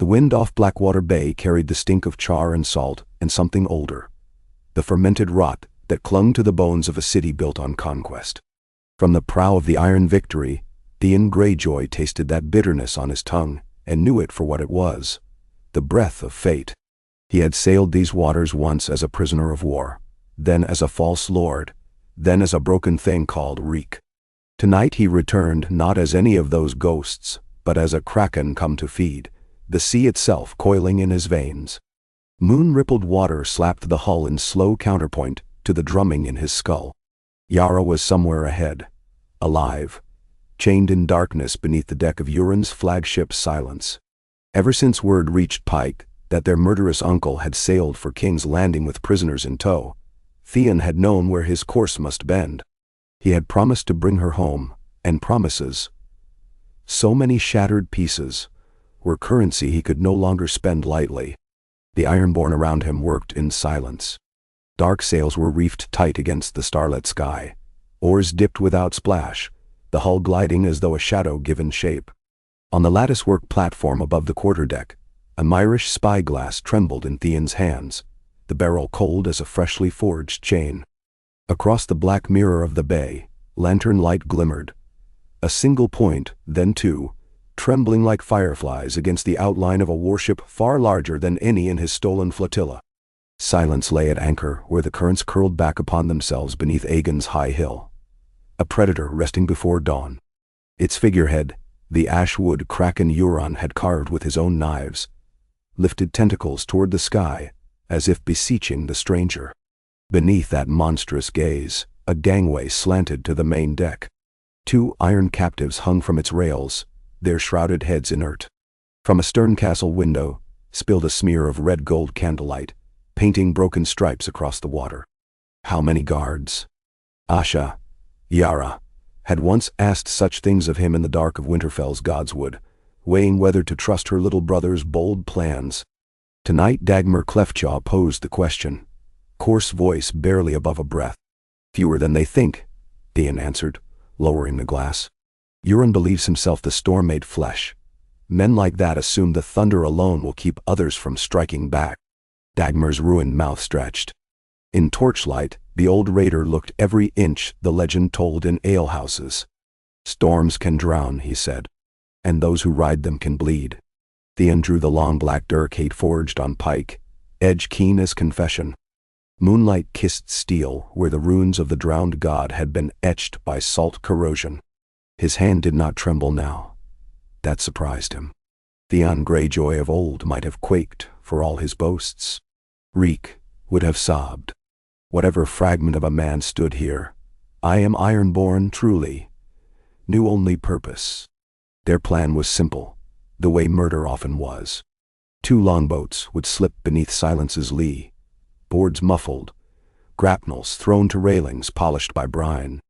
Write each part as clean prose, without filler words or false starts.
The wind off Blackwater Bay carried the stink of char and salt and something older, the fermented rot that clung to the bones of a city built on conquest. From the prow of the Iron Victory, Theon Greyjoy tasted that bitterness on his tongue and knew it for what it was, the breath of fate. He had sailed these waters once as a prisoner of war, then as a false lord, then as a broken thing called reek. Tonight he returned not as any of those ghosts, but as a kraken come to feed, the sea itself coiling in his veins. Moon-rippled water slapped the hull in slow counterpoint to the drumming in his skull. Yara was somewhere ahead, alive, chained in darkness beneath the deck of Euron's flagship Silence. Ever since word reached Pike that their murderous uncle had sailed for King's Landing with prisoners in tow, Theon had known where his course must bend. He had promised to bring her home, and promises, so many shattered pieces, were currency he could no longer spend lightly. The Ironborn around him worked in silence. Dark sails were reefed tight against the starlit sky, oars dipped without splash, the hull gliding as though a shadow given shape. On the latticework platform above the quarterdeck, a Myrish spyglass trembled in Theon's hands, the barrel cold as a freshly forged chain. Across the black mirror of the bay, lantern light glimmered, a single point, then two, trembling like fireflies against the outline of a warship far larger than any in his stolen flotilla. Silence lay at anchor where the currents curled back upon themselves beneath Aegon's high hill, a predator resting before dawn. Its figurehead, the ash-wood kraken Euron had carved with his own knives, lifted tentacles toward the sky as if beseeching the stranger. Beneath that monstrous gaze, a gangway slanted to the main deck. Two iron captives hung from its rails, their shrouded heads inert. From a stern castle window spilled a smear of red-gold candlelight, painting broken stripes across the water. How many guards? Asha, Yara, had once asked such things of him in the dark of Winterfell's Godswood, weighing whether to trust her little brother's bold plans. Tonight Dagmar Cleftjaw posed the question, coarse voice barely above a breath. Fewer than they think, Theon answered, lowering the glass. Euron believes himself the storm made flesh. Men like that assume the thunder alone will keep others from striking back. Dagmar's ruined mouth stretched. In torchlight, the old raider looked every inch the legend told in alehouses. Storms can drown, he said, and those who ride them can bleed. Theon drew the long black dirk he'd forged on Pike, edge keen as confession. Moonlight kissed steel where the runes of the drowned god had been etched by salt corrosion. His hand did not tremble now. That surprised him. Theon Greyjoy of old might have quaked for all his boasts. Reek would have sobbed. Whatever fragment of a man stood here, I am Ironborn truly, knew only purpose. Their plan was simple, the way murder often was. Two longboats would slip beneath Silence's lee, boards muffled, grapnels thrown to railings polished by brine.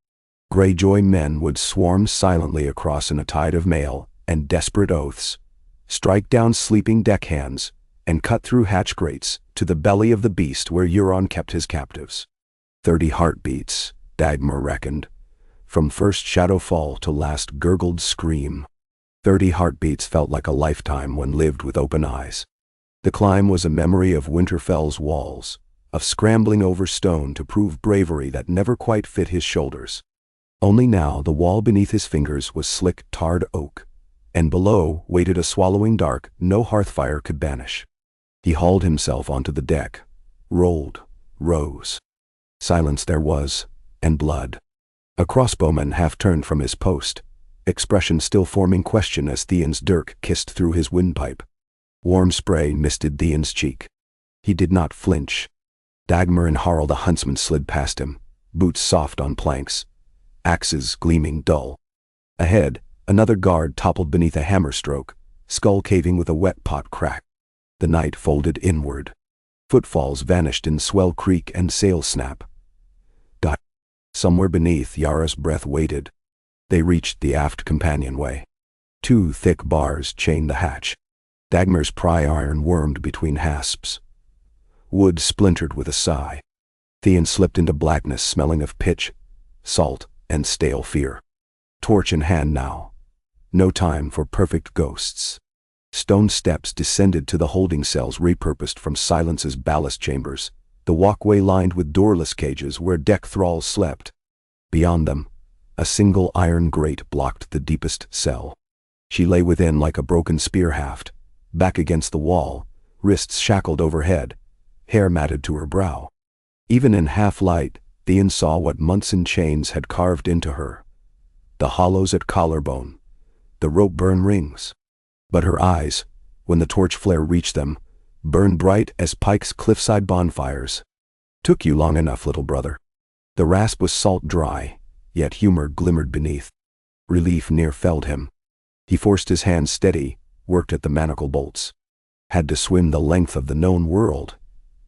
Greyjoy men would swarm silently across in a tide of mail and desperate oaths, strike down sleeping deckhands, and cut through hatch grates to the belly of the beast where Euron kept his captives. 30 heartbeats, Dagmar reckoned, from first shadow fall to last gurgled scream. 30 heartbeats felt like a lifetime when lived with open eyes. The climb was a memory of Winterfell's walls, of scrambling over stone to prove bravery that never quite fit his shoulders. Only now the wall beneath his fingers was slick tarred oak, and below waited a swallowing dark no hearthfire could banish. He hauled himself onto the deck, rolled, rose. Silence there was, and blood. A crossbowman half-turned from his post, expression still forming question as Theon's dirk kissed through his windpipe. Warm spray misted Theon's cheek. He did not flinch. Dagmar and Harl the huntsman slid past him, boots soft on planks, axes gleaming dull. Ahead, another guard toppled beneath a hammer stroke, skull caving with a wet pot crack. The night folded inward. Footfalls vanished in swell creak and sail snap. Somewhere beneath, Yara's breath waited. They reached the aft companionway. Two thick bars chained the hatch. Dagmar's pry iron wormed between hasps. Wood splintered with a sigh. Theon slipped into blackness smelling of pitch, salt, and stale fear. Torch in hand now. No time for perfect ghosts. Stone steps descended to the holding cells repurposed from Silence's ballast chambers, the walkway lined with doorless cages where deck thralls slept. Beyond them, a single iron grate blocked the deepest cell. She lay within like a broken spear haft, back against the wall, wrists shackled overhead, hair matted to her brow. Even in half-light, Theon saw what months in chains had carved into her. The hollows at collarbone, the rope-burn rings. But her eyes, when the torch flare reached them, burned bright as Pike's cliffside bonfires. "Took you long enough, little brother." The rasp was salt-dry, yet humor glimmered beneath. Relief near felled him. He forced his hands steady, worked at the manacle bolts. "Had to swim the length of the known world,"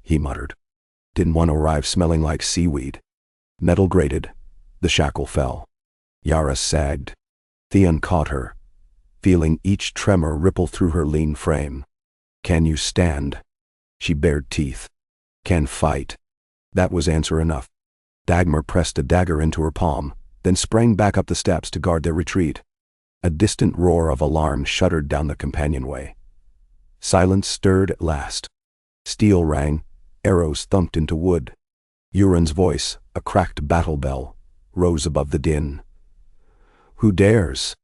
he muttered. "Didn't want to arrive smelling like seaweed." Metal grated. The shackle fell. Yara sagged. Theon caught her, feeling each tremor ripple through her lean frame. "Can you stand?" She bared teeth. "Can fight." That was answer enough. Dagmar pressed a dagger into her palm, then sprang back up the steps to guard their retreat. A distant roar of alarm shuddered down the companionway. Silence stirred at last. Steel rang, arrows thumped into wood. Euron's voice, a cracked battle bell, rose above the din. "Who dares?"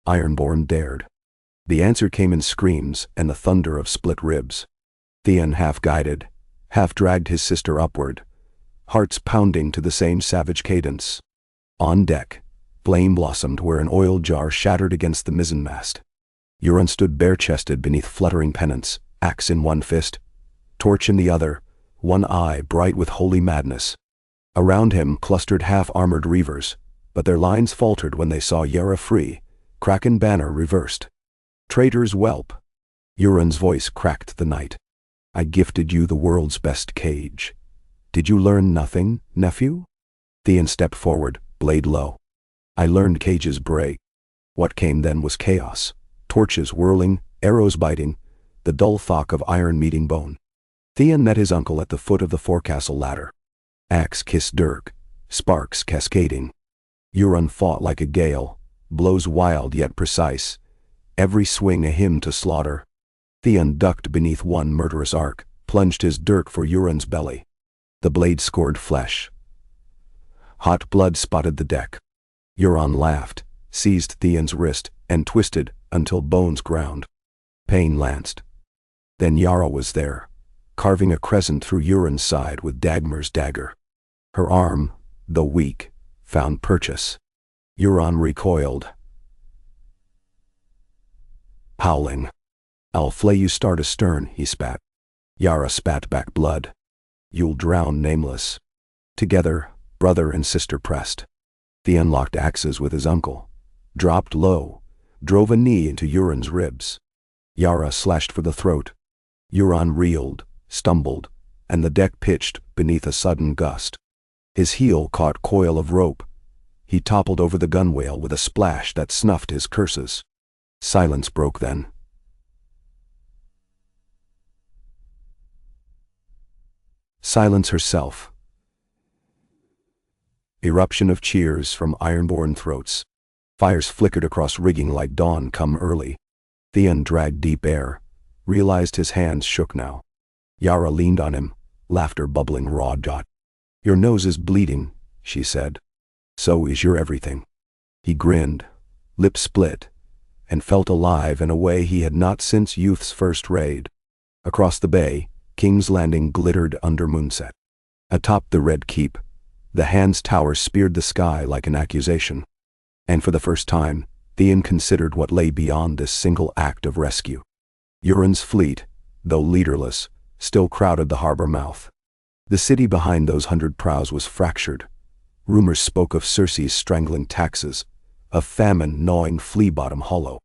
Ironborn dared. The answer came in screams and the thunder of split ribs. Theon half-guided, half-dragged his sister upward, hearts pounding to the same savage cadence. On deck, flame blossomed where an oil jar shattered against the mizzenmast. Euron stood bare-chested beneath fluttering pennants, axe in one fist, torch in the other, one eye bright with holy madness. Around him clustered half-armored reavers, but their lines faltered when they saw Yara free, Kraken banner reversed. "Traitor's whelp." Euron's voice cracked the night. "I gifted you the world's best cage. Did you learn nothing, nephew?" Theon stepped forward, blade low. "I learned cages break." What came then was chaos. Torches whirling, arrows biting, the dull thock of iron meeting bone. Theon met his uncle at the foot of the forecastle ladder. Axe kissed dirk, sparks cascading. Euron fought like a gale, blows wild yet precise, every swing a hymn to slaughter. Theon ducked beneath one murderous arc, plunged his dirk for Euron's belly. The blade scored flesh. Hot blood spotted the deck. Euron laughed, seized Theon's wrist, and twisted until bones ground. Pain lanced. Then Yara was there, carving a crescent through Euron's side with Dagmar's dagger. Her arm, though weak, found purchase. Euron recoiled, howling. "I'll flay you start astern," he spat. Yara spat back blood. "You'll drown nameless." Together, brother and sister pressed. Theon locked axes with his uncle, dropped low, drove a knee into Euron's ribs. Yara slashed for the throat. Euron reeled, stumbled, and the deck pitched beneath a sudden gust. His heel caught coil of rope. He toppled over the gunwale with a splash that snuffed his curses. Silence broke then. Silence herself. Eruption of cheers from ironborn throats. Fires flickered across rigging like dawn come early. Theon dragged deep air, realized his hands shook now. Yara leaned on him, laughter bubbling raw. "Your nose is bleeding," she said. "So is your everything." He grinned, lips split, and felt alive in a way he had not since youth's first raid. Across the bay, King's Landing glittered under moonset. Atop the red keep, the Hand's tower speared the sky like an accusation. And for the first time, Theon considered what lay beyond this single act of rescue. Euron's fleet, though leaderless, still crowded the harbor mouth. The city behind those 100 prows was fractured. Rumors spoke of Cersei's strangling taxes, of famine gnawing Flea-Bottom Hollow.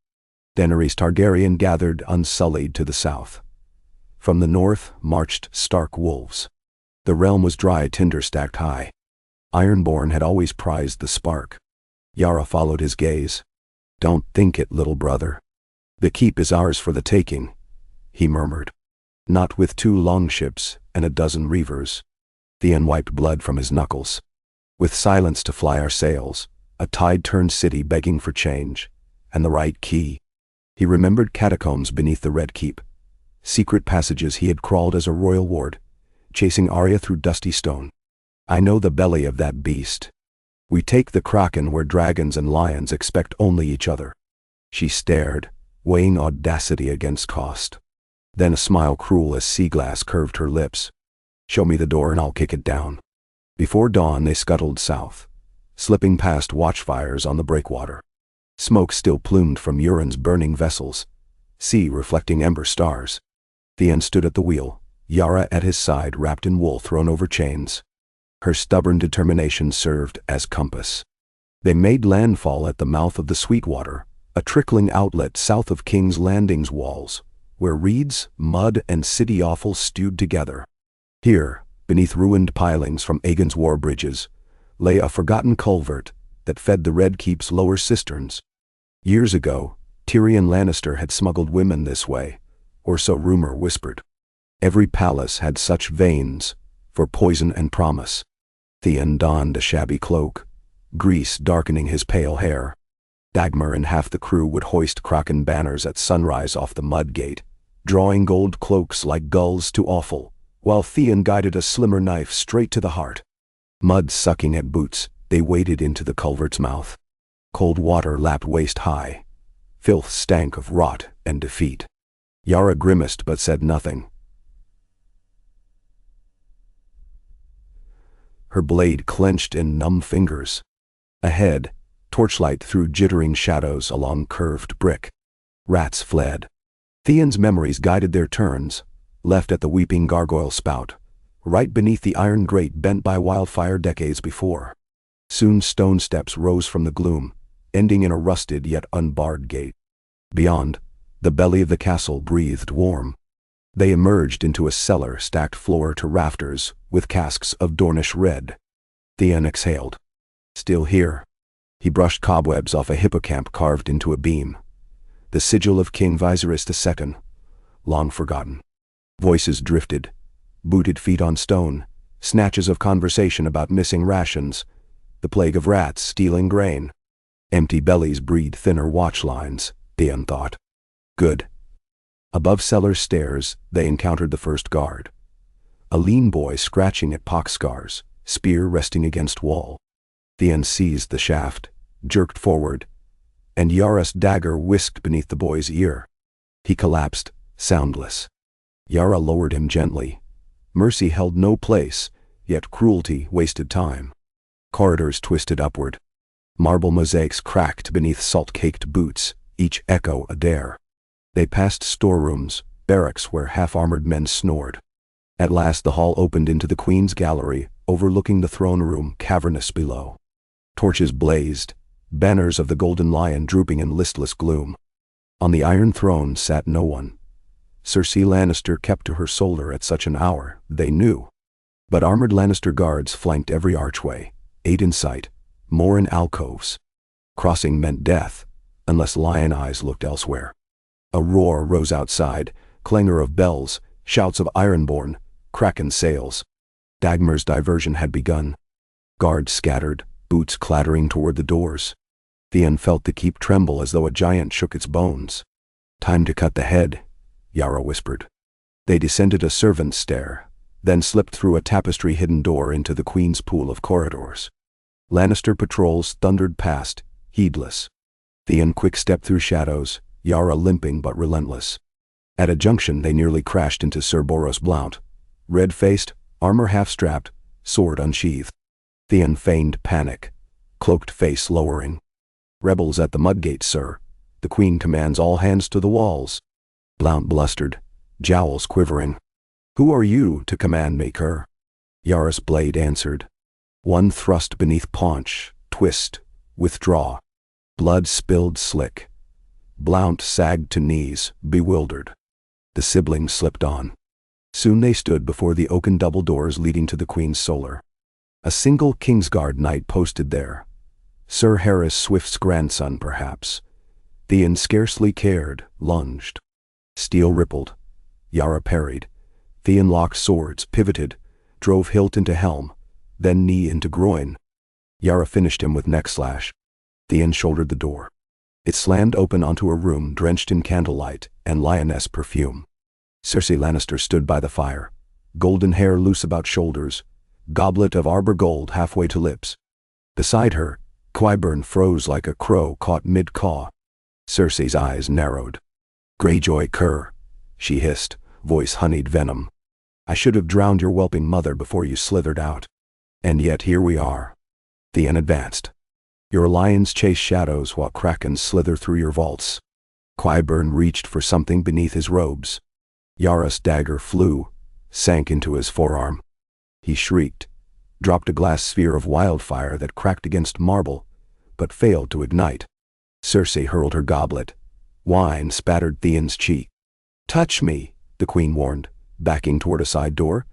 Daenerys Targaryen gathered unsullied to the south. From the north marched stark wolves. The realm was dry tinder stacked high. Ironborn had always prized the spark. Yara followed his gaze. "Don't think it, little brother. The keep is ours for the taking," he murmured. "Not with 2 longships and a dozen reavers." Theon wiped blood from his knuckles. "With silence to fly our sails, a tide-turned city begging for change, and the right key." He remembered catacombs beneath the Red Keep, secret passages he had crawled as a royal ward, chasing Arya through dusty stone. I know the belly of that beast. We take the Kraken where dragons and lions expect only each other. She stared, weighing audacity against cost. Then a smile cruel as sea glass curved her lips. Show me the door and I'll kick it down. Before dawn they scuttled south, slipping past watchfires on the breakwater. Smoke still plumed from Euron's burning vessels, sea reflecting ember stars. Theon stood at the wheel, Yara at his side wrapped in wool thrown over chains. Her stubborn determination served as compass. They made landfall at the mouth of the Sweetwater, a trickling outlet south of King's Landing's walls, where reeds, mud, and city offal stewed together. Here, beneath ruined pilings from Aegon's war bridges, lay a forgotten culvert that fed the Red Keep's lower cisterns. Years ago, Tyrion Lannister had smuggled women this way, or so rumor whispered. Every palace had such veins, for poison and promise. Theon donned a shabby cloak, grease darkening his pale hair. Dagmar and half the crew would hoist Kraken banners at sunrise off the mud gate, drawing gold cloaks like gulls to offal, while Theon guided a slimmer knife straight to the heart. Mud sucking at boots, they waded into the culvert's mouth. Cold water lapped waist-high. Filth stank of rot and defeat. Yara grimaced but said nothing. Her blade clenched in numb fingers. Ahead, torchlight threw jittering shadows along curved brick. Rats fled. Theon's memories guided their turns, left at the weeping gargoyle spout, right beneath the iron grate bent by wildfire decades before. Soon stone steps rose from the gloom, ending in a rusted yet unbarred gate. Beyond, the belly of the castle breathed warm. They emerged into a cellar stacked floor to rafters with casks of Dornish red. Theon exhaled. Still here. He brushed cobwebs off a hippocamp carved into a beam. The sigil of King Viserys II, long forgotten. Voices drifted, booted feet on stone, snatches of conversation about missing rations, the plague of rats stealing grain. Empty bellies breed thinner watch lines, Theon thought. Good. Above cellar stairs, they encountered the first guard. A lean boy scratching at pock scars, spear resting against wall. Theon seized the shaft, jerked forward, and Yara's dagger whisked beneath the boy's ear. He collapsed, soundless. Yara lowered him gently. Mercy held no place, yet cruelty wasted time. Corridors twisted upward. Marble mosaics cracked beneath salt-caked boots, each echo a dare. They passed storerooms, barracks where half-armored men snored. At last the hall opened into the Queen's gallery, overlooking the throne room cavernous below. Torches blazed, banners of the Golden Lion drooping in listless gloom. On the Iron Throne sat no one. Cersei Lannister kept to her solar at such an hour, they knew. But armored Lannister guards flanked every archway, 8 in sight, more in alcoves. Crossing meant death, unless lion eyes looked elsewhere. A roar rose outside, clangor of bells, shouts of Ironborn, Kraken sails. Dagmar's diversion had begun. Guards scattered, boots clattering toward the doors. Theon felt the keep tremble as though a giant shook its bones. Time to cut the head, Yara whispered. They descended a servant's stair, then slipped through a tapestry-hidden door into the Queen's pool of corridors. Lannister patrols thundered past, heedless. Theon quick-stepped through shadows, Yara limping but relentless. At a junction they nearly crashed into Sir Boros Blount, red-faced, armor half-strapped, sword unsheathed. Theon feigned panic, cloaked face lowering. "Rebels at the Mudgate, sir. The Queen commands all hands to the walls." Blount blustered, jowls quivering. "Who are you to command me, Cur?" Yara's blade answered. One thrust beneath paunch, twist, withdraw. Blood spilled slick. Blount sagged to knees, bewildered. The siblings slipped on. Soon they stood before the oaken double doors leading to the Queen's solar. A single Kingsguard knight posted there. Sir Harris Swift's grandson, perhaps. Theon scarcely cared, lunged. Steel rippled. Yara parried. Theon locked swords, pivoted, drove hilt into helm, then knee into groin. Yara finished him with neck slash. Theon shouldered the door. It slammed open onto a room drenched in candlelight and lioness perfume. Cersei Lannister stood by the fire, golden hair loose about shoulders, goblet of arbor gold halfway to lips. Beside her, Qyburn froze like a crow caught mid-caw. Cersei's eyes narrowed. "Greyjoy cur," she hissed, voice honeyed venom. "I should have drowned your whelping mother before you slithered out. And yet here we are." Theon advanced. "Your lions chase shadows while krakens slither through your vaults." Qyburn reached for something beneath his robes. Yara's dagger flew, sank into his forearm. He shrieked, dropped a glass sphere of wildfire that cracked against marble, but failed to ignite. Cersei hurled her goblet. Wine spattered Theon's cheek. "Touch me," the queen warned, backing toward a side door,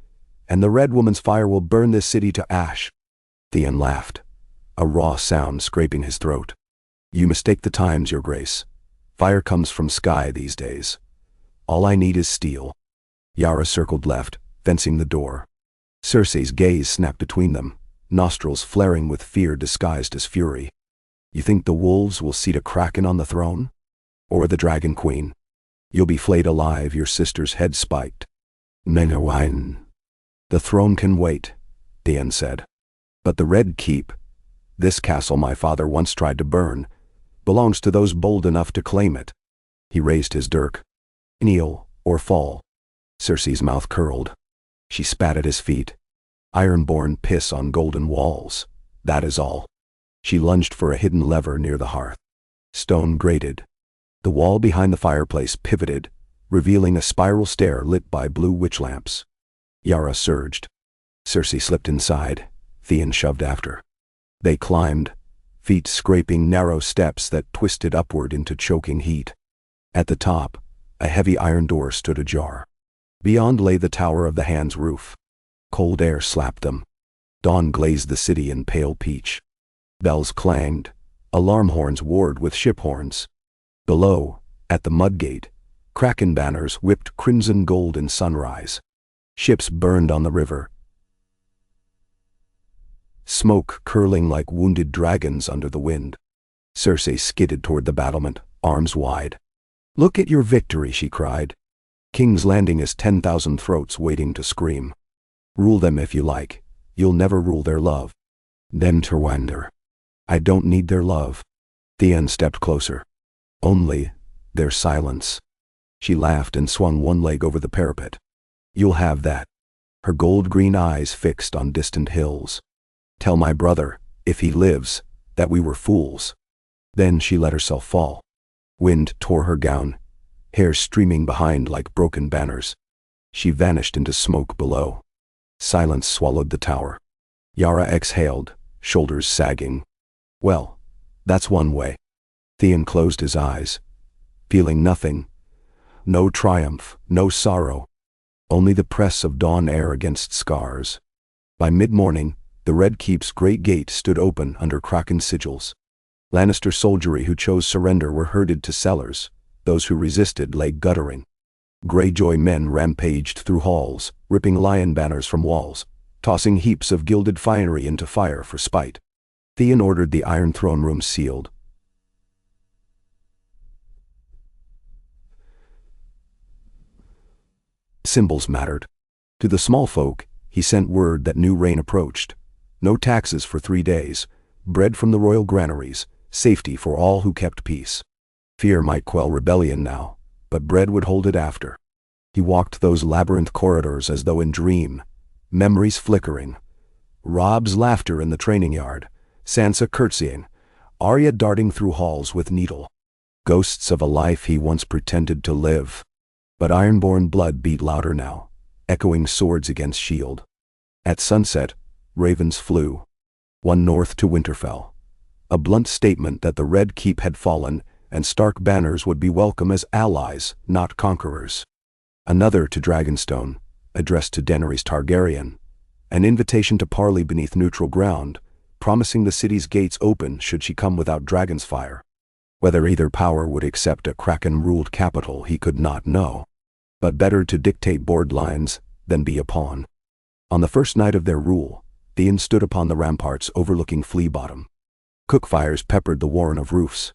"and the Red Woman's fire will burn this city to ash." Theon laughed, a raw sound scraping his throat. "You mistake the times, Your Grace. Fire comes from sky these days. All I need is steel." Yara circled left, fencing the door. Cersei's gaze snapped between them, nostrils flaring with fear disguised as fury. "You think the wolves will seat a kraken on the throne? Or the dragon queen? You'll be flayed alive, your sister's head spiked." "Menawine." "The throne can wait," Theon said. "But the Red Keep, this castle my father once tried to burn, belongs to those bold enough to claim it." He raised his dirk. "Kneel or fall." Cersei's mouth curled. She spat at his feet. "Ironborn piss on golden walls. That is all." She lunged for a hidden lever near the hearth. Stone grated. The wall behind the fireplace pivoted, revealing a spiral stair lit by blue witch lamps. Yara surged. Cersei slipped inside. Theon shoved after. They climbed, feet scraping narrow steps that twisted upward into choking heat. At the top, a heavy iron door stood ajar. Beyond lay the tower of the Hand's roof. Cold air slapped them. Dawn glazed the city in pale peach. Bells clanged. Alarm horns warred with ship horns. Below, at the mudgate, kraken banners whipped crimson gold in sunrise. Ships burned on the river, smoke curling like wounded dragons under the wind. Cersei skidded toward the battlement, arms wide. "Look at your victory," she cried. "King's Landing is 10,000 throats waiting to scream. Rule them if you like. You'll never rule their love." "Them Terwander. I don't need their love." Theon stepped closer. "Only their silence." She laughed and swung one leg over the parapet. "You'll have that." Her gold-green eyes fixed on distant hills. "Tell my brother, if he lives, that we were fools." Then she let herself fall. Wind tore her gown, hair streaming behind like broken banners. She vanished into smoke below. Silence swallowed the tower. Yara exhaled, shoulders sagging. "Well, that's one way." Theon closed his eyes, feeling nothing. No triumph, no sorrow. Only the press of dawn air against scars. By mid-morning, the Red Keep's great gate stood open under kraken sigils. Lannister soldiery who chose surrender were herded to cellars. Those who resisted lay guttering. Greyjoy men rampaged through halls, ripping lion banners from walls, tossing heaps of gilded finery into fire for spite. Theon ordered the Iron Throne room sealed. Symbols mattered. To the small folk, he sent word that new reign approached. No taxes for 3 days, bread from the royal granaries, safety for all who kept peace. Fear might quell rebellion now, but bread would hold it after. He walked those labyrinth corridors as though in dream, memories flickering. Robb's laughter in the training yard, Sansa curtsying, Arya darting through halls with needle. Ghosts of a life he once pretended to live. But ironborn blood beat louder now, echoing swords against shield. At sunset, ravens flew. One north to Winterfell. A blunt statement that the Red Keep had fallen and Stark banners would be welcome as allies, not conquerors. Another to Dragonstone, addressed to Daenerys Targaryen. An invitation to parley beneath neutral ground, promising the city's gates open should she come without dragon's fire. Whether either power would accept a kraken-ruled capital he could not know. But better to dictate board lines than be a pawn. On the first night of their rule, Theon stood upon the ramparts overlooking Flea Bottom. Cook fires peppered the warren of roofs.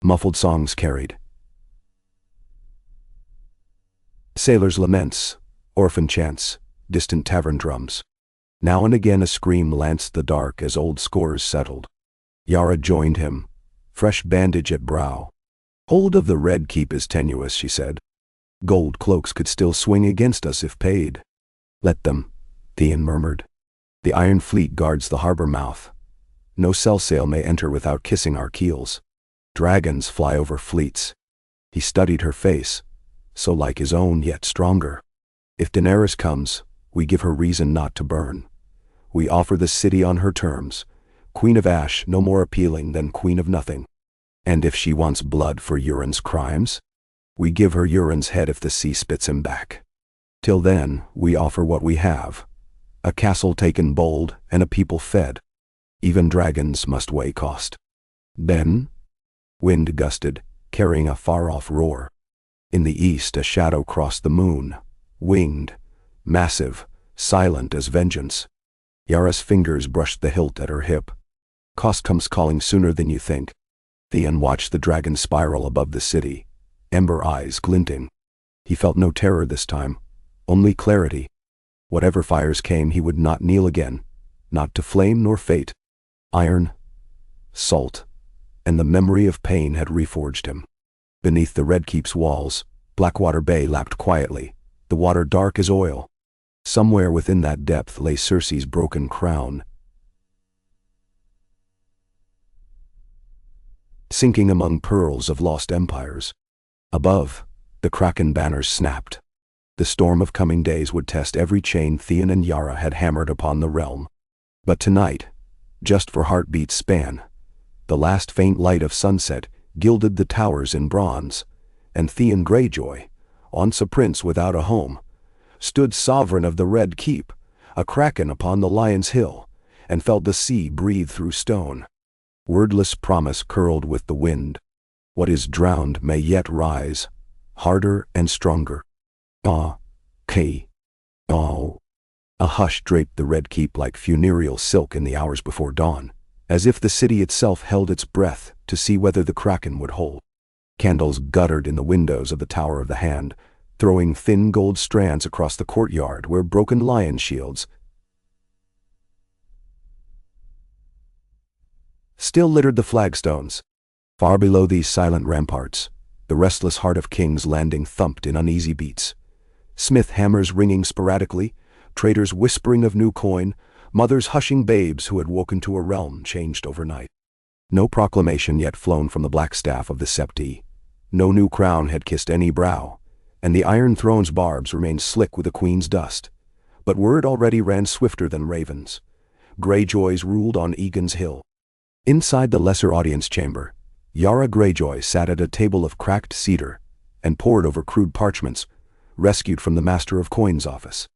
Muffled songs carried. Sailors' laments, orphan chants, distant tavern drums. Now and again a scream lanced the dark as old scores settled. Yara joined him, fresh bandage at brow. "Hold of the Red Keep is tenuous," she said. "Gold cloaks could still swing against us if paid." "Let them," Theon murmured. "The Iron Fleet guards the harbor mouth. No sail may enter without kissing our keels. Dragons fly over fleets." He studied her face, so like his own yet stronger. "If Daenerys comes, we give her reason not to burn. We offer the city on her terms, Queen of Ash no more appealing than Queen of Nothing. And if she wants blood for Euron's crimes, we give her Euron's head if the sea spits him back. Till then, we offer what we have, a castle taken bold and a people fed. Even dragons must weigh cost." Then, wind gusted, carrying a far-off roar. In the east a shadow crossed the moon, winged, massive, silent as vengeance. Yara's fingers brushed the hilt at her hip. "Cost comes calling sooner than you think." Theon watched the dragon spiral above the city, ember eyes glinting. He felt no terror this time, only clarity. Whatever fires came, he would not kneel again, not to flame nor fate. Iron, salt, and the memory of pain had reforged him. Beneath the Red Keep's walls, Blackwater Bay lapped quietly, the water dark as oil. Somewhere within that depth lay Cersei's broken crown, sinking among pearls of lost empires. Above, the Kraken banners snapped. The storm of coming days would test every chain Theon and Yara had hammered upon the realm. But tonight, just for heartbeat's span, the last faint light of sunset gilded the towers in bronze, and Theon Greyjoy, once a prince without a home, stood sovereign of the Red Keep, a kraken upon the Lion's Hill, and felt the sea breathe through stone. Wordless promise curled with the wind. What is drowned may yet rise, harder and stronger. Oh. A hush draped the Red Keep like funereal silk in the hours before dawn, as if the city itself held its breath to see whether the kraken would hold. Candles guttered in the windows of the Tower of the Hand, throwing thin gold strands across the courtyard where broken lion shields still littered the flagstones. Far below these silent ramparts, the restless heart of King's Landing thumped in uneasy beats. Smith hammers ringing sporadically, traders whispering of new coin, mothers hushing babes who had woken to a realm changed overnight. No proclamation yet flown from the black staff of the Septi. No new crown had kissed any brow, and the Iron Throne's barbs remained slick with the Queen's dust. But word already ran swifter than ravens. Greyjoys ruled on Egan's Hill. Inside the lesser audience chamber, Yara Greyjoy sat at a table of cracked cedar and pored over crude parchments, rescued from the Master of Coin's office.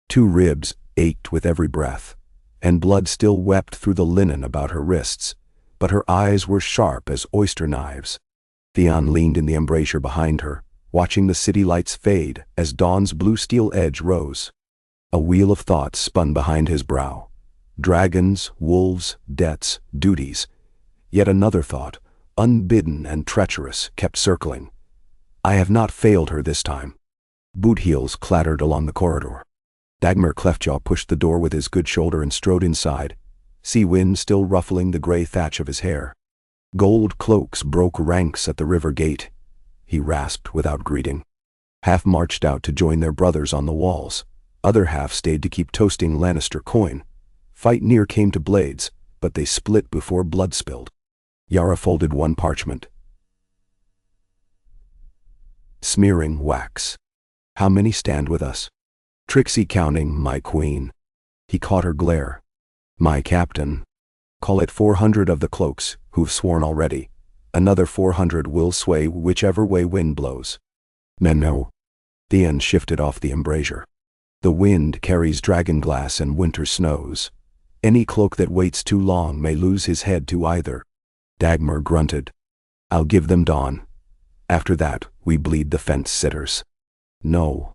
2 ribs ached with every breath, and blood still wept through the linen about her wrists, but her eyes were sharp as oyster knives. Theon leaned in the embrasure behind her, watching the city lights fade as dawn's blue steel edge rose. A wheel of thought spun behind his brow. Dragons, wolves, debts, duties. Yet another thought, unbidden and treacherous, kept circling. I have not failed her this time. Boot heels clattered along the corridor. Dagmar Cleftjaw pushed the door with his good shoulder and strode inside, sea wind still ruffling the gray thatch of his hair. Gold cloaks broke ranks at the river gate. He rasped without greeting. Half marched out to join their brothers on the walls. Other half stayed to keep toasting Lannister coin. Fight near came to blades, but they split before blood spilled. Yara folded one parchment, smearing wax. How many stand with us? Trixie counting, my queen. He caught her glare. My captain. Call it 400 of the cloaks, who've sworn already. Another 400 will sway whichever way wind blows. Men know. Theon shifted off the embrasure. The wind carries dragonglass and winter snows. Any cloak that waits too long may lose his head to either. Dagmar grunted. I'll give them dawn. After that, we bleed the fence-sitters. No.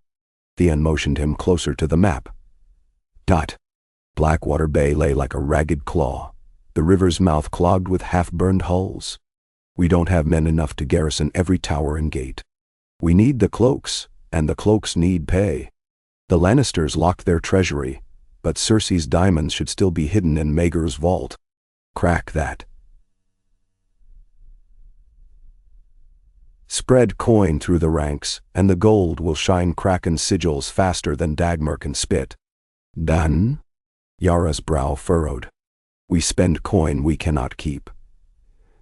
Theon motioned him closer to the map. Blackwater Bay lay like a ragged claw, the river's mouth clogged with half-burned hulls. We don't have men enough to garrison every tower and gate. We need the cloaks, and the cloaks need pay. The Lannisters locked their treasury, but Cersei's diamonds should still be hidden in Maegor's vault. Crack that. Spread coin through the ranks, and the gold will shine Kraken's sigils faster than Dagmar can spit. Done? Yara's brow furrowed. We spend coin we cannot keep.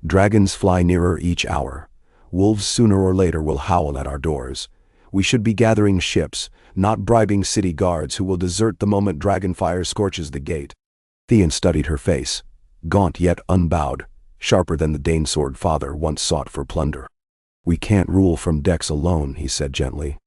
Dragons fly nearer each hour. Wolves sooner or later will howl at our doors. We should be gathering ships, not bribing city guards who will desert the moment dragonfire scorches the gate. Theon studied her face, gaunt yet unbowed, sharper than the Danesword father once sought for plunder. We can't rule from decks alone, he said gently.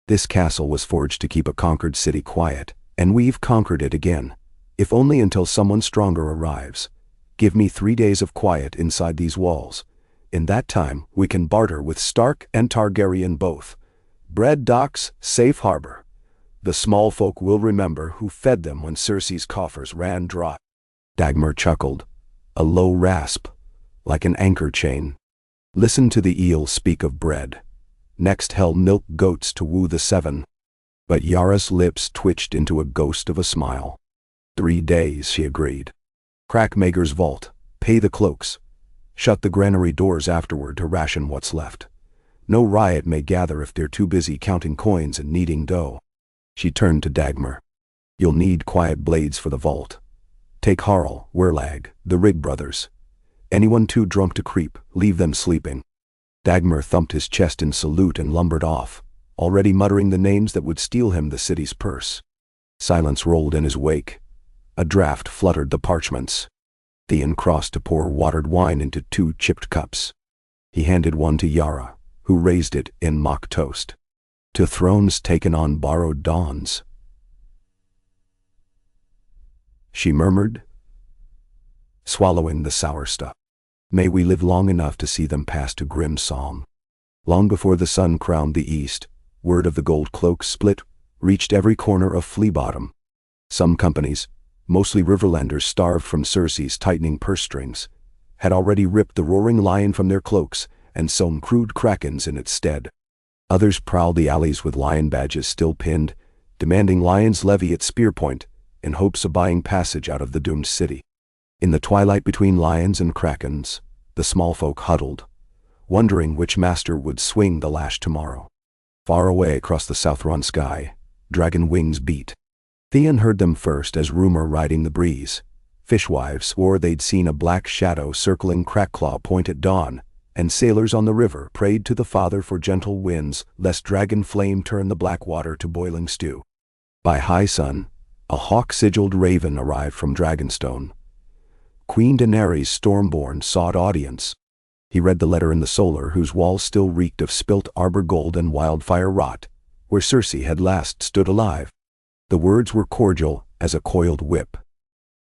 This castle was forged to keep a conquered city quiet, and we've conquered it again, if only until someone stronger arrives. Give me 3 days of quiet inside these walls. In that time, we can barter with Stark and Targaryen both. Bread docks, safe harbor. The small folk will remember who fed them when Cersei's coffers ran dry. Dagmar chuckled, a low rasp, like an anchor chain. Listen to the eels speak of bread. Next hell milk goats to woo the seven. But Yara's lips twitched into a ghost of a smile. 3 days, she agreed. Crack Maegor's vault, pay the cloaks. Shut the granary doors afterward to ration what's left. No riot may gather if they're too busy counting coins and kneading dough. She turned to Dagmar. You'll need quiet blades for the vault. Take Harl, Werlag, the Rig brothers. Anyone too drunk to creep, leave them sleeping. Dagmar thumped his chest in salute and lumbered off, already muttering the names that would steal him the city's purse. Silence rolled in his wake. A draught fluttered the parchments. Theon crossed to pour watered wine into 2 chipped cups. He handed one to Yara, who raised it in mock toast. To thrones taken on borrowed dawns. She murmured, swallowing the sour stuff. May we live long enough to see them pass to grim song. Long before the sun crowned the east, word of the gold cloak split reached every corner of Flea Bottom. Some companies, mostly Riverlanders starved from Cersei's tightening purse strings, had already ripped the roaring lion from their cloaks and sewn crude krakens in its stead. Others prowled the alleys with lion badges still pinned, demanding lion's levy at spear point, in hopes of buying passage out of the doomed city. In the twilight between lions and krakens, the small folk huddled, wondering which master would swing the lash tomorrow. Far away across the Southron sky, dragon wings beat. Theon heard them first as rumor riding the breeze. Fishwives swore they'd seen a black shadow circling Crackclaw Point at dawn, and sailors on the river prayed to the Father for gentle winds, lest dragon flame turn the black water to boiling stew. By high sun, a hawk-sigiled raven arrived from Dragonstone. Queen Daenerys Stormborn sought audience. He read the letter in the solar whose walls still reeked of spilt arbor gold and wildfire rot, where Cersei had last stood alive. The words were cordial as a coiled whip.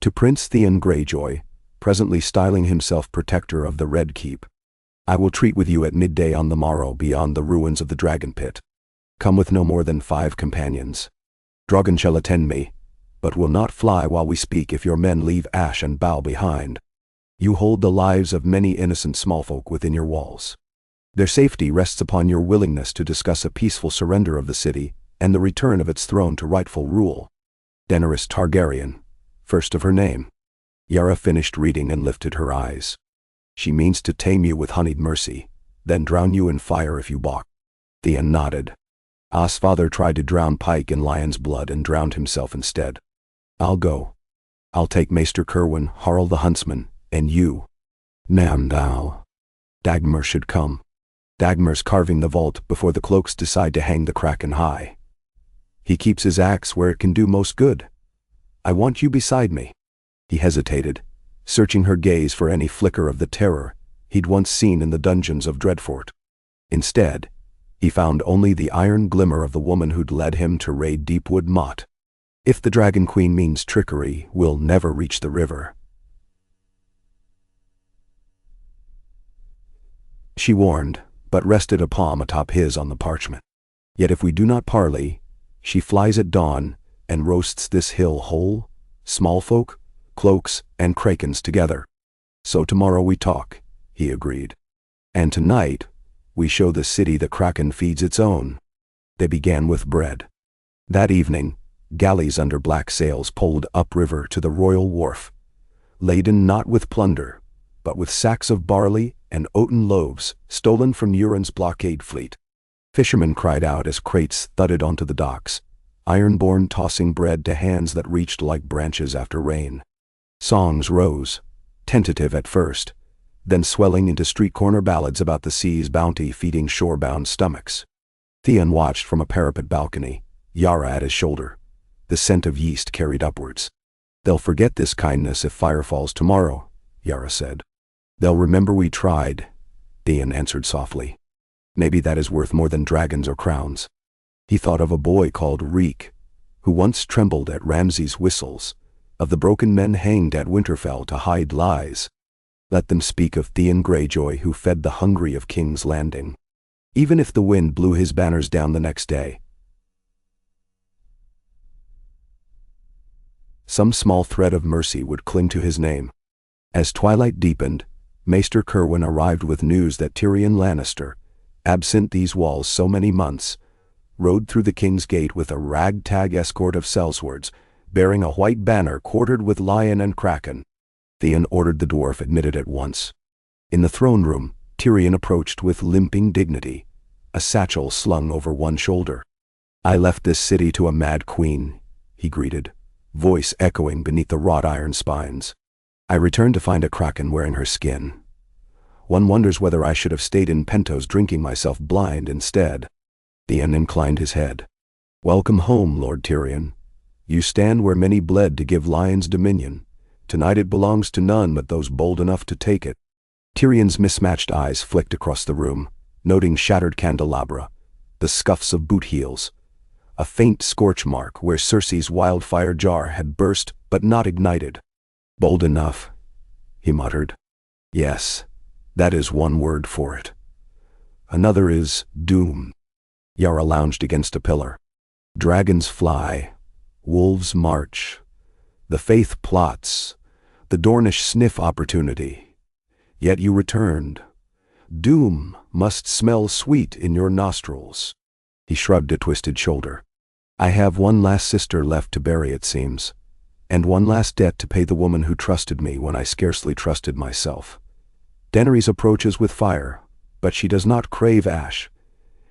To Prince Theon Greyjoy, presently styling himself protector of the Red Keep. I will treat with you at midday on the morrow beyond the ruins of the Dragon Pit. Come with no more than 5 companions. Drogon shall attend me, but will not fly while we speak if your men leave ash and bow behind. You hold the lives of many innocent smallfolk within your walls. Their safety rests upon your willingness to discuss a peaceful surrender of the city and the return of its throne to rightful rule. Daenerys Targaryen, first of her name. Yara finished reading and lifted her eyes. She means to tame you with honeyed mercy, then drown you in fire if you balk. Theon nodded. As father tried to drown Pike in lion's blood and drowned himself instead. I'll go. I'll take Maester Kerwin, Harl the huntsman, and you. Now. Dagmar should come. Dagmar's carving the vault before the cloaks decide to hang the Kraken high. He keeps his axe where it can do most good. I want you beside me. He hesitated, searching her gaze for any flicker of the terror he'd once seen in the dungeons of Dreadfort. Instead, he found only the iron glimmer of the woman who'd led him to raid Deepwood Motte. If the Dragon Queen means trickery, we'll never reach the river. She warned, but rested a palm atop his on the parchment. Yet if we do not parley, she flies at dawn and roasts this hill whole, small folk, cloaks, and krakens together. So tomorrow we talk, he agreed. And tonight, we show the city the kraken feeds its own. They began with bread. That evening, galleys under black sails pulled upriver to the royal wharf, laden not with plunder, but with sacks of barley and oaten loaves stolen from Euron's blockade fleet. Fishermen cried out as crates thudded onto the docks, iron-born tossing bread to hands that reached like branches after rain. Songs rose, tentative at first, then swelling into street-corner ballads about the sea's bounty feeding shore-bound stomachs. Theon watched from a parapet balcony, Yara at his shoulder, the scent of yeast carried upwards. "They'll forget this kindness if fire falls tomorrow," Yara said. "They'll remember we tried," Theon answered softly. "Maybe that is worth more than dragons or crowns." He thought of a boy called Reek, who once trembled at Ramsay's whistles, of the broken men hanged at Winterfell to hide lies. Let them speak of Theon Greyjoy who fed the hungry of King's Landing. Even if the wind blew his banners down the next day, some small thread of mercy would cling to his name. As twilight deepened, Maester Cerwyn arrived with news that Tyrion Lannister, absent these walls so many months, rode through the King's Gate with a ragtag escort of sellswords, bearing a white banner quartered with lion and kraken. Theon ordered the dwarf admitted at once. In the throne room, Tyrion approached with limping dignity, a satchel slung over one shoulder. "I left this city to a mad queen," he greeted, voice echoing beneath the wrought iron spines. "I returned to find a kraken wearing her skin. One wonders whether I should have stayed in Pentos drinking myself blind instead." Theon inclined his head. "Welcome home, Lord Tyrion. You stand where many bled to give lions dominion. Tonight it belongs to none but those bold enough to take it." Tyrion's mismatched eyes flicked across the room, noting shattered candelabra, the scuffs of boot heels, a faint scorch mark where Cersei's wildfire jar had burst but not ignited. "Bold enough," he muttered. "Yes, that is one word for it. Another is doom." Yara lounged against a pillar. "Dragons fly, wolves march. The Faith plots, the Dornish sniff opportunity. Yet you returned. Doom must smell sweet in your nostrils." He shrugged a twisted shoulder. "I have one last sister left to bury, it seems, and one last debt to pay the woman who trusted me when I scarcely trusted myself. Daenerys approaches with fire, but she does not crave ash.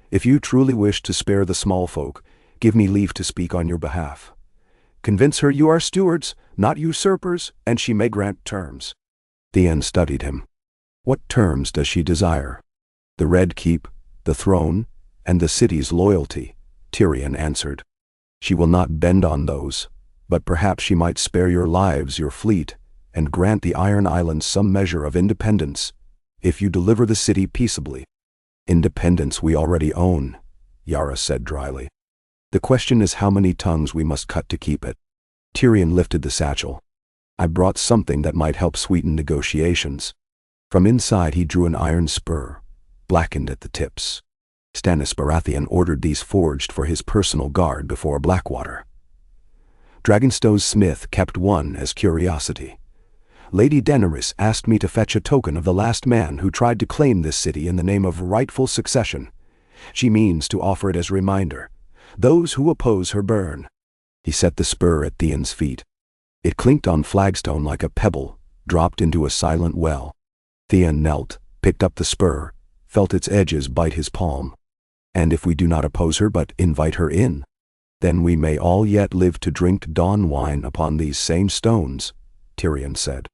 If you truly wish to spare the small folk, give me leave to speak on your behalf. Convince her you are stewards, not usurpers, and she may grant terms." Theon studied him. "What terms does she desire?" "The Red Keep, the throne, and the city's loyalty," Tyrion answered. "She will not bend on those, but perhaps she might spare your lives, your fleet, and grant the Iron Islands some measure of independence, if you deliver the city peaceably." "Independence we already own," Yara said dryly. "The question is how many tongues we must cut to keep it." Tyrion lifted the satchel. "I brought something that might help sweeten negotiations." From inside he drew an iron spur, blackened at the tips. Stannis Baratheon ordered these forged for his personal guard before Blackwater. Dragonstow's smith kept one as curiosity. "Lady Daenerys asked me to fetch a token of the last man who tried to claim this city in the name of rightful succession. She means to offer it as a reminder. Those who oppose her burn." He set the spur at Theon's feet. It clinked on flagstone like a pebble, dropped into a silent well. Theon knelt, picked up the spur, felt its edges bite his palm. "And if we do not oppose her but invite her in, then we may all yet live to drink dawn wine upon these same stones," Tyrion said.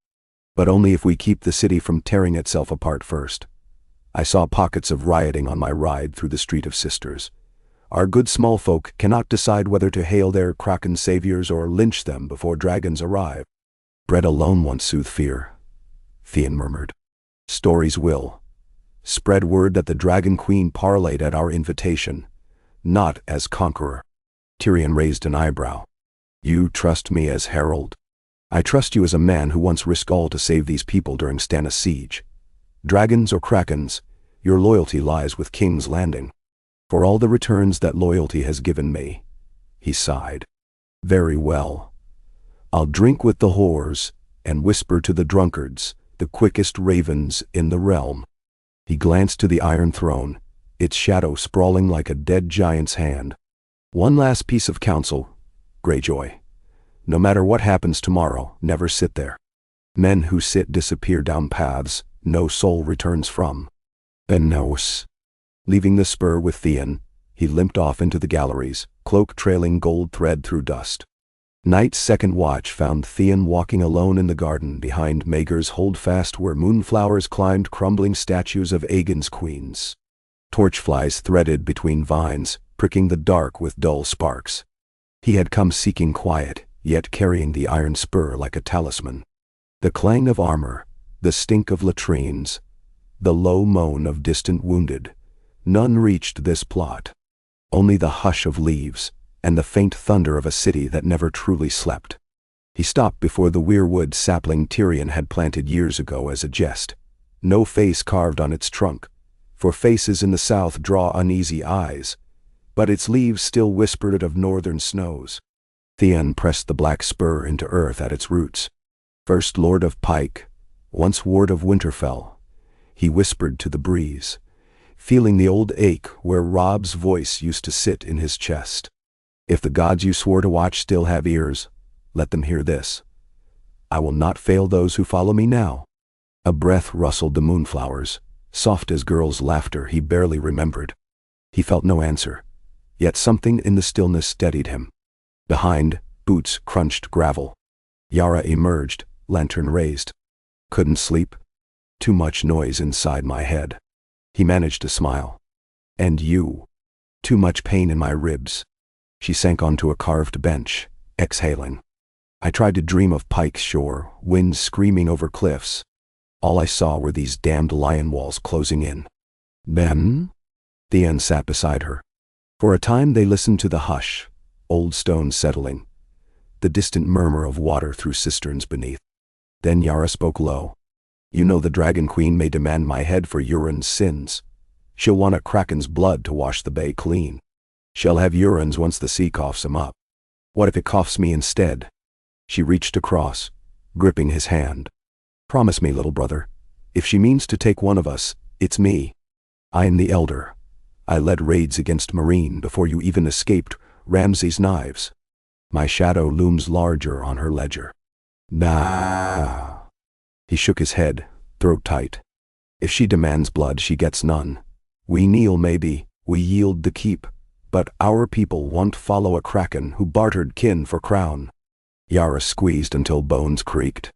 "But only if we keep the city from tearing itself apart first. I saw pockets of rioting on my ride through the Street of Sisters. Our good small folk cannot decide whether to hail their kraken saviors or lynch them before dragons arrive." "Bread alone won't soothe fear," Theon murmured. "Stories will. Spread word that the Dragon Queen parleyed at our invitation, not as conqueror." Tyrion raised an eyebrow. "You trust me as herald?" "I trust you as a man who once risked all to save these people during Stannis' siege. Dragons or krakens, your loyalty lies with King's Landing. For all the returns that loyalty has given me," he sighed. "Very well. I'll drink with the whores and whisper to the drunkards, the quickest ravens in the realm." He glanced to the iron throne, its shadow sprawling like a dead giant's hand. One last piece of counsel, Greyjoy. No matter what happens tomorrow, never sit there. Men who sit disappear down paths no soul returns from. Benos. Leaving the spur with Theon, he limped off into the galleries, cloak trailing gold thread through dust. Night's second watch found Theon walking alone in the garden behind Maegor's holdfast where moonflowers climbed crumbling statues of Aegon's queens. Torchflies threaded between vines, pricking the dark with dull sparks. He had come seeking quiet, yet carrying the iron spur like a talisman. The clang of armor, the stink of latrines, the low moan of distant wounded. None reached this plot. Only the hush of leaves, and the faint thunder of a city that never truly slept. He stopped before the weirwood sapling Tyrion had planted years ago as a jest. No face carved on its trunk, for faces in the south draw uneasy eyes, but its leaves still whispered of northern snows. Theon pressed the black spur into earth at its roots. First Lord of Pike, once Ward of Winterfell, he whispered to the breeze, feeling the old ache where Robb's voice used to sit in his chest. If the gods you swore to watch still have ears, let them hear this. I will not fail those who follow me now. A breath rustled the moonflowers, soft as girls' laughter he barely remembered. He felt no answer, yet something in the stillness steadied him. Behind, boots crunched gravel. Yara emerged, lantern raised. Couldn't sleep? Too much noise inside my head. He managed to smile. And you? Too much pain in my ribs. She sank onto a carved bench, exhaling. I tried to dream of Pike's shore, wind screaming over cliffs. All I saw were these damned lion walls closing in. Ben? Theon sat beside her. For a time they listened to the hush, old stones settling, the distant murmur of water through cisterns beneath. Then Yara spoke low. You know the Dragon Queen may demand my head for Euron's sins. She'll want a kraken's blood to wash the bay clean. She'll have Euron's once the sea coughs him up. What if it coughs me instead? She reached across, gripping his hand. Promise me, little brother. If she means to take one of us, it's me. I am the elder. I led raids against Meereen before you even escaped Ramsay's knives. My shadow looms larger on her ledger. Nah. He shook his head, throat tight. If she demands blood, she gets none. We kneel maybe, we yield the keep, but our people won't follow a kraken who bartered kin for crown. Yara squeezed until bones creaked.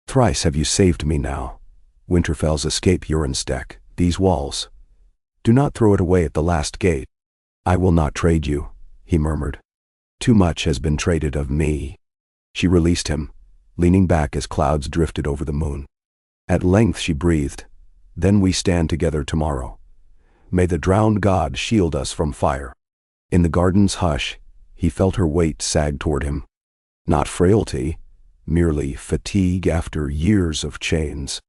Thrice have you saved me now. Winterfell's escape Euron's deck, these walls. Do not throw it away at the last gate. I will not trade you, he murmured. Too much has been traded of me. She released him, leaning back as clouds drifted over the moon. At length she breathed. Then we stand together tomorrow. May the drowned god shield us from fire. In the garden's hush, he felt her weight sag toward him. Not frailty, merely fatigue after years of chains.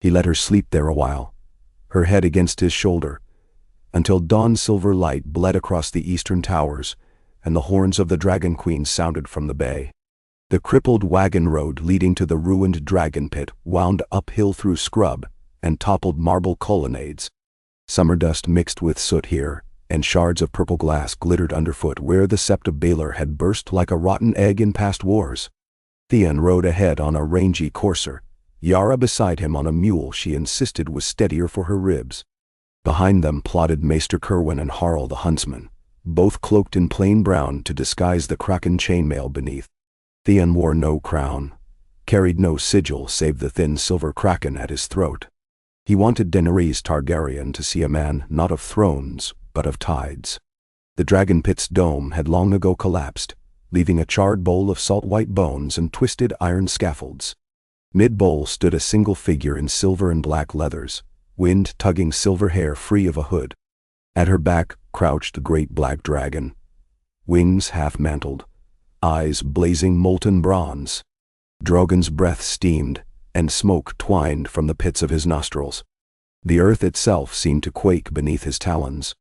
He let her sleep there a while, her head against his shoulder, until dawn's silver light bled across the eastern towers, and the horns of the Dragon Queen sounded from the bay. The crippled wagon road leading to the ruined dragon pit wound uphill through scrub and toppled marble colonnades. Summer dust mixed with soot here, and shards of purple glass glittered underfoot where the sept of Baelor had burst like a rotten egg in past wars. Theon rode ahead on a rangy courser, Yara beside him on a mule she insisted was steadier for her ribs. Behind them plodded Maester Cerwyn and Harl the huntsman, both cloaked in plain brown to disguise the kraken chainmail beneath. Theon wore no crown, carried no sigil save the thin silver kraken at his throat. He wanted Daenerys Targaryen to see a man not of thrones, but of tides. The dragon pit's dome had long ago collapsed, leaving a charred bowl of salt white bones and twisted iron scaffolds. Mid-bowl stood a single figure in silver and black leathers, wind tugging silver hair free of a hood. At her back crouched the great black dragon, wings half-mantled, eyes blazing molten bronze. Drogon's breath steamed, and smoke twined from the pits of his nostrils. The earth itself seemed to quake beneath his talons.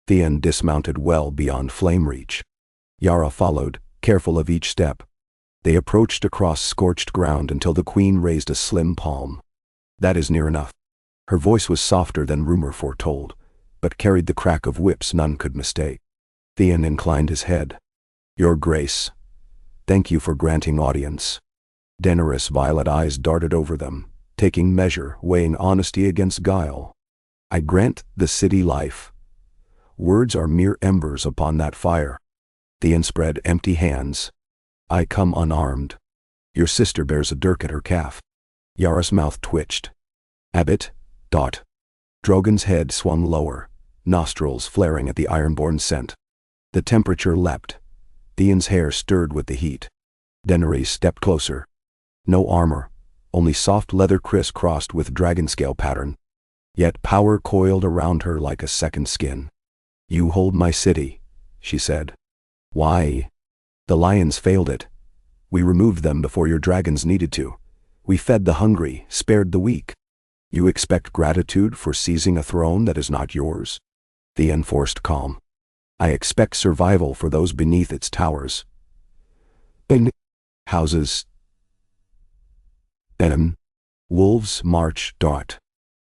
Theon dismounted well beyond flame reach. Yara followed, careful of each step. They approached across scorched ground until the queen raised a slim palm. That is near enough. Her voice was softer than rumor foretold, but carried the crack of whips none could mistake. Theon inclined his head. "Your Grace, thank you for granting audience." Daenerys' violet eyes darted over them, taking measure, weighing honesty against guile. "I grant the city life. Words are mere embers upon that fire." Theon spread empty hands. "I come unarmed. Your sister bears a dirk at her calf." Yara's mouth twitched. "Abbot, dot." Drogon's head swung lower, nostrils flaring at the ironborn scent. The temperature leapt. Theon's hair stirred with the heat. Daenerys stepped closer. No armor, only soft leather criss-crossed with dragon-scale pattern. Yet power coiled around her like a second skin. "You hold my city," she said. "Why?" "The lions failed it. We removed them before your dragons needed to. We fed the hungry, spared the weak. You expect gratitude for seizing a throne that is not yours?" Theon forced calm. "I expect survival for those beneath its towers." Houses. Venom. Wolves march.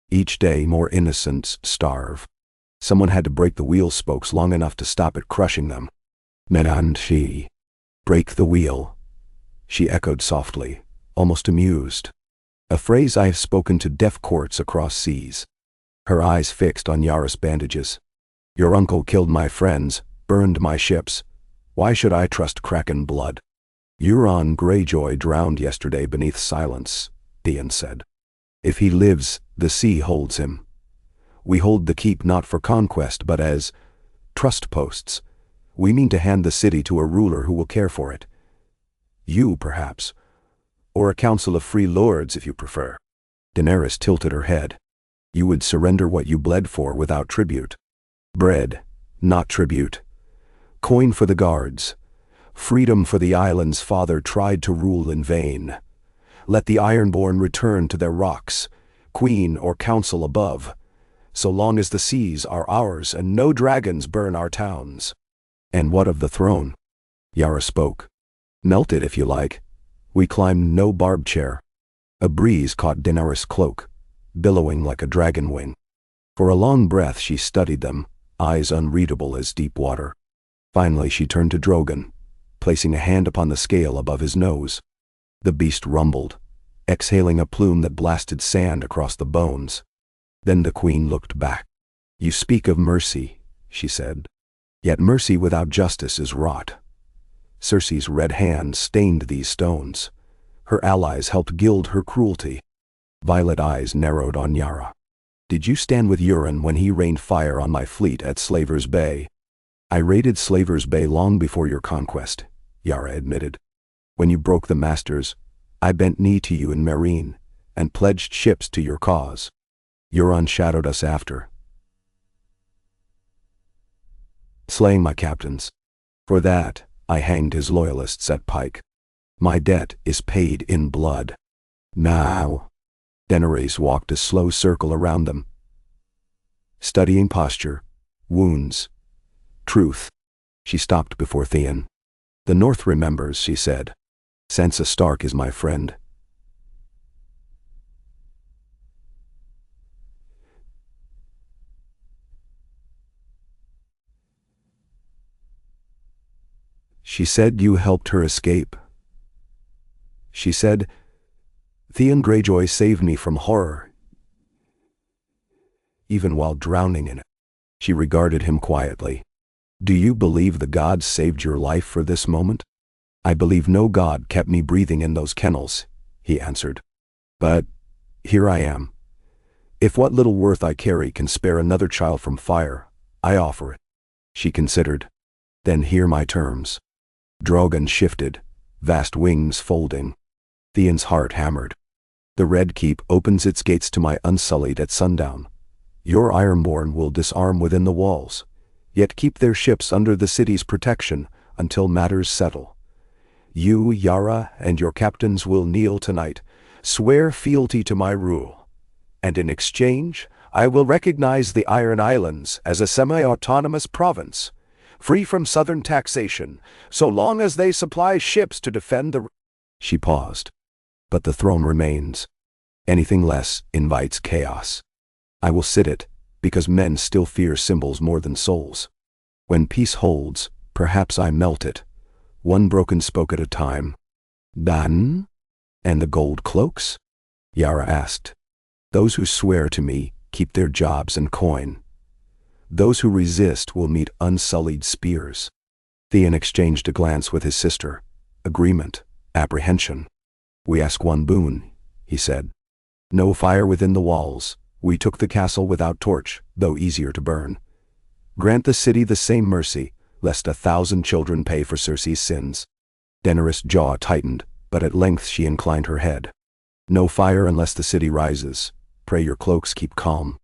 Each day more innocents starve. Someone had to break the wheel spokes long enough to stop it crushing them. And she. "Break the wheel," she echoed softly, almost amused. A phrase I have spoken to deaf courts across seas. Her eyes fixed on Yara's bandages. "Your uncle killed my friends, burned my ships. Why should I trust Kraken blood?" "Euron Greyjoy drowned yesterday beneath silence," Theon said. "If he lives, the sea holds him. We hold the keep not for conquest but as trust posts. We mean to hand the city to a ruler who will care for it. You, perhaps. Or a council of free lords, if you prefer." Daenerys tilted her head. "You would surrender what you bled for without tribute. Bread, not tribute. Coin for the guards. Freedom for the island's father tried to rule in vain. Let the Ironborn return to their rocks, queen or council above, so long as the seas are ours and no dragons burn our towns." "And what of the throne?" Yara spoke. "Melt it if you like. We climbed no barbed chair." A breeze caught Daenerys' cloak, billowing like a dragon wing. For a long breath she studied them, eyes unreadable as deep water. Finally she turned to Drogon, placing a hand upon the scale above his nose. The beast rumbled, exhaling a plume that blasted sand across the bones. Then the queen looked back. "You speak of mercy," she said. "Yet mercy without justice is rot. Cersei's red hand stained these stones. Her allies helped gild her cruelty." Violet eyes narrowed on Yara. "Did you stand with Euron when he rained fire on my fleet at Slaver's Bay?" "I raided Slaver's Bay long before your conquest," Yara admitted. "When you broke the masters, I bent knee to you in Meereen, and pledged ships to your cause. Euron shadowed us after, slaying my captains. For that, I hanged his loyalists at Pike. My debt is paid in blood. Now." Daenerys walked a slow circle around them, studying posture, wounds, truth. She stopped before Theon. "The North remembers," she said. "Sansa Stark is my friend. She said you helped her escape. She said, Theon Greyjoy saved me from horror, even while drowning in it." She regarded him quietly. "Do you believe the gods saved your life for this moment?" "I believe no god kept me breathing in those kennels," he answered. "But here I am. If what little worth I carry can spare another child from fire, I offer it." She considered. "Then hear my terms." Drogon shifted, vast wings folding. Theon's heart hammered. "The Red Keep opens its gates to my unsullied at sundown. Your Ironborn will disarm within the walls, yet keep their ships under the city's protection until matters settle. You, Yara, and your captains will kneel tonight, swear fealty to my rule, and in exchange, I will recognize the Iron Islands as a semi-autonomous province, free from southern taxation, so long as they supply ships to defend the—" She paused. "But the throne remains. Anything less invites chaos." I will sit it, because men still fear symbols more than souls. When peace holds, perhaps I melt it, one broken spoke at a time. Dan? And the gold cloaks? Yara asked. Those who swear to me keep their jobs and coin. Those who resist will meet unsullied spears. Theon exchanged a glance with his sister. Agreement, apprehension. We ask one boon, he said. No fire within the walls. We took the castle without torch, though easier to burn. Grant the city the same mercy, lest 1,000 children pay for Cersei's sins. Daenerys' jaw tightened, but at length she inclined her head. No fire unless the city rises. Pray your cloaks keep calm.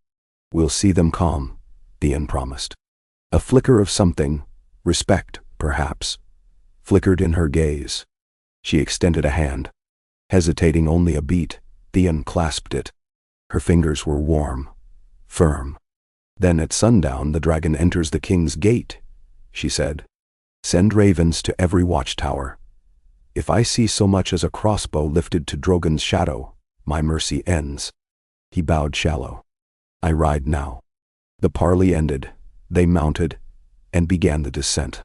We'll see them calm, Theon promised. A flicker of something, respect, perhaps, flickered in her gaze. She extended a hand. Hesitating only a beat, Theon clasped it. Her fingers were warm, firm. Then at sundown the dragon enters the king's gate, she said. Send ravens to every watchtower. If I see so much as a crossbow lifted to Drogon's shadow, my mercy ends. He bowed shallow. I ride now. The parley ended. They mounted and began the descent.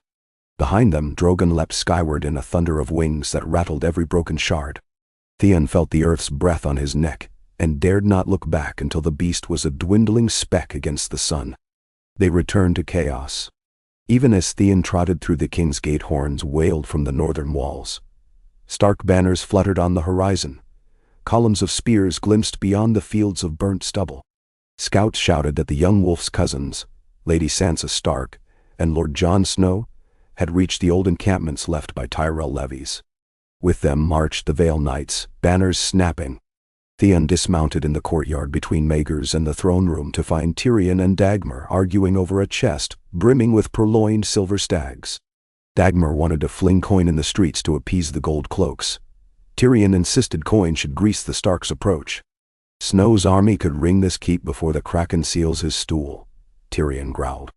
Behind them, Drogon leapt skyward in a thunder of wings that rattled every broken shard. Theon felt the earth's breath on his neck and dared not look back until the beast was a dwindling speck against the sun. They returned to chaos. Even as Theon trotted through the king's gate, horns wailed from the northern walls. Stark banners fluttered on the horizon. Columns of spears glimpsed beyond the fields of burnt stubble. Scouts shouted that the young wolf's cousins, Lady Sansa Stark and Lord Jon Snow, had reached the old encampments left by Tyrell levies. With them marched the Vale Knights, banners snapping. Theon dismounted in the courtyard between Maegor's and the throne room to find Tyrion and Dagmar arguing over a chest brimming with purloined silver stags. Dagmar wanted to fling coin in the streets to appease the gold cloaks. Tyrion insisted coin should grease the Stark's approach. Snow's army could wring this keep before the Kraken seals his stool, Tyrion growled.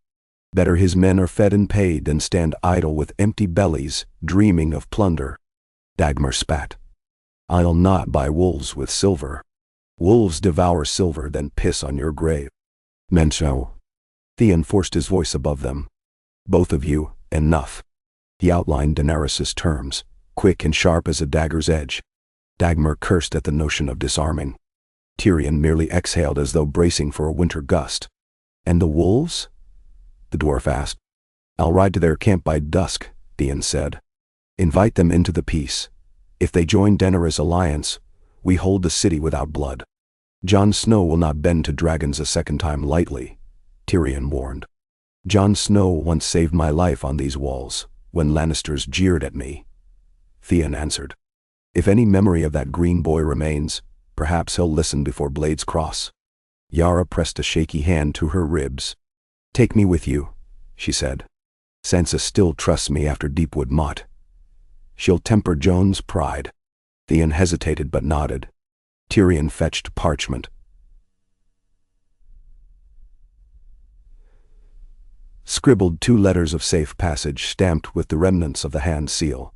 Better his men are fed and paid than stand idle with empty bellies, dreaming of plunder. Dagmar spat. I'll not buy wolves with silver. Wolves devour silver, then piss on your grave. Menso. Theon forced his voice above them. Both of you, enough. He outlined Daenerys' terms, quick and sharp as a dagger's edge. Dagmar cursed at the notion of disarming. Tyrion merely exhaled as though bracing for a winter gust. And the wolves? The dwarf asked. I'll ride to their camp by dusk, Theon said. Invite them into the peace. If they join Daenerys' alliance, we hold the city without blood. Jon Snow will not bend to dragons a second time lightly, Tyrion warned. Jon Snow once saved my life on these walls, when Lannisters jeered at me, Theon answered. If any memory of that green boy remains, perhaps he'll listen before blades cross. Yara pressed a shaky hand to her ribs. Take me with you, she said. Sansa still trusts me after Deepwood Motte. She'll temper Jon's pride. Theon hesitated but nodded. Tyrion fetched parchment. Scribbled 2 letters of safe passage stamped with the remnants of the hand seal.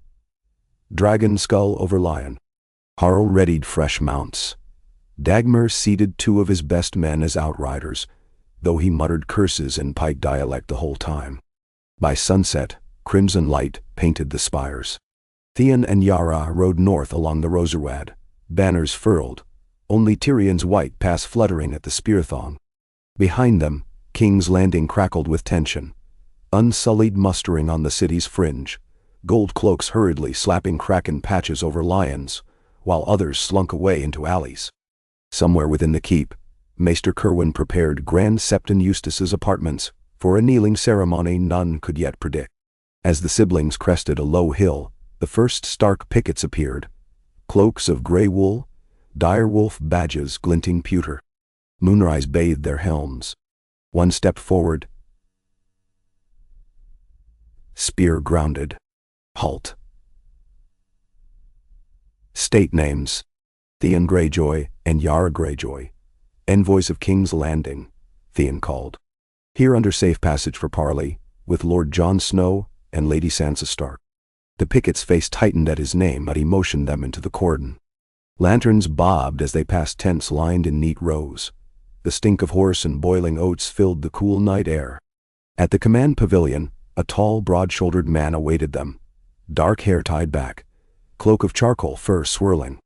Dragon skull over lion. Harl readied fresh mounts. Dagmar seated 2 of his best men as outriders, though he muttered curses in Pike dialect the whole time. By sunset, crimson light painted the spires. Theon and Yara rode north along the Roserwad, banners furled, only Tyrion's white pass fluttering at the spear thong. Behind them, King's Landing crackled with tension, unsullied mustering on the city's fringe, gold cloaks hurriedly slapping Kraken patches over lions, while others slunk away into alleys. Somewhere within the keep, Maester Kerwin prepared Grand Septon Eustace's apartments for a kneeling ceremony none could yet predict. As the siblings crested a low hill, the first Stark pickets appeared, cloaks of grey wool, direwolf badges glinting pewter. Moonrise bathed their helms. One stepped forward. Spear grounded. Halt. State names. Theon Greyjoy and Yara Greyjoy, envoys of King's Landing, Theon called. Here under safe passage for parley, with Lord Jon Snow and Lady Sansa Stark. The picket's face tightened at his name, but he motioned them into the cordon. Lanterns bobbed as they passed tents lined in neat rows. The stink of horse and boiling oats filled the cool night air. At the command pavilion, a tall, broad-shouldered man awaited them, dark hair tied back, cloak of charcoal fur swirling.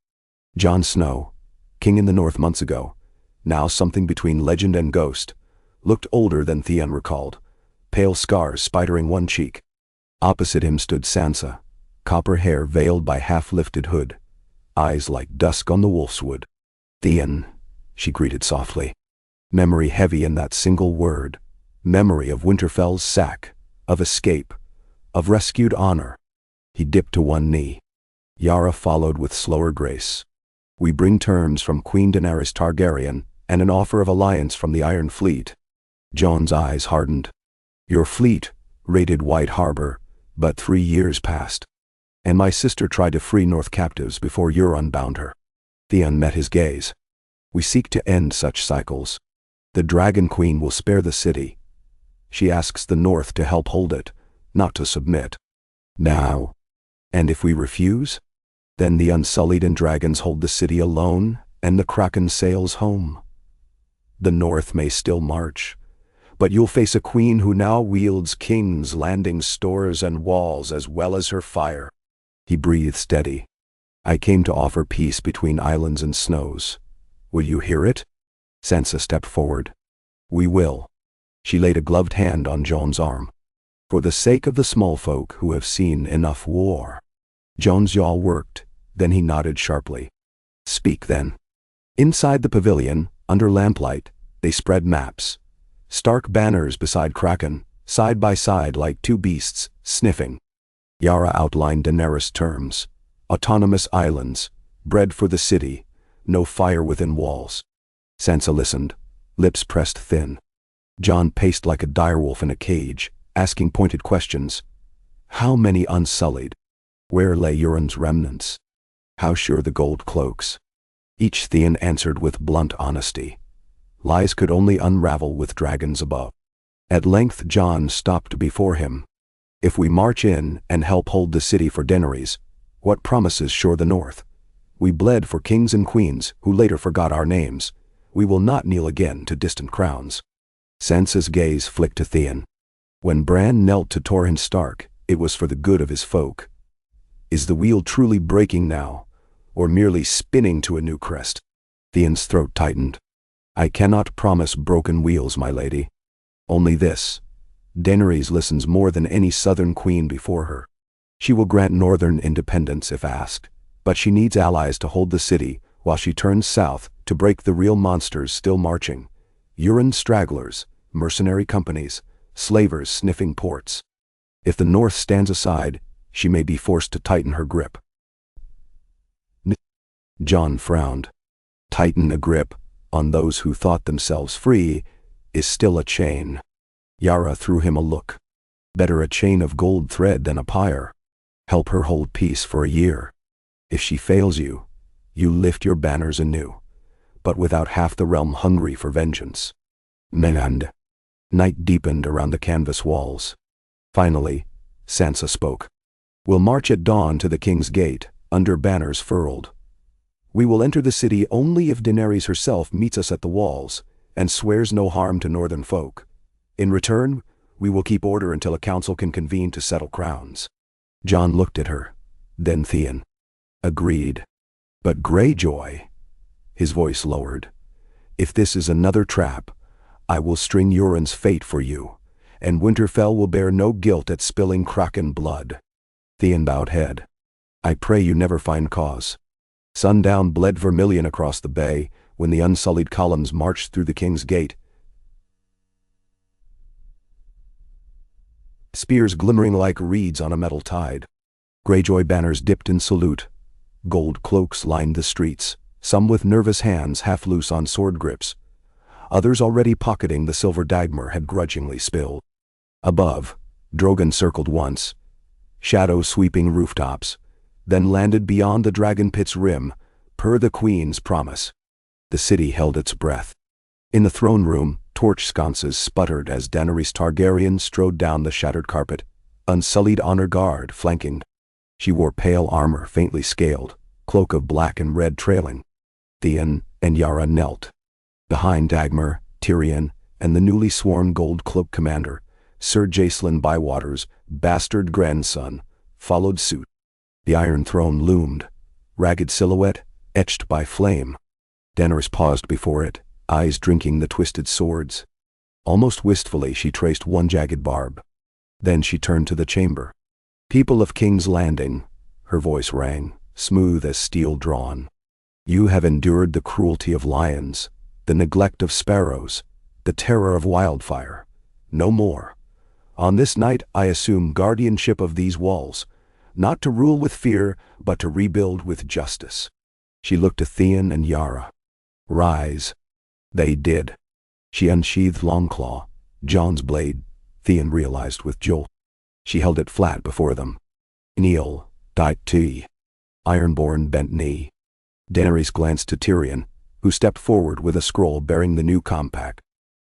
Jon Snow, king in the north months ago, now something between legend and ghost, looked older than Theon recalled, pale scars spidering one cheek. Opposite him stood Sansa, copper hair veiled by half-lifted hood, eyes like dusk on the wolfswood. "Theon," she greeted softly. Memory heavy in that single word, memory of Winterfell's sack, of escape, of rescued honor. He dipped to one knee. Yara followed with slower grace. "We bring terms from Queen Daenerys Targaryen and an offer of alliance from the Iron Fleet." Jon's eyes hardened. "Your fleet raided White Harbor, but 3 years passed. And my sister tried to free North captives before Euron bound her." Theon met his gaze. "We seek to end such cycles. The Dragon Queen will spare the city. She asks the North to help hold it, not to submit. Now. And if we refuse? Then the Unsullied and dragons hold the city alone, and the Kraken sails home. The North may still march, but you'll face a queen who now wields King's Landing stores and walls as well as her fire." He breathed steady. "I came to offer peace between islands and snows. Will you hear it?" Sansa stepped forward. "We will." She laid a gloved hand on Jon's arm. "For the sake of the small folk who have seen enough war." Jon's jaw worked, then he nodded sharply. "Speak then." Inside the pavilion, under lamplight, they spread maps. Stark banners beside Kraken, side by side like two beasts, sniffing. Yara outlined Daenerys' terms. Autonomous islands, bread for the city, no fire within walls. Sansa listened, lips pressed thin. Jon paced like a direwolf in a cage, asking pointed questions. How many Unsullied? Where lay Euron's remnants? How sure the gold cloaks? Each Theon answered with blunt honesty. Lies could only unravel with dragons above. At length Jon stopped before him. "If we march in and help hold the city for Daenerys, what promises shore the North? We bled for kings and queens who later forgot our names. We will not kneel again to distant crowns." Sansa's gaze flicked to Theon. When Bran knelt to Torrhen Stark, it was for the good of his folk. Is the wheel truly breaking now, or merely spinning to a new crest? Theon's throat tightened. "I cannot promise broken wheels, my lady. Only this. Daenerys listens more than any southern queen before her. She will grant northern independence if asked, but she needs allies to hold the city while she turns south to break the real monsters still marching. Euron stragglers, mercenary companies, slavers sniffing ports. If the North stands aside, she may be forced to tighten her grip." Jon frowned. Tighten a grip on those who thought themselves free is still a chain. Yara threw him a look. Better a chain of gold thread than a pyre. Help her hold peace for a year. If she fails you, you lift your banners anew, but without half the realm hungry for vengeance. And night deepened around the canvas walls. Finally, Sansa spoke. "We'll march at dawn to the King's Gate, under banners furled. We will enter the city only if Daenerys herself meets us at the walls and swears no harm to northern folk. In return, we will keep order until a council can convene to settle crowns." Jon looked at her, then Theon. "Agreed. But Greyjoy," his voice lowered, "if this is another trap, I will string Euron's fate for you, and Winterfell will bear no guilt at spilling Kraken blood." Theon bowed head. "I pray you never find cause." Sundown bled vermilion across the bay when the Unsullied columns marched through the King's Gate. Spears glimmering like reeds on a metal tide. Greyjoy banners dipped in salute. Gold cloaks lined the streets, some with nervous hands half loose on sword grips. Others already pocketing the silver Dagmar had grudgingly spilled. Above, Drogon circled once, shadow sweeping rooftops, then landed beyond the dragon pit's rim, per the Queen's promise. The city held its breath. In the throne room, torch sconces sputtered as Daenerys Targaryen strode down the shattered carpet, Unsullied honor guard flanking. She wore pale armor faintly scaled, cloak of black and red trailing. Theon and Yara knelt. Behind Dagmar, Tyrion, and the newly sworn Gold Cloak commander, Sir Jacelyn Bywater's bastard grandson, followed suit. The Iron Throne loomed, ragged silhouette etched by flame. Daenerys paused before it, eyes drinking the twisted swords. Almost wistfully she traced one jagged barb. Then she turned to the chamber. "People of King's Landing," her voice rang, smooth as steel drawn. "You have endured the cruelty of lions, the neglect of sparrows, the terror of wildfire. No more. On this night I assume guardianship of these walls, not to rule with fear, but to rebuild with justice." She looked to Theon and Yara. "Rise." They did. She unsheathed Longclaw, Jon's blade, Theon realized with jolt. She held it flat before them. "Kneel, Dai-Ti." Ironborn bent knee. Daenerys glanced to Tyrion, who stepped forward with a scroll bearing the new compact.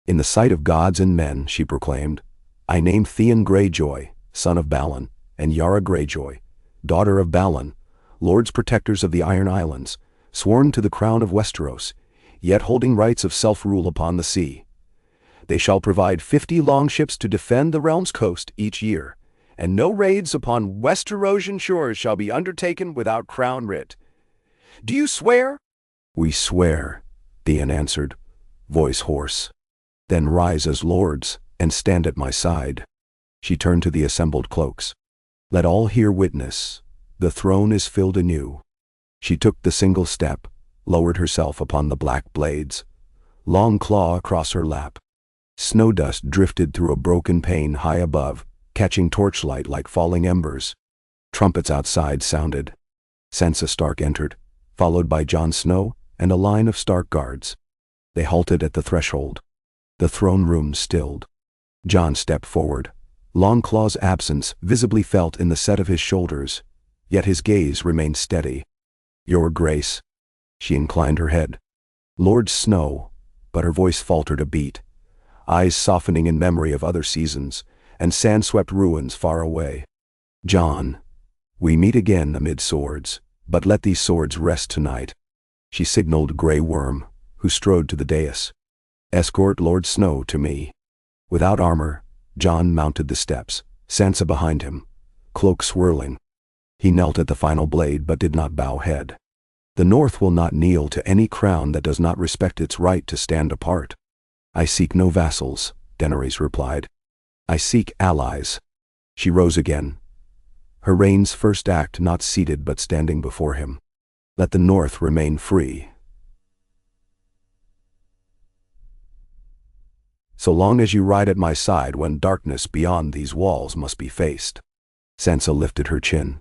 "In the sight of gods and men," she proclaimed, "I name Theon Greyjoy, son of Balon, and Yara Greyjoy, daughter of Balon, lords protectors of the Iron Islands, sworn to the crown of Westeros, yet holding rights of self-rule upon the sea. They shall provide 50 longships to defend the realm's coast each year, and no raids upon Westerosian shores shall be undertaken without crown writ. Do you swear?" "We swear," Theon answered, voice hoarse. "Then rise as lords, and stand at my side." She turned to the assembled cloaks. "Let all here witness. The throne is filled anew." She took the single step, lowered herself upon the black blades, Longclaw across her lap. Snow dust drifted through a broken pane high above, catching torchlight like falling embers. Trumpets outside sounded. Sansa Stark entered, followed by Jon Snow and a line of Stark guards. They halted at the threshold. The throne room stilled. Jon stepped forward, Longclaw's absence visibly felt in the set of his shoulders, yet his gaze remained steady. "Your Grace." She inclined her head. "Lord Snow," but her voice faltered a beat, eyes softening in memory of other seasons and sand-swept ruins far away. "Jon, we meet again amid swords, but let these swords rest tonight." She signaled Grey Worm, who strode to the dais. "Escort Lord Snow to me." Without armor, Jon mounted the steps, Sansa behind him, cloak swirling. He knelt at the final blade but did not bow head. "The North will not kneel to any crown that does not respect its right to stand apart." "I seek no vassals," Daenerys replied. "I seek allies." She rose again, her reign's first act not seated but standing before him. "Let the North remain free. So long as you ride at my side when darkness beyond these walls must be faced." Sansa lifted her chin.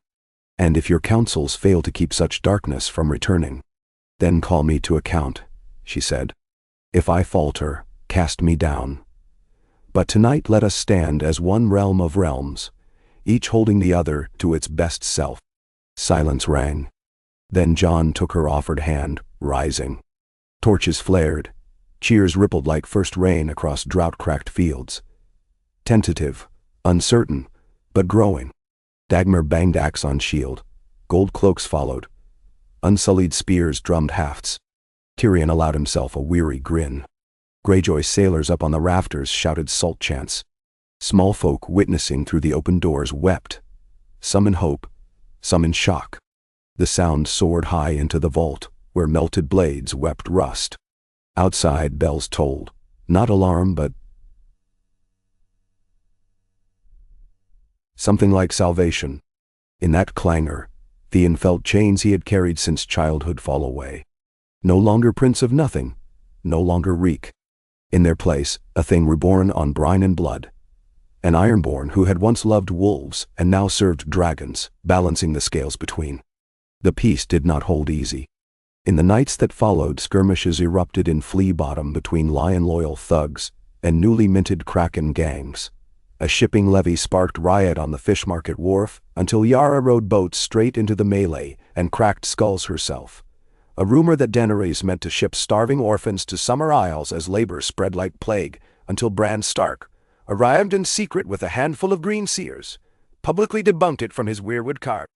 "And if your counsels fail to keep such darkness from returning, then call me to account," she said. "If I falter, cast me down. But tonight let us stand as one realm of realms, each holding the other to its best self." Silence rang. Then Jon took her offered hand, rising. Torches flared. Cheers rippled like first rain across drought-cracked fields. Tentative, uncertain, but growing. Dagmar banged axe on shield. Gold cloaks followed. Unsullied spears drummed hafts. Tyrion allowed himself a weary grin. Greyjoy sailors up on the rafters shouted salt chants. Small folk witnessing through the open doors wept, some in hope, some in shock. The sound soared high into the vault, where melted blades wept rust. Outside bells tolled, not alarm but something like salvation. In that clangor, Theon felt chains he had carried since childhood fall away. No longer prince of nothing, no longer reek. In their place, a thing reborn on brine and blood. An Ironborn who had once loved wolves and now served dragons, balancing the scales between. The peace did not hold easy. In the nights that followed, skirmishes erupted in Flea Bottom between lion-loyal thugs and newly minted Kraken gangs. A shipping levy sparked riot on the fish market wharf until Yara rode boats straight into the melee and cracked skulls herself. A rumor that Daenerys meant to ship starving orphans to Summer Isles as labor spread like plague until Bran Stark arrived in secret with a handful of green seers, publicly debunked it from his weirwood cart.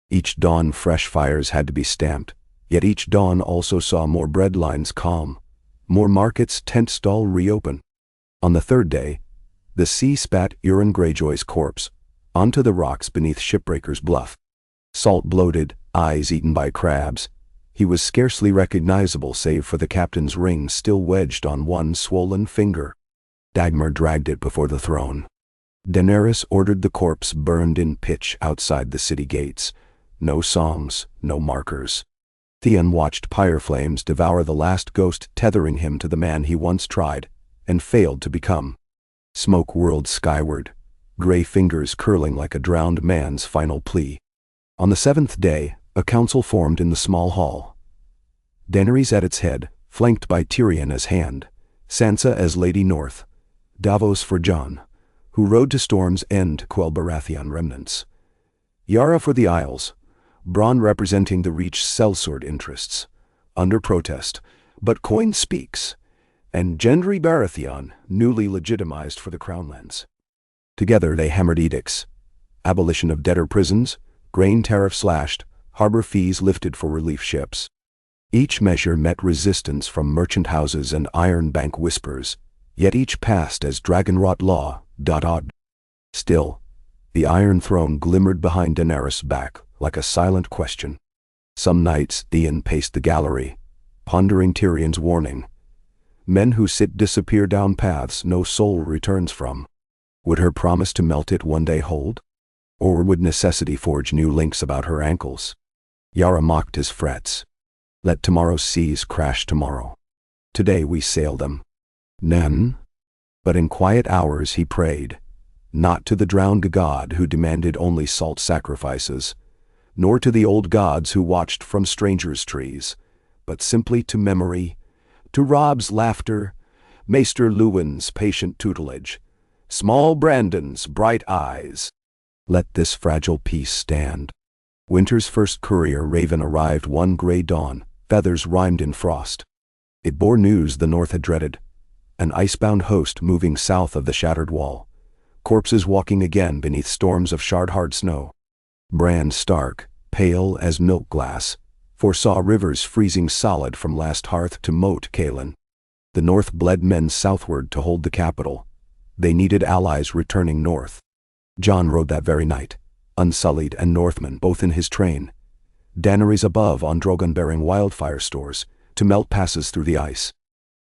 Each dawn fresh fires had to be stamped, yet each dawn also saw more breadlines calm, More markets' tent stall reopen. On the third day, the sea spat Euron Greyjoy's corpse onto the rocks beneath Shipbreaker's Bluff. Salt-bloated, eyes eaten by crabs, he was scarcely recognizable save for the captain's ring still wedged on one swollen finger. Dagmar dragged it before the throne. Daenerys ordered the corpse burned in pitch outside the city gates. No songs, no markers. Theon watched pyre flames devour the last ghost tethering him to the man he once tried and failed to become. Smoke whirled skyward, gray fingers curling like a drowned man's final plea. On the seventh day, a council formed in the small hall. Daenerys at its head, flanked by Tyrion as Hand, Sansa as Lady North, Davos for Jon, who rode to Storm's End to quell Baratheon remnants. Yara for the Isles, Bronn representing the Reach's sellsword interests, under protest, but coin speaks, and Gendry Baratheon, newly legitimized for the Crownlands. Together they hammered edicts: abolition of debtor prisons, grain tariff slashed, harbor fees lifted for relief ships. Each measure met resistance from merchant houses and Iron Bank whispers, yet each passed as dragon-wrought law. Still, the Iron Throne glimmered behind Daenerys' back like a silent question. Some nights Theon paced the gallery, pondering Tyrion's warning. Men who sit disappear down paths no soul returns from. Would her promise to melt it one day hold? Or would necessity forge new links about her ankles? Yara mocked his frets. Let tomorrow's seas crash tomorrow. Today we sail them. None. But in quiet hours he prayed, not to the drowned god who demanded only salt sacrifices, nor to the old gods who watched from strangers' trees, but simply to memory, to Robb's laughter, Maester Luwin's patient tutelage, small Brandon's bright eyes. Let this fragile peace stand. Winter's first courier Raven arrived one gray dawn, feathers rimed in frost. It bore news the North had dreaded, an icebound host moving south of the shattered wall, corpses walking again beneath storms of shard-hard snow. Bran Stark, pale as milk glass, foresaw rivers freezing solid from last hearth to moat Kaelin. The North bled men southward to hold the capital. They needed allies returning north. Jon rode that very night, unsullied and Northmen both in his train. Daenerys above on Drogon bearing wildfire stores to melt passes through the ice.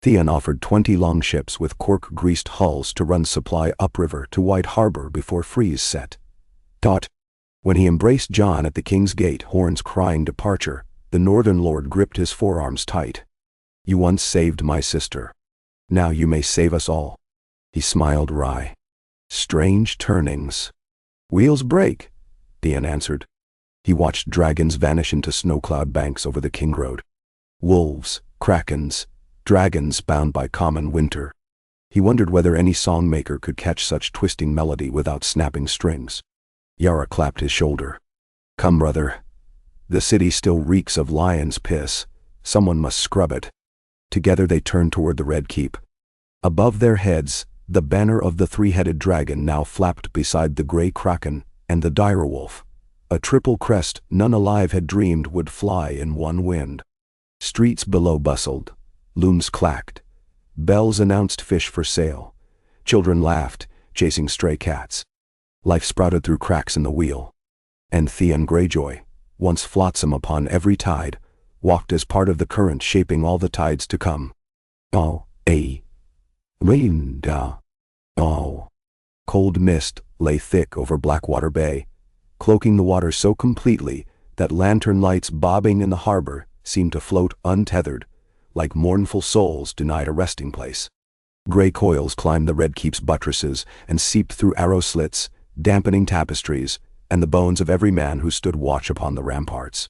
Theon offered 20 longships with cork-greased hulls to run supply upriver to White Harbor before freeze set. When he embraced Jon at the King's Gate, horns crying departure, the Northern Lord gripped his forearms tight. You once saved my sister. Now you may save us all. He smiled wry. Strange turnings. Wheels break, Theon answered. He watched dragons vanish into snow-cloud banks over the King Road. Wolves, krakens, dragons bound by common winter. He wondered whether any songmaker could catch such twisting melody without snapping strings. Yara clapped his shoulder. Come, brother. The city still reeks of lion's piss. Someone must scrub it. Together they turned toward the Red Keep. Above their heads, the banner of the three-headed dragon now flapped beside the gray kraken and the direwolf, a triple crest none alive had dreamed would fly in one wind. Streets below bustled, looms clacked, bells announced fish for sale, children laughed, chasing stray cats. Life sprouted through cracks in the wheel, and Theon Greyjoy, once flotsam upon every tide, walked as part of the current shaping all the tides to come. Cold mist lay thick over Blackwater Bay, cloaking the water so completely that lantern lights bobbing in the harbor seemed to float untethered, like mournful souls denied a resting place. Gray coils climbed the Red Keep's buttresses and seeped through arrow slits, dampening tapestries and the bones of every man who stood watch upon the ramparts.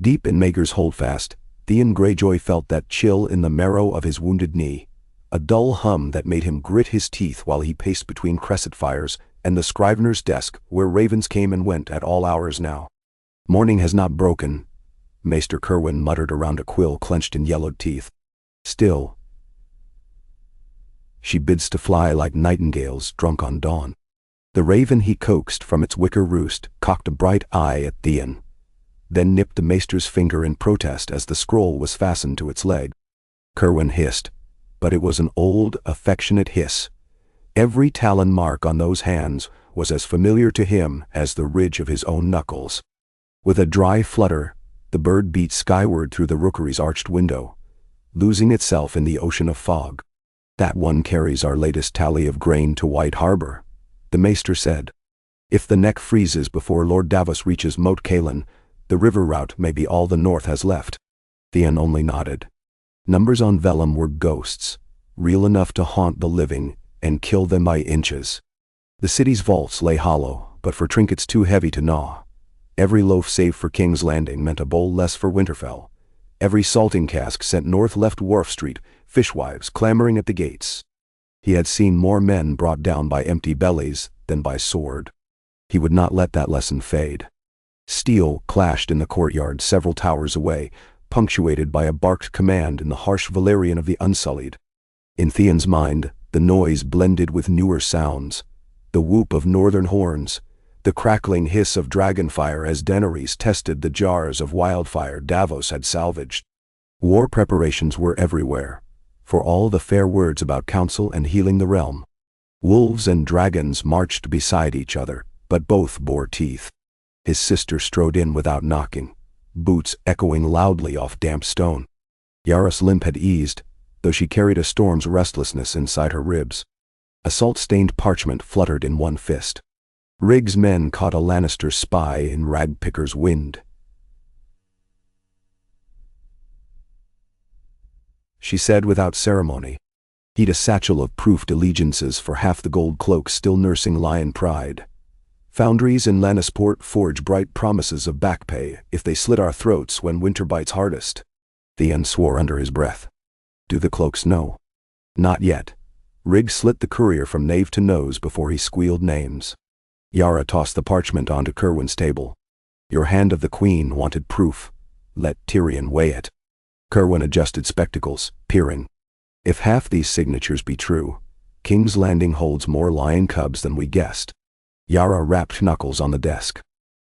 Deep in Maegor's holdfast, Theon Greyjoy felt that chill in the marrow of his wounded knee, a dull hum that made him grit his teeth while he paced between cresset fires and the scrivener's desk where ravens came and went at all hours now. Morning has not broken, Maester Kerwin muttered around a quill clenched in yellowed teeth. Still, she bids to fly like nightingales drunk on dawn. The raven he coaxed from its wicker roost cocked a bright eye at Theon, then nipped the maester's finger in protest as the scroll was fastened to its leg. Kerwin hissed, but it was an old, affectionate hiss. Every talon mark on those hands was as familiar to him as the ridge of his own knuckles. With a dry flutter, the bird beat skyward through the rookery's arched window, losing itself in the ocean of fog. "That one carries our latest tally of grain to White Harbor," the maester said. "If the neck freezes before Lord Davos reaches Moat Cailin, the river route may be all the north has left." Theon only nodded. Numbers on vellum were ghosts, real enough to haunt the living and kill them by inches. The city's vaults lay hollow, but for trinkets too heavy to gnaw. Every loaf saved for King's Landing meant a bowl less for Winterfell. Every salting cask sent north left Wharf Street, fishwives clamoring at the gates. He had seen more men brought down by empty bellies than by sword. He would not let that lesson fade. Steel clashed in the courtyard several towers away, punctuated by a barked command in the harsh Valyrian of the Unsullied. In Theon's mind, the noise blended with newer sounds, the whoop of northern horns, the crackling hiss of dragonfire as Daenerys tested the jars of wildfire Davos had salvaged. War preparations were everywhere, for all the fair words about counsel and healing the realm. Wolves and dragons marched beside each other, but both bore teeth. His sister strode in without knocking, boots echoing loudly off damp stone. Yara's limp had eased, though she carried a storm's restlessness inside her ribs. A salt-stained parchment fluttered in one fist. Riggs' men caught a Lannister spy in Ragpicker's wind. She said without ceremony. He'd a satchel of proofed allegiances for half the gold cloaks still nursing lion pride. Foundries in Lannisport forge bright promises of back pay if they slit our throats when winter bites hardest. Theon swore under his breath. Do the cloaks know? Not yet. Riggs slit the courier from nave to nose before he squealed names. Yara tossed the parchment onto Kerwin's table. Your hand of the queen wanted proof. Let Tyrion weigh it. Kerwin adjusted spectacles, peering. If half these signatures be true, King's Landing holds more lion cubs than we guessed. Yara rapped knuckles on the desk.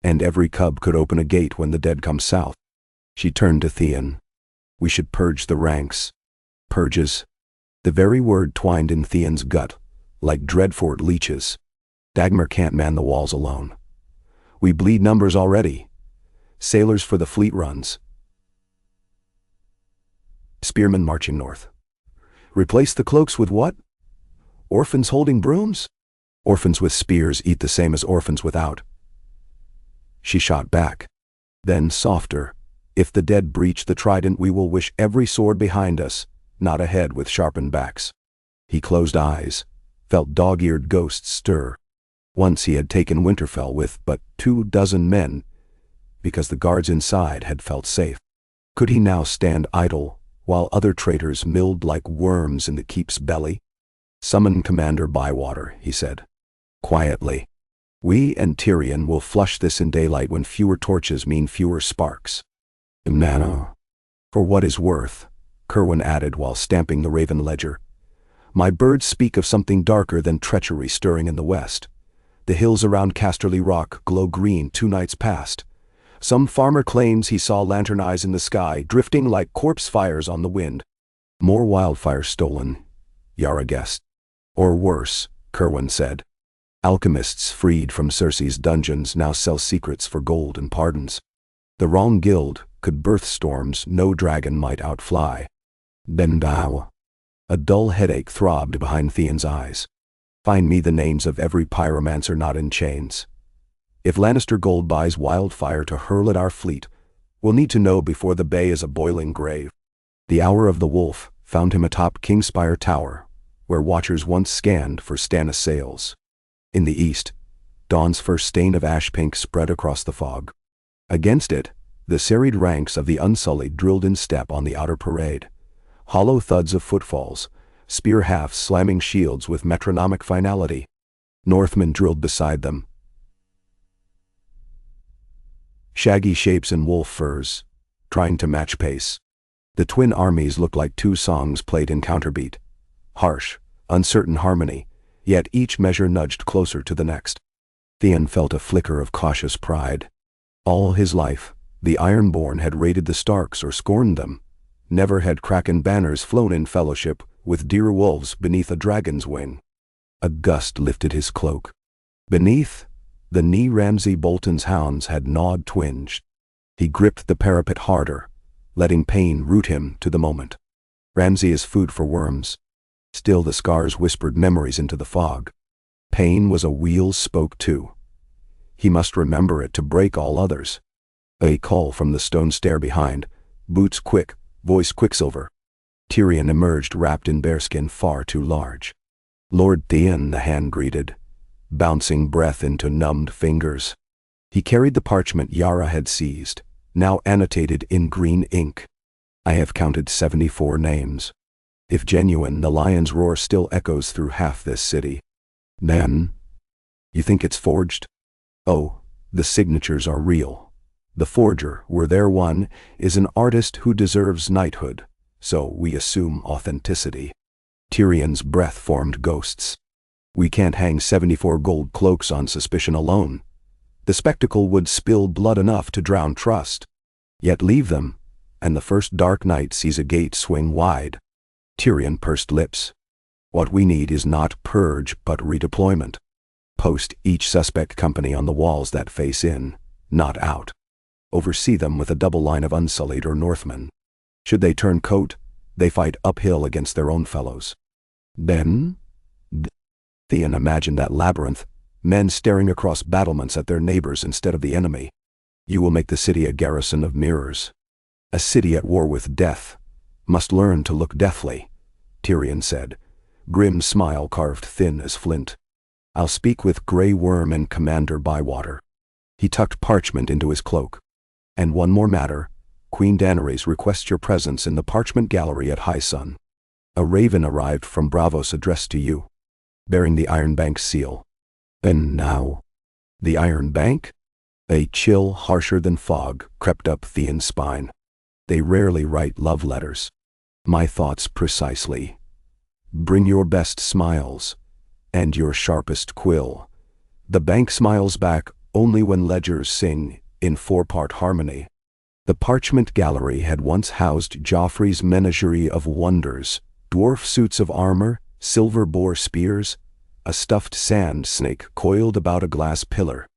And every cub could open a gate when the dead come south. She turned to Theon. We should purge the ranks. Purges. The very word twined in Theon's gut, like Dreadfort leeches. Dagmar can't man the walls alone. We bleed numbers already. Sailors for the fleet runs. Spearmen marching north. Replace the cloaks with what? Orphans holding brooms? Orphans with spears eat the same as orphans without. She shot back. Then softer. If the dead breach the trident, we will wish every sword behind us, not ahead with sharpened backs. He closed eyes, felt dog-eared ghosts stir. Once he had taken Winterfell with but 24 men, because the guards inside had felt safe. Could he now stand idle, while other traitors milled like worms in the keep's belly? Summon Commander Bywater, he said. Quietly. We and Tyrion will flush this in daylight when fewer torches mean fewer sparks. Nano. For what is worth, Kerwin added while stamping the raven ledger. My birds speak of something darker than treachery stirring in the west. The hills around Casterly Rock glow green 2 nights past. Some farmer claims he saw lantern eyes in the sky, drifting like corpse fires on the wind. More wildfire stolen, Yara guessed. Or worse, Kerwin said. Alchemists freed from Cersei's dungeons now sell secrets for gold and pardons. The wrong guild could birth storms no dragon might outfly. Then thou. A dull headache throbbed behind Theon's eyes. Find me the names of every pyromancer not in chains. If Lannister gold buys wildfire to hurl at our fleet, we'll need to know before the bay is a boiling grave. The hour of the wolf found him atop Kingspire Tower, where watchers once scanned for Stannis sails. In the east, dawn's first stain of ash pink spread across the fog. Against it, the serried ranks of the Unsullied drilled in step on the outer parade. Hollow thuds of footfalls, spear halves slamming shields with metronomic finality. Northmen drilled beside them. Shaggy shapes in wolf furs, trying to match pace. The twin armies looked like 2 songs played in counterbeat. Harsh, uncertain harmony, yet each measure nudged closer to the next. Theon felt a flicker of cautious pride. All his life, the Ironborn had raided the Starks or scorned them. Never had Kraken banners flown in fellowship with deer wolves beneath a dragon's wing. A gust lifted his cloak. Beneath, the knee Ramsay Bolton's hounds had gnawed twinged. He gripped the parapet harder, letting pain root him to the moment. Ramsay is food for worms. Still the scars whispered memories into the fog. Pain was a wheel's spoke too. He must remember it to break all others. A call from the stone stair behind, boots quick, voice quicksilver. Tyrion emerged wrapped in bearskin far too large. Lord Theon, the hand greeted, bouncing breath into numbed fingers. He carried the parchment Yara had seized, now annotated in green ink. I have counted 74 names. If genuine, the lion's roar still echoes through half this city. Then, you think it's forged? Oh, the signatures are real. The forger, were there one, is an artist who deserves knighthood, so we assume authenticity. Tyrion's breath formed ghosts. We can't hang 74 gold cloaks on suspicion alone. The spectacle would spill blood enough to drown trust. Yet leave them, and the first dark night sees a gate swing wide. Tyrion pursed lips. What we need is not purge but redeployment. Post each suspect company on the walls that face in, not out. Oversee them with a double line of Unsullied or Northmen. Should they turn coat, they fight uphill against their own fellows. Then, Theon imagined that labyrinth, men staring across battlements at their neighbors instead of the enemy. You will make the city a garrison of mirrors. A city at war with death must learn to look deathly, Tyrion said, grim smile carved thin as flint. I'll speak with Grey Worm and Commander Bywater. He tucked parchment into his cloak. And one more matter, Queen Daenerys requests your presence in the parchment gallery at high sun. A raven arrived from Braavos addressed to you, bearing the Iron Bank's seal. And now, the Iron Bank? A chill harsher than fog crept up Theon's spine. They rarely write love letters. My thoughts precisely. Bring your best smiles, and your sharpest quill. The bank smiles back only when ledgers sing in four-part harmony. The parchment gallery had once housed Joffrey's menagerie of wonders, dwarf suits of armor, silver boar spears, a stuffed sand snake coiled about a glass pillar.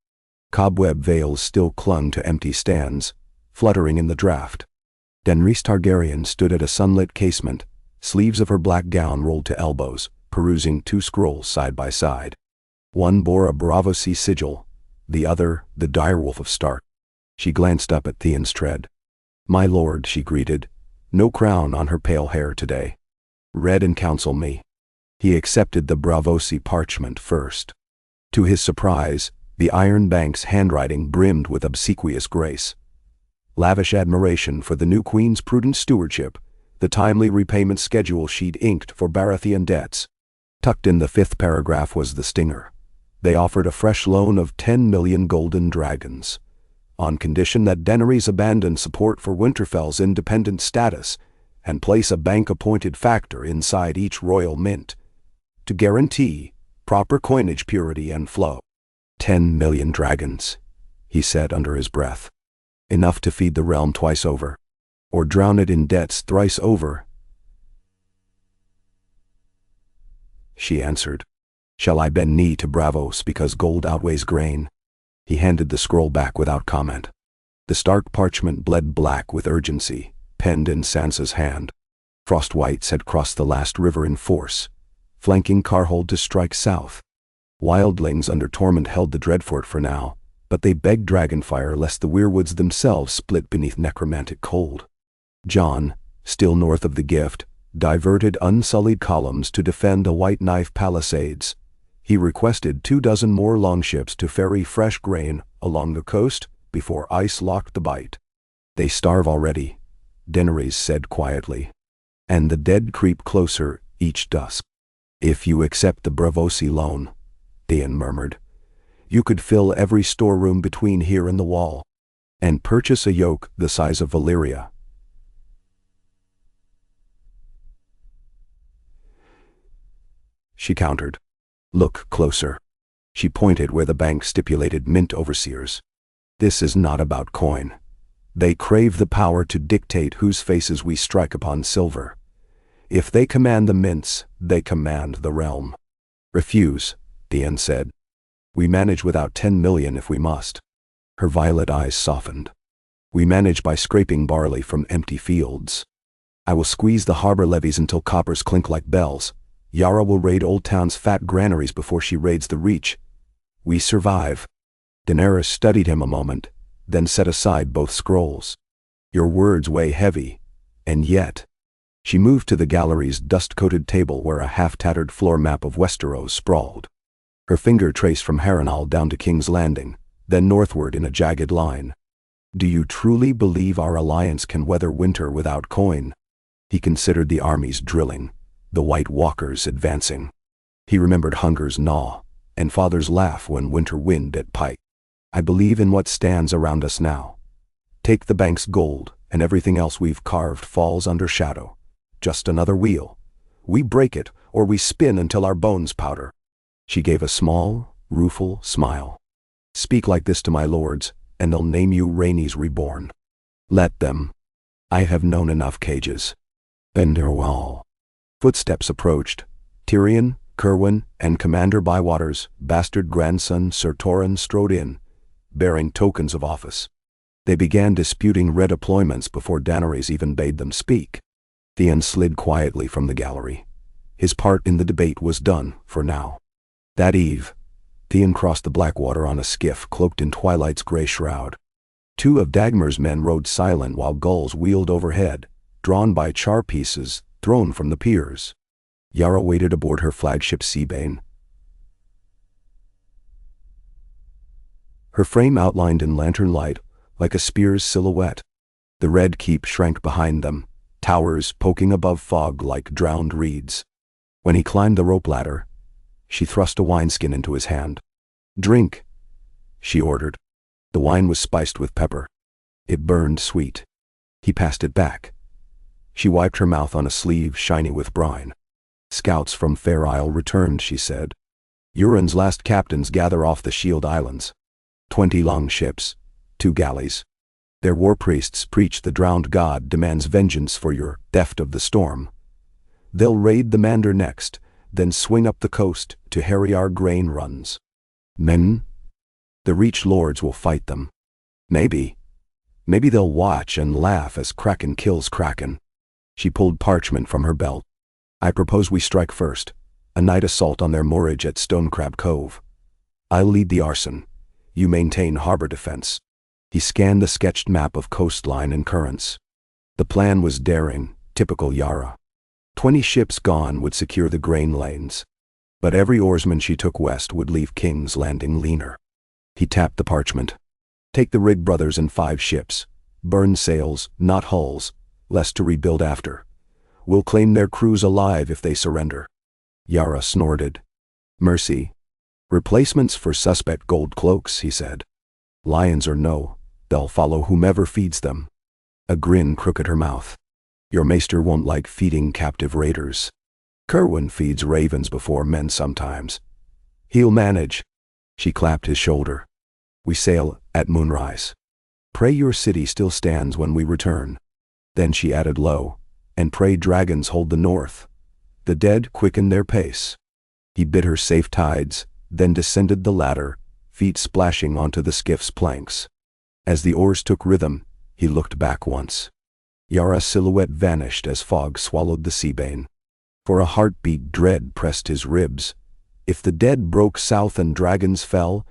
Cobweb veils still clung to empty stands, fluttering in the draught. Daenerys Targaryen stood at a sunlit casement, sleeves of her black gown rolled to elbows, perusing two scrolls side by side. One bore a Braavosi sigil, the other the direwolf of Stark. She glanced up at Theon's tread. My lord, she greeted, no crown on her pale hair today. Read and counsel me. He accepted the Braavosi parchment first. To his surprise, the Iron Bank's handwriting brimmed with obsequious grace. Lavish admiration for the new queen's prudent stewardship, the timely repayment schedule she'd inked for Baratheon debts. Tucked in the 5th paragraph was the stinger. They offered a fresh loan of 10 million golden dragons, on condition that Daenerys abandon support for Winterfell's independent status and place a bank-appointed factor inside each royal mint, to guarantee proper coinage purity and flow. 10 million dragons, he said under his breath. Enough to feed the realm twice over, or drown it in debts thrice over. She answered, Shall I bend knee to Braavos because gold outweighs grain? He handed the scroll back without comment. The Stark parchment bled black with urgency, penned in Sansa's hand. Frost Whites had crossed the last river in force, flanking Carhold to strike south. Wildlings under Tormund held the Dreadfort for now, but they begged Dragonfire lest the Weirwoods themselves split beneath necromantic cold. Jon, still north of the Gift, diverted unsullied columns to defend the White Knife palisades. He requested 24 more longships to ferry fresh grain along the coast before ice locked the Bight. They starve already, Daenerys said quietly, and the dead creep closer each dusk. If you accept the Braavosi loan, Theon murmured, you could fill every storeroom between here and the wall, and purchase a yoke the size of Valyria. She countered. Look closer. She pointed where the bank stipulated mint overseers. This is not about coin. They crave the power to dictate whose faces we strike upon silver. If they command the mints, they command the realm. Refuse, Theon said. We manage without 10 million if we must. Her violet eyes softened. We manage by scraping barley from empty fields. I will squeeze the harbor levees until coppers clink like bells. Yara will raid Old Town's fat granaries before she raids the Reach. We survive. Daenerys studied him a moment, then set aside both scrolls. Your words weigh heavy, and yet. She moved to the gallery's dust-coated table where a half-tattered floor map of Westeros sprawled. Her finger traced from Harrenhal down to King's Landing, then northward in a jagged line. Do you truly believe our alliance can weather winter without coin? He considered the armies drilling, the White Walkers advancing. He remembered Hunger's gnaw, and Father's laugh when winter wind at pike. I believe in what stands around us now. Take the bank's gold, and everything else we've carved falls under shadow. Just another wheel. We break it, or we spin until our bones powder. She gave a small, rueful smile. Speak like this to my lords, and they'll name you Rhaenys Reborn. Let them. I have known enough cages. Benderwall. Footsteps approached. Tyrion, Kerwin, and Commander Bywater's bastard grandson Sir Torrhen strode in, bearing tokens of office. They began disputing redeployments before Daenerys even bade them speak. Theon slid quietly from the gallery. His part in the debate was done, for now. That eve, Theon crossed the Blackwater on a skiff cloaked in twilight's gray shroud. 2 of Dagmar's men rode silent while gulls wheeled overhead, drawn by char pieces thrown from the piers. Yara waited aboard her flagship Seabane. Her frame outlined in lantern light, like a spear's silhouette. The Red Keep shrank behind them, towers poking above fog like drowned reeds. When he climbed the rope ladder, she thrust a wineskin into his hand. Drink, she ordered. The wine was spiced with pepper. It burned sweet. He passed it back. She wiped her mouth on a sleeve shiny with brine. Scouts from Fair Isle returned, she said. Euron's last captains gather off the Shield Islands. 20 longships, 2 galleys. Their war priests preach the drowned god demands vengeance for your theft of the storm. They'll raid the Mander next, then swing up the coast to harry our grain runs. Men? The Reach lords will fight them. Maybe they'll watch and laugh as Kraken kills Kraken. She pulled parchment from her belt. I propose we strike first, a night assault on their moorage at Stonecrab Cove. I'll lead the arson. You maintain harbor defense. He scanned the sketched map of coastline and currents. The plan was daring, typical Yara. 20 ships gone would secure the grain lanes. But every oarsman she took west would leave King's Landing leaner. He tapped the parchment. Take the Rig brothers and 5 ships. Burn sails, not hulls, lest to rebuild after. We'll claim their crews alive if they surrender. Yara snorted. Mercy. Replacements for suspect gold cloaks, he said. Lions or no, they'll follow whomever feeds them. A grin crooked her mouth. Your maester won't like feeding captive raiders. Kerwin feeds ravens before men sometimes. He'll manage. She clapped his shoulder. We sail at moonrise. Pray your city still stands when we return. Then she added low, and pray dragons hold the north. The dead quicken their pace. He bid her safe tides, then descended the ladder, feet splashing onto the skiff's planks. As the oars took rhythm, he looked back once. Yara's silhouette vanished as fog swallowed the Seabane. For a heartbeat dread pressed his ribs. If the dead broke south and dragons fell,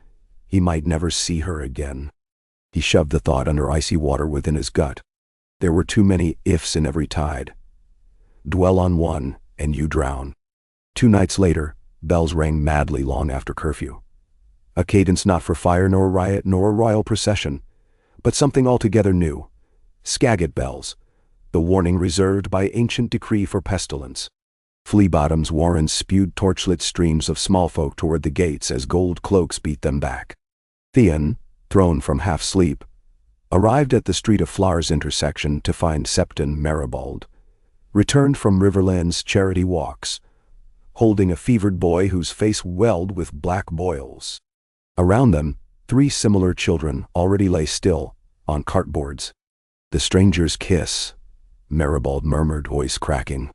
he might never see her again. He shoved the thought under icy water within his gut. There were too many ifs in every tide. Dwell on one, and you drown. 2 nights later, bells rang madly long after curfew. A cadence not for fire nor riot nor royal procession, but something altogether new. Skagit bells, the warning reserved by ancient decree for pestilence. Flea-bottoms warrens spewed torchlit streams of small folk toward the gates as gold cloaks beat them back. Theon, thrown from half-sleep, arrived at the Street of Flowers intersection to find Septon Maribald, returned from Riverland's charity walks, holding a fevered boy whose face welled with black boils. Around them, 3 similar children already lay still, on cartboards. The stranger's kiss, Maribald murmured, voice cracking.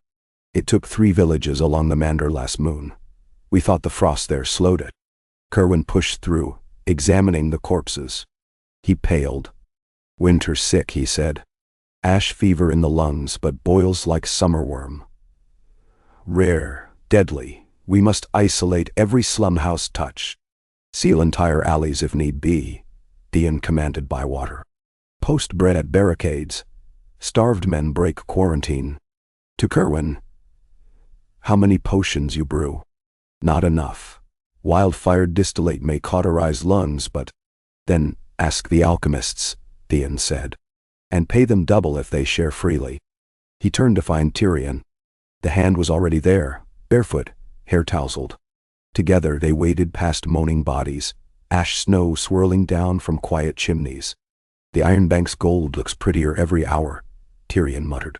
It took 3 villages along the Mander last moon. We thought the frost there slowed it. Kerwin pushed through, examining the corpses. He paled. Winter's sick, he said. Ash fever in the lungs, but boils like summer worm. Rare, deadly. We must isolate every slum house touch. Seal entire alleys if need be, Theon commanded Bywater. Post bread at barricades. Starved men break quarantine. To Kerwin, how many potions you brew? Not enough. Wildfire distillate may cauterize lungs, but then ask the alchemists, Theon said, and pay them double if they share freely. He turned to find Tyrion. The hand was already there, barefoot, hair tousled. Together they waded past moaning bodies, ash snow swirling down from quiet chimneys. The Iron Bank's gold looks prettier every hour, Tyrion muttered.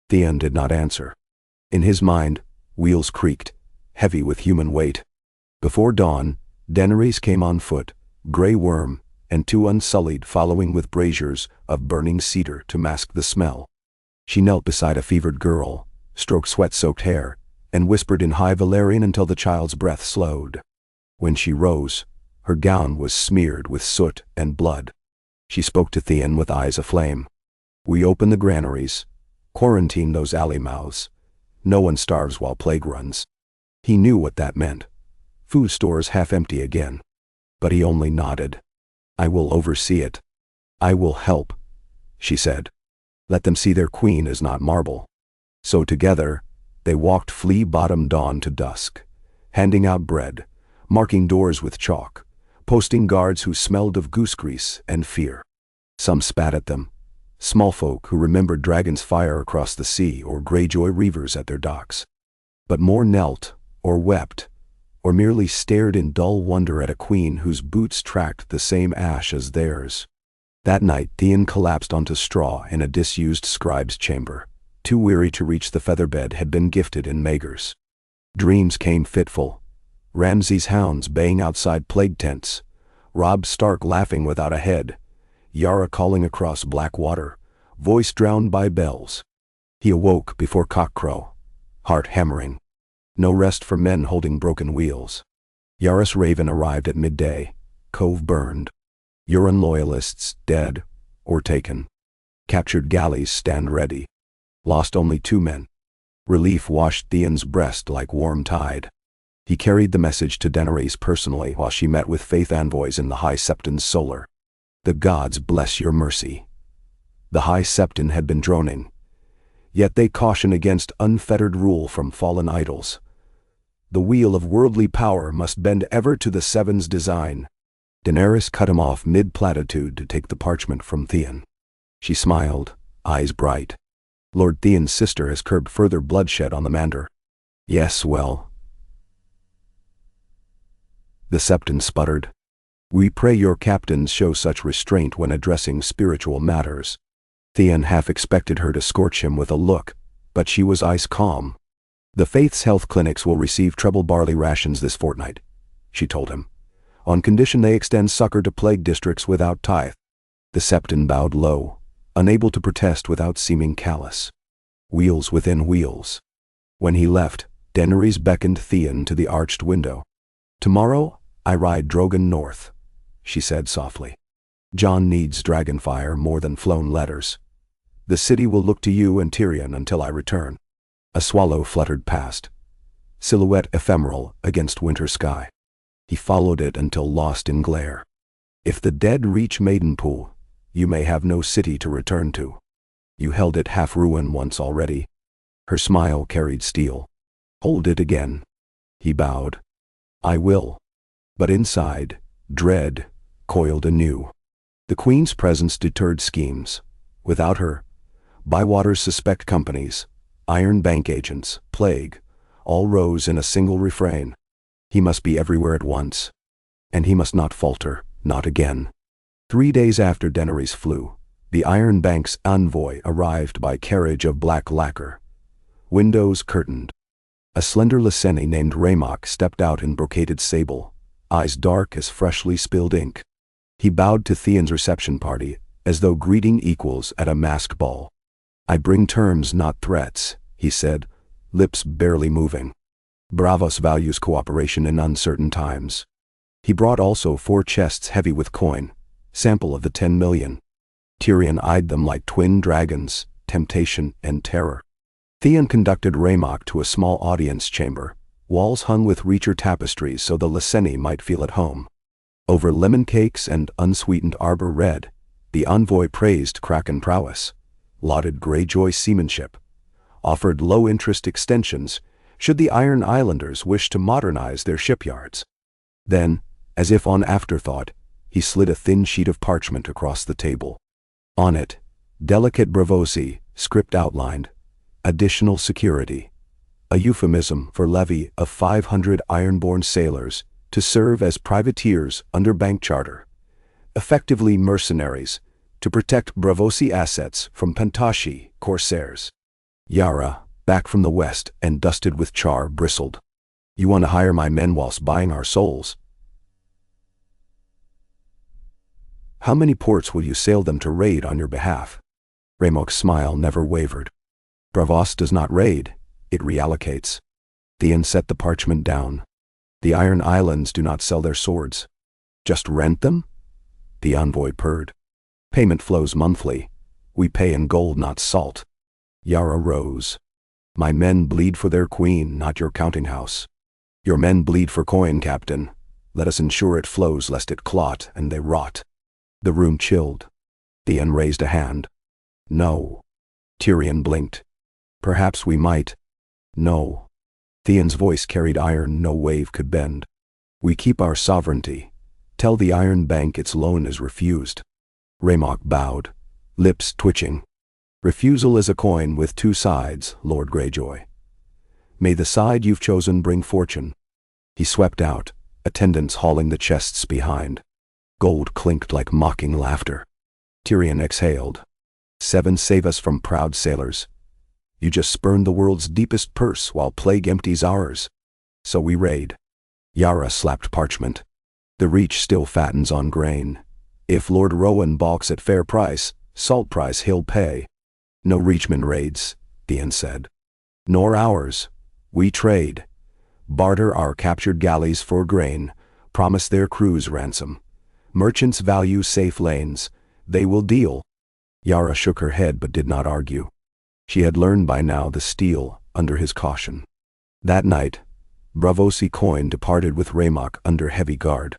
Theon did not answer. In his mind, wheels creaked, heavy with human weight. Before dawn, Daenerys came on foot, Grey Worm, and 2 unsullied following with braziers of burning cedar to mask the smell. She knelt beside a fevered girl, stroked sweat-soaked hair, and whispered in High Valyrian until the child's breath slowed. When she rose, her gown was smeared with soot and blood. She spoke to Theon with eyes aflame. We open the granaries, quarantine those alley mouths. No one starves while plague runs. He knew what that meant. Food stores half empty again. But he only nodded. I will oversee it. I will help, she said. Let them see their queen is not marble. So together, they walked flea-bottom dawn to dusk, handing out bread, marking doors with chalk, posting guards who smelled of goose grease and fear. Some spat at them, small folk who remembered Dragon's fire across the sea or Greyjoy reavers at their docks. But more knelt, or wept, or merely stared in dull wonder at a queen whose boots tracked the same ash as theirs. That night Theon collapsed onto straw in a disused scribe's chamber. Too weary to reach the featherbed had been gifted in Magers. Dreams came fitful. Ramsay's hounds baying outside plague tents, Robb Stark laughing without a head, Yara calling across black water, voice drowned by bells. He awoke before cockcrow, heart hammering. No rest for men holding broken wheels. Yara's raven arrived at midday, cove burned. Euron loyalists dead or taken. Captured galleys stand ready. Lost only 2 men. Relief washed Theon's breast like warm tide. He carried the message to Daenerys personally while she met with faith envoys in the High Septon's solar. The gods bless your mercy. The High Septon had been droning. Yet they caution against unfettered rule from fallen idols. The wheel of worldly power must bend ever to the Seven's design. Daenerys cut him off mid-platitude to take the parchment from Theon. She smiled, eyes bright. Lord Theon's sister has curbed further bloodshed on the Mander. Yes, well. The Septon sputtered. We pray your captains show such restraint when addressing spiritual matters. Theon half expected her to scorch him with a look, but she was ice calm. The Faith's health clinics will receive treble barley rations this fortnight, she told him, on condition they extend succor to plague districts without tithe. The Septon bowed low, unable to protest without seeming callous. Wheels within wheels. When he left, Daenerys beckoned Theon to the arched window. Tomorrow, I ride Drogon north, she said softly. Jon needs dragonfire more than flown letters. The city will look to you and Tyrion until I return. A swallow fluttered past, silhouette ephemeral against winter sky. He followed it until lost in glare. If the dead reach Maidenpool, you may have no city to return to. You held it half-ruin once already. Her smile carried steel. Hold it again. He bowed. I will. But inside, dread coiled anew. The Queen's presence deterred schemes. Without her, Bywater's suspect companies, Iron Bank agents, plague, all rose in a single refrain. He must be everywhere at once. And he must not falter, not again. 3 days after Daenerys flew, the Iron Bank's envoy arrived by carriage of black lacquer. Windows curtained. A slender Lyseni named Raymok stepped out in brocaded sable, eyes dark as freshly spilled ink. He bowed to Theon's reception party, as though greeting equals at a masked ball. I bring terms, not threats, he said, lips barely moving. Bravos values cooperation in uncertain times. He brought also 4 chests heavy with coin, sample of the 10 million. Tyrion eyed them like twin dragons, temptation and terror. Theon conducted Raymok to a small audience chamber, walls hung with Reacher tapestries so the Lyseni might feel at home. Over lemon cakes and unsweetened arbor red, the envoy praised Kraken prowess, lauded Greyjoy seamanship, offered low-interest extensions should the Iron Islanders wish to modernize their shipyards. Then, as if on afterthought, he slid a thin sheet of parchment across the table. On it, delicate bravosi, script outlined, additional security, a euphemism for levy of 500 ironborn sailors to serve as privateers under bank charter, effectively mercenaries, to protect Bravosi assets from Pantashi corsairs. Yara, back from the west and dusted with char, bristled. You want to hire my men whilst buying our souls? How many ports will you sail them to raid on your behalf? Raymok's smile never wavered. Bravos does not raid, it reallocates. Theon set the parchment down. The Iron Islands do not sell their swords. Just rent them? The envoy purred. Payment flows monthly. We pay in gold, not salt. Yara rose. My men bleed for their queen, not your counting house. Your men bleed for coin, Captain. Let us ensure it flows lest it clot and they rot. The room chilled. Theon raised a hand. No. Tyrion blinked. Perhaps we might. No. Theon's voice carried iron no wave could bend. We keep our sovereignty. Tell the Iron Bank its loan is refused. Raymok bowed, lips twitching. Refusal is a coin with 2 sides, Lord Greyjoy. May the side you've chosen bring fortune. He swept out, attendants hauling the chests behind. Gold clinked like mocking laughter. Tyrion exhaled. 7 save us from proud sailors. You just spurned the world's deepest purse while plague empties ours. So we raid. Yara slapped parchment. The Reach still fattens on grain. If Lord Rowan balks at fair price, salt price he'll pay. No Reachman raids, Theon said. Nor ours. We trade. Barter our captured galleys for grain, promise their crews ransom. Merchants value safe lanes. They will deal. Yara shook her head but did not argue. She had learned by now the steel under his caution. That night, Bravosi coin departed with Raymok under heavy guard.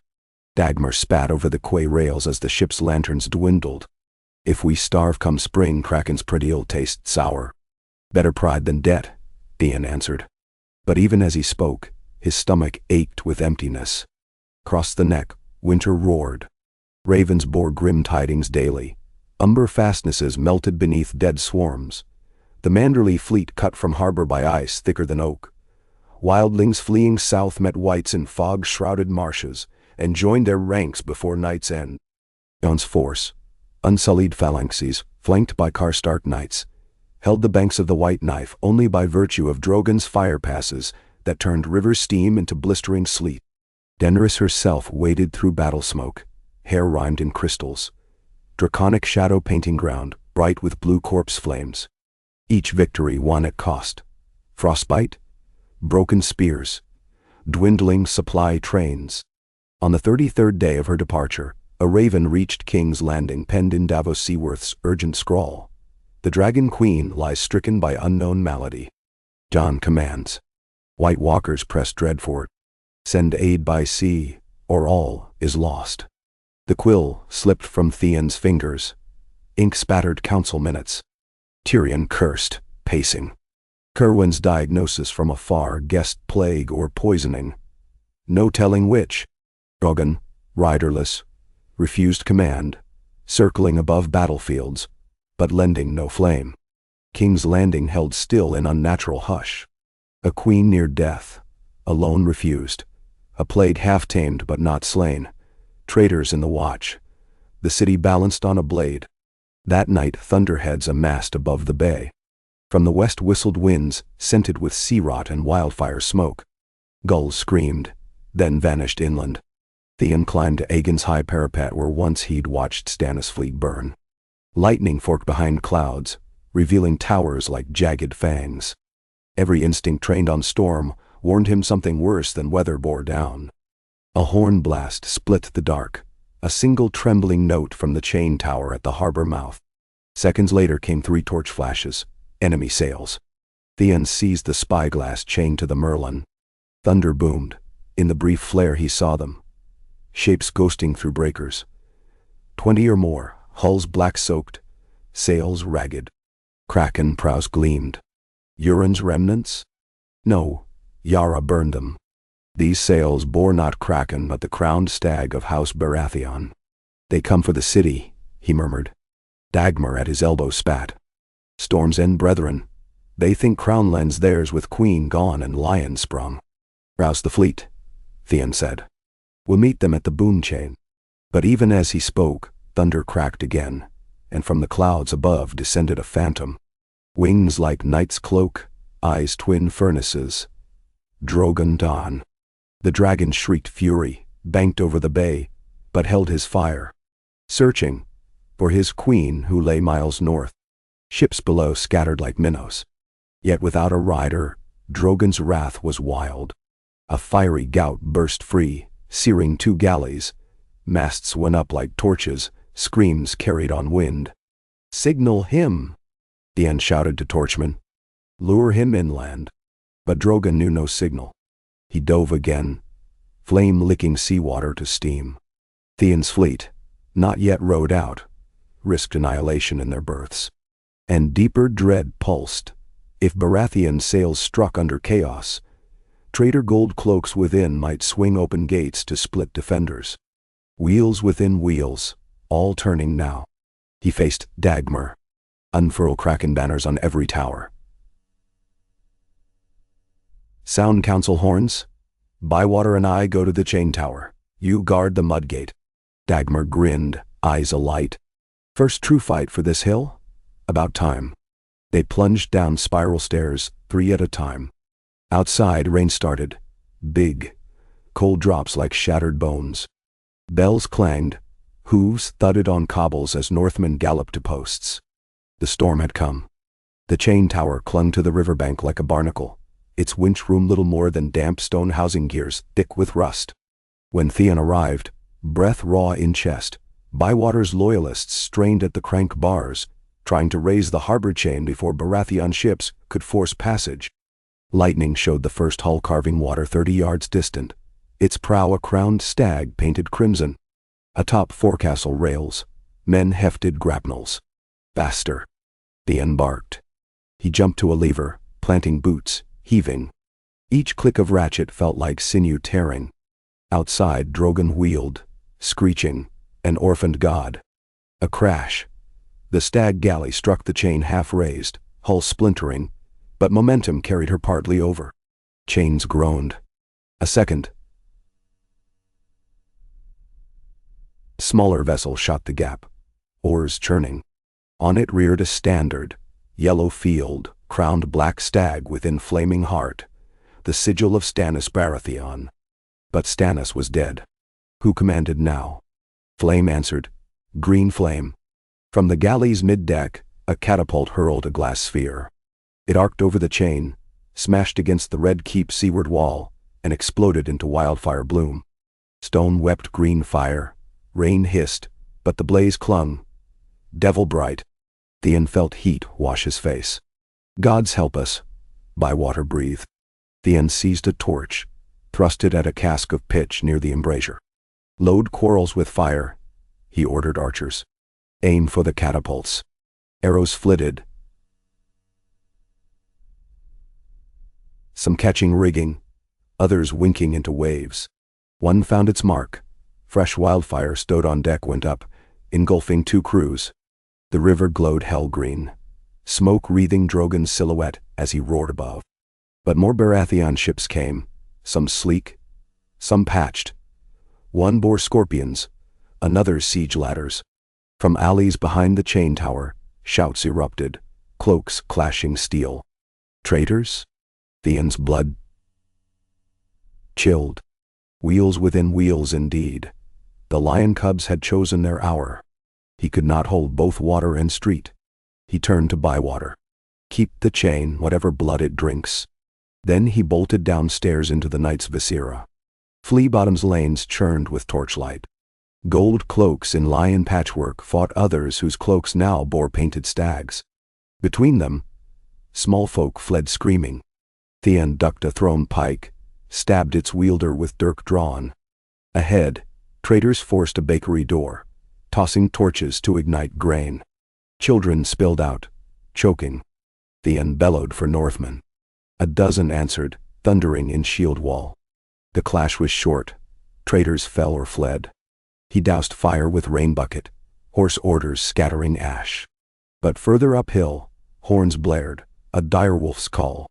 Dagmar spat over the quay rails as the ship's lanterns dwindled. If we starve come spring, Kraken's pretty'll taste sour. Better pride than debt, Theon answered. But even as he spoke, his stomach ached with emptiness. Across the neck, winter roared. Ravens bore grim tidings daily. Umber fastnesses melted beneath dead swarms. The Manderley fleet cut from harbor by ice thicker than oak. Wildlings fleeing south met whites in fog-shrouded marshes and joined their ranks before night's end. Theon's force, unsullied phalanxes, flanked by Karstark knights, held the banks of the White Knife only by virtue of Drogon's fire passes that turned river steam into blistering sleet. Daenerys herself waded through battle smoke, hair rimed in crystals. Draconic shadow painting ground, bright with blue corpse flames. Each victory won at cost. Frostbite, broken spears, dwindling supply trains. On the 33rd day of her departure, a raven reached King's Landing penned in Davos Seaworth's urgent scrawl. The Dragon Queen lies stricken by unknown malady. Jon commands. White Walkers press Dreadfort. Send aid by sea, or all is lost. The quill slipped from Theon's fingers. Ink spattered council minutes. Tyrion cursed, pacing. Kerwin's diagnosis from afar guessed plague or poisoning. No telling which. Drogon, riderless, refused command, circling above battlefields, but lending no flame. King's Landing held still in unnatural hush. A queen near death, alone refused. A plague half-tamed but not slain. Traitors in the watch. The city balanced on a blade. That night thunderheads amassed above the bay. From the west whistled winds, scented with sea rot and wildfire smoke. Gulls screamed, then vanished inland. Theon climbed to Aegon's high parapet where once he'd watched Stannis' fleet burn. Lightning forked behind clouds, revealing towers like jagged fangs. Every instinct trained on storm warned him something worse than weather bore down. A horn blast split the dark, a single trembling note from the chain tower at the harbor mouth. Seconds later came 3 torch flashes, enemy sails. Theon seized the spyglass chained to the Merlin. Thunder boomed. In the brief flare he saw them, shapes ghosting through breakers. 20 or more, hulls black-soaked, sails ragged. Kraken prows gleamed. Euron's remnants? No, Yara burned them. These sails bore not Kraken but the crowned stag of House Baratheon. "They come for the city," he murmured. Dagmar at his elbow spat. "Storm's End brethren. They think Crownland's theirs with Queen gone and Lion sprung." "Rouse the fleet," Theon said. "We'll meet them at the boon chain." But even as he spoke, thunder cracked again, and from the clouds above descended a phantom. Wings like night's cloak, eyes twin furnaces. Drogon Dawn. The dragon shrieked fury, banked over the bay, but held his fire, searching for his queen who lay miles north. Ships below scattered like minnows. Yet without a rider, Drogon's wrath was wild. A fiery gout burst free, searing 2 galleys. Masts went up like torches, screams carried on wind. "Signal him," Theon shouted to Torchman. "Lure him inland." But Drogon knew no signal. He dove again, flame-licking seawater to steam. Theon's fleet, not yet rowed out, risked annihilation in their berths. And deeper dread pulsed. If Baratheon sails struck under chaos, traitor gold cloaks within might swing open gates to split defenders. Wheels within wheels, all turning now. He faced Dagmar. "Unfurl Kraken banners on every tower." "Sound council horns. Bywater and I go to the chain tower. You guard the mudgate." Dagmar grinned, eyes alight. "First true fight for this hill? About time." They plunged down spiral stairs, 3 at a time. Outside, rain started. Big, cold drops like shattered bones. Bells clanged. Hooves thudded on cobbles as Northmen galloped to posts. The storm had come. The chain tower clung to the riverbank like a barnacle, its winch room little more than damp stone housing gears thick with rust. When Theon arrived, breath raw in chest, Bywater's loyalists strained at the crank bars, trying to raise the harbor chain before Baratheon ships could force passage. Lightning showed the first hull carving water 30 yards distant, its prow a crowned stag painted crimson. Atop forecastle rails, men hefted grapnels. "Faster," Theon barked. He jumped to a lever, planting boots, heaving. Each click of ratchet felt like sinew tearing. Outside, Drogon wheeled, screeching, an orphaned god. A crash. The stag galley struck the chain half-raised, hull splintering, but momentum carried her partly over. Chains groaned. A second. Smaller vessel shot the gap, oars churning. On it reared a standard, yellow field, crowned black stag within flaming heart, the sigil of Stannis Baratheon. But Stannis was dead. Who commanded now? Flame answered, green flame. From the galley's mid-deck, a catapult hurled a glass sphere. It arced over the chain, smashed against the red keep seaward wall, and exploded into wildfire bloom. Stone wept green fire, rain hissed, but the blaze clung. Devil bright. Theon felt heat wash his face. "Gods help us," Bywater breathed. Theon seized a torch, thrust it at a cask of pitch near the embrasure. "Load quarrels with fire," he ordered archers. "Aim for the catapults." Arrows flitted, some catching rigging, others winking into waves. One found its mark. Fresh wildfire stowed on deck went up, engulfing 2 crews. The river glowed hell-green, smoke wreathing Drogon's silhouette as he roared above. But more Baratheon ships came, some sleek, some patched. One bore scorpions, another siege ladders. From alleys behind the chain tower, shouts erupted, cloaks clashing steel. Traitors? Theon's blood chilled. Wheels within wheels indeed. The lion cubs had chosen their hour. He could not hold both water and street. He turned to Bywater. Keep the chain, whatever blood it drinks. Then he bolted downstairs into the night's viscera. Flea-Bottom's lanes churned with torchlight. Gold cloaks in lion patchwork fought others whose cloaks now bore painted stags. Between them, small folk fled screaming. Theon ducked a thrown pike, stabbed its wielder with dirk drawn. Ahead, traders forced a bakery door, tossing torches to ignite grain. Children spilled out, choking. Theon bellowed for Northmen. A dozen answered, thundering in shield wall. The clash was short. Traders fell or fled. He doused fire with rain bucket, hoarse orders scattering ash. But further uphill, horns blared, a direwolf's call.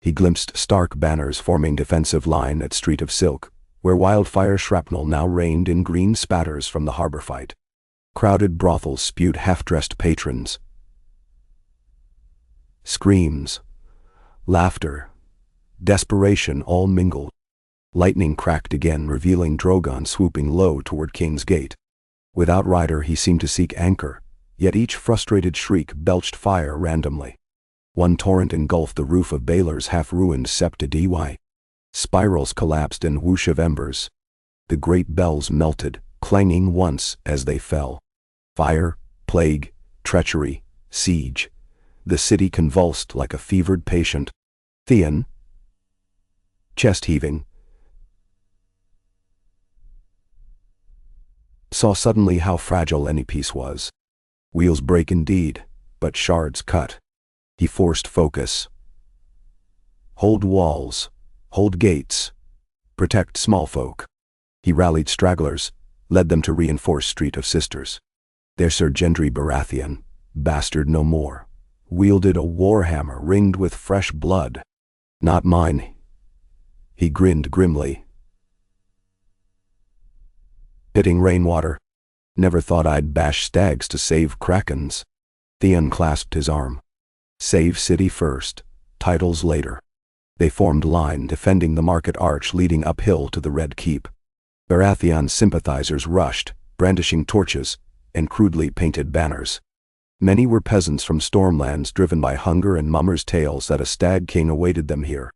He glimpsed stark banners forming defensive line at Street of Silk, where wildfire shrapnel now rained in green spatters from the harbor fight. Crowded brothels spewed half-dressed patrons. Screams, laughter, desperation all mingled. Lightning cracked again, revealing Drogon swooping low toward King's Gate. Without rider he seemed to seek anchor, yet each frustrated shriek belched fire randomly. One torrent engulfed the roof of Baelor's half-ruined Septa Dy. Spirals collapsed in whoosh of embers. The great bells melted, clanging once as they fell. Fire, plague, treachery, siege. The city convulsed like a fevered patient. Theon, chest heaving, saw suddenly how fragile any peace was. Wheels break indeed, but shards cut. He forced focus. Hold walls, hold gates, protect small folk. He rallied stragglers, led them to reinforce Street of Sisters. Their Sir Gendry Baratheon, bastard no more, wielded a warhammer ringed with fresh blood. Not mine. He grinned grimly. Pitting rainwater. Never thought I'd bash stags to save krakens. Theon clasped his arm. Save city first, titles later. They formed line, defending the market arch leading uphill to the Red Keep. Baratheon's sympathizers rushed, brandishing torches and crudely painted banners. Many were peasants from Stormlands driven by hunger and mummers' tales that a stag king awaited them here.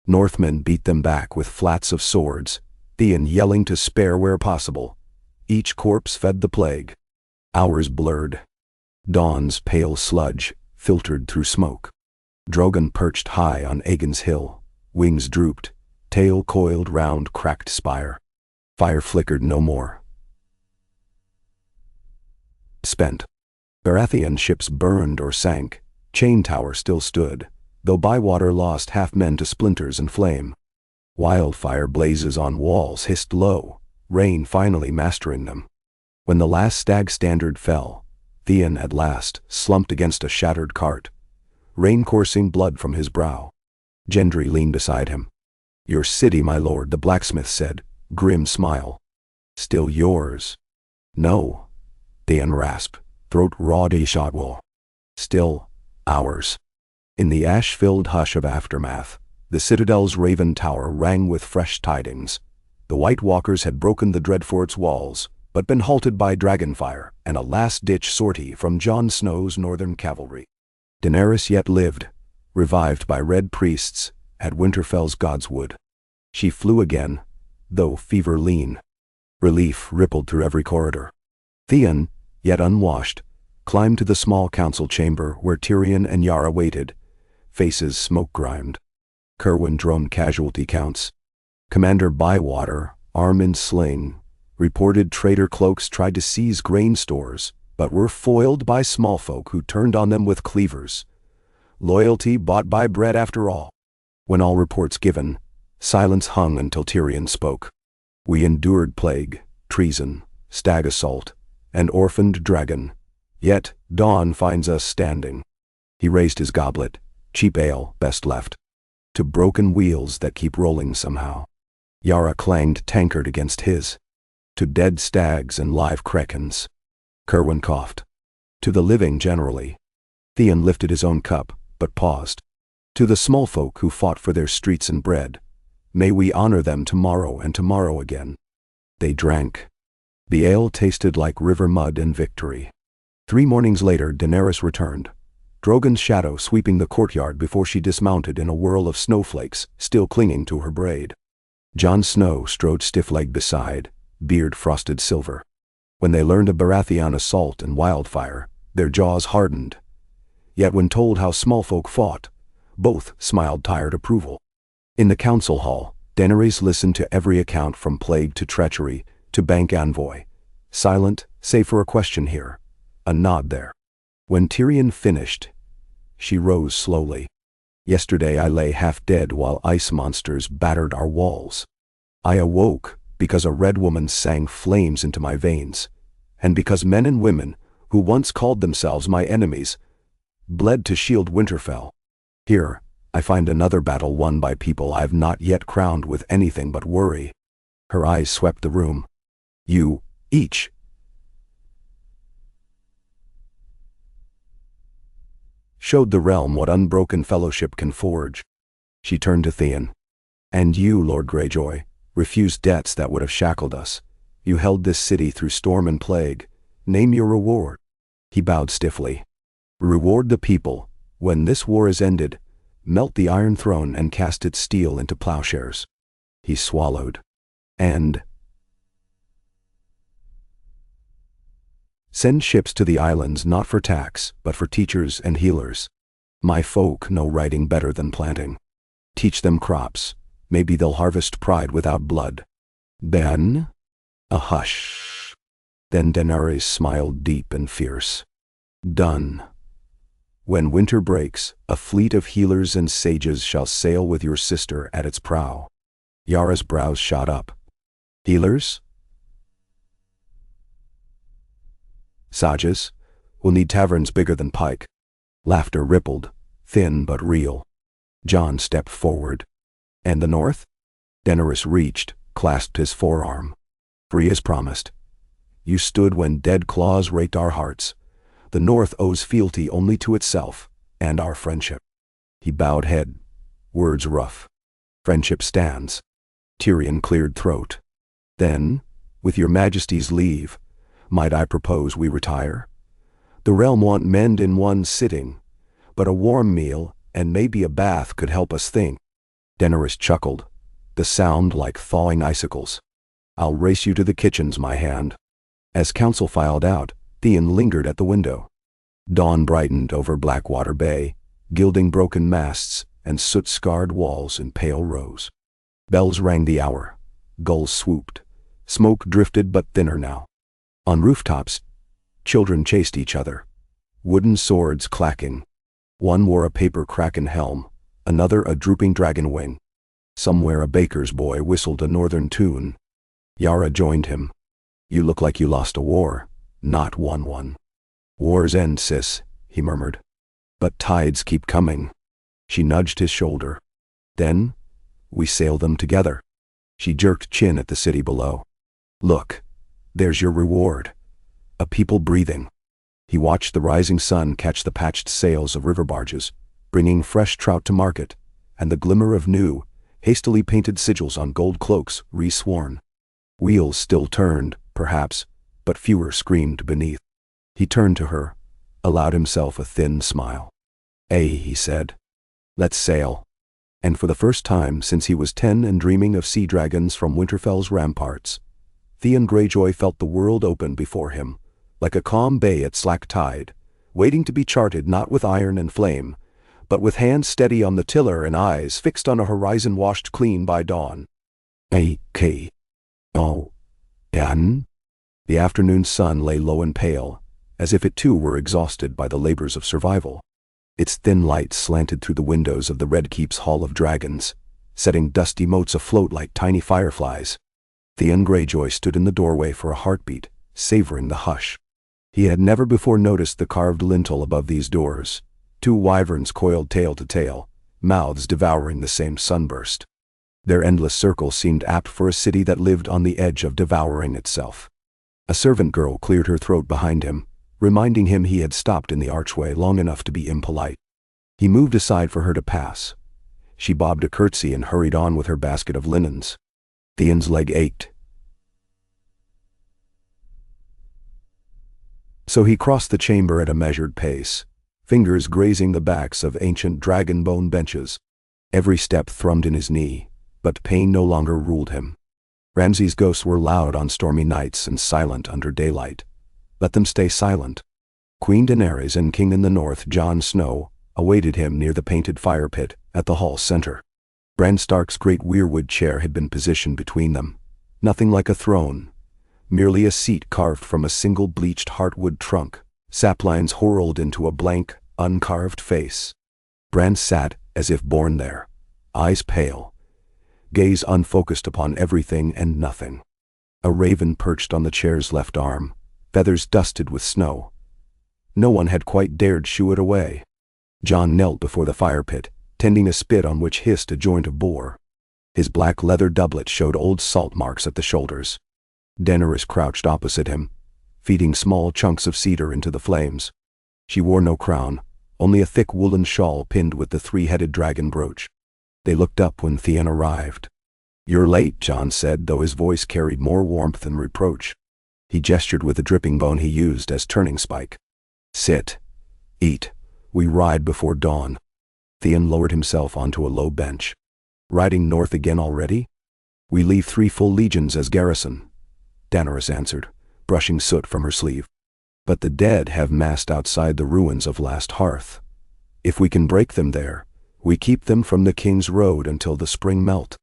Northmen beat them back with flats of swords, Theon yelling to spare where possible. Each corpse fed the plague. Hours blurred. Dawn's pale sludge filtered through smoke. Drogon perched high on Aegon's hill. Wings drooped, tail coiled round cracked spire. Fire flickered no more. Spent. Baratheon ships burned or sank. Chain Tower still stood, though Bywater lost half men to splinters and flame. Wildfire blazes on walls hissed low, rain finally mastering them. When the last stag standard fell, Theon at last slumped against a shattered cart, rain coursing blood from his brow. Gendry leaned beside him. Your city, my lord, the blacksmith said, grim smile. Still yours. No, Theon rasped, throat raw de Shotwell. Still ours. In the ash-filled hush of aftermath, the citadel's raven tower rang with fresh tidings. The White Walkers had broken the Dreadfort's walls, but been halted by dragonfire and a last-ditch sortie from Jon Snow's northern cavalry. Daenerys yet lived, revived by red priests, at Winterfell's Godswood. She flew again, though fever-lean. Relief rippled through every corridor. Theon, yet unwashed, climbed to the small council chamber where Tyrion and Yara waited, faces smoke-grimed. Cerwyn droned casualty counts. Commander Bywater, arm in sling, reported trader cloaks tried to seize grain stores, but were foiled by small folk who turned on them with cleavers. Loyalty bought by bread after all. When all reports given, silence hung until Tyrion spoke. We endured plague, treason, stag assault, and orphaned dragon. Yet dawn finds us standing. He raised his goblet, cheap ale, best left. To broken wheels that keep rolling somehow. Yara clanged tankard against his. To dead stags and live krakens. Cerwyn coughed. To the living generally. Theon lifted his own cup, but paused. To the small folk who fought for their streets and bread. May we honor them tomorrow and tomorrow again. They drank. The ale tasted like river mud and victory. 3 mornings later Daenerys returned. Drogon's shadow sweeping the courtyard before she dismounted in a whirl of snowflakes, still clinging to her braid. Jon Snow strode stiff-legged beside, beard frosted silver. When they learned of Baratheon assault and wildfire, their jaws hardened. Yet when told how small folk fought, both smiled tired approval. In the council hall, Daenerys listened to every account from plague to treachery to bank envoy. Silent, save for a question here, a nod there. When Tyrion finished, she rose slowly. Yesterday I lay half dead while ice monsters battered our walls. I awoke because a red woman sang flames into my veins, and because men and women, who once called themselves my enemies, bled to shield Winterfell. Here, I find another battle won by people I've not yet crowned with anything but worry. Her eyes swept the room. You, each, showed the realm what unbroken fellowship can forge. She turned to Theon. And you, Lord Greyjoy, refused debts that would have shackled us. You held this city through storm and plague. Name your reward. He bowed stiffly. Reward the people. When this war is ended, melt the Iron Throne and cast its steel into plowshares. He swallowed. And send ships to the islands not for tax, but for teachers and healers. My folk know writing better than planting. Teach them crops. Maybe they'll harvest pride without blood. Then, a hush. Then Daenerys smiled deep and fierce. Done. When winter breaks, a fleet of healers and sages shall sail with your sister at its prow. Yara's brows shot up. Healers? Sages? We'll need taverns bigger than Pike. Laughter rippled, thin but real. Jon stepped forward. And the north? Daenerys reached, clasped his forearm. Free as promised. You stood when dead claws raked our hearts. The north owes fealty only to itself, and our friendship. He bowed head, words rough. Friendship stands. Tyrion cleared throat. Then, with your majesty's leave, might I propose we retire? The realm won't mend in one sitting, but a warm meal and maybe a bath could help us think. Daenerys chuckled, the sound like thawing icicles. I'll race you to the kitchens, my hand. As council filed out, Theon lingered at the window. Dawn brightened over Blackwater Bay, gilding broken masts and soot-scarred walls in pale rose. Bells rang the hour. Gulls swooped. Smoke drifted but thinner now. On rooftops, children chased each other, wooden swords clacking. One wore a paper kraken helm, another a drooping dragon wing. Somewhere a baker's boy whistled a northern tune. Yara joined him. You look like you lost a war, not won one. Wars end, sis, he murmured. But tides keep coming. She nudged his shoulder. Then, we sail them together. She jerked chin at the city below. Look, there's your reward. A people breathing. He watched the rising sun catch the patched sails of river barges, bringing fresh trout to market, and the glimmer of new, hastily painted sigils on gold cloaks re-sworn. Wheels still turned, perhaps, but fewer screamed beneath. He turned to her, allowed himself a thin smile. He said. Let's sail. And for the first time since he was 10 and dreaming of sea dragons from Winterfell's ramparts, Theon Greyjoy felt the world open before him, like a calm bay at slack tide, waiting to be charted not with iron and flame, but with hands steady on the tiller and eyes fixed on a horizon washed clean by dawn. Oh, Dan? The afternoon sun lay low and pale, as if it too were exhausted by the labors of survival. Its thin light slanted through the windows of the Red Keep's Hall of Dragons, setting dusty motes afloat like tiny fireflies. Theon Greyjoy stood in the doorway for a heartbeat, savoring the hush. He had never before noticed the carved lintel above these doors, two wyverns coiled tail to tail, mouths devouring the same sunburst. Their endless circle seemed apt for a city that lived on the edge of devouring itself. A servant girl cleared her throat behind him, reminding him he had stopped in the archway long enough to be impolite. He moved aside for her to pass. She bobbed a curtsy and hurried on with her basket of linens. Theon's leg ached. So he crossed the chamber at a measured pace, fingers grazing the backs of ancient dragon bone benches. Every step thrummed in his knee, but pain no longer ruled him. Ramsay's ghosts were loud on stormy nights and silent under daylight. Let them stay silent. Queen Daenerys and King in the North, Jon Snow, awaited him near the painted fire pit at the hall's center. Bran Stark's great weirwood chair had been positioned between them. Nothing like a throne, merely a seat carved from a single bleached heartwood trunk, saplines whorled into a blank, uncarved face. Bran sat as if born there, eyes pale, gaze unfocused upon everything and nothing. A raven perched on the chair's left arm, feathers dusted with snow. No one had quite dared shoo it away. Jon knelt before the fire pit, tending a spit on which hissed a joint of boar. His black leather doublet showed old salt marks at the shoulders. Daenerys crouched opposite him, feeding small chunks of cedar into the flames. She wore no crown, only a thick woolen shawl pinned with the three-headed dragon brooch. They looked up when Theon arrived. "You're late," Jon said, though his voice carried more warmth than reproach. He gestured with the dripping bone he used as turning spike. "Sit. Eat. We ride before dawn." Theon lowered himself onto a low bench. "Riding north again already?" "We leave 3 full legions as garrison," Daenerys answered, brushing soot from her sleeve. "But the dead have massed outside the ruins of Last Hearth. If we can break them there, we keep them from the King's Road until the spring melt."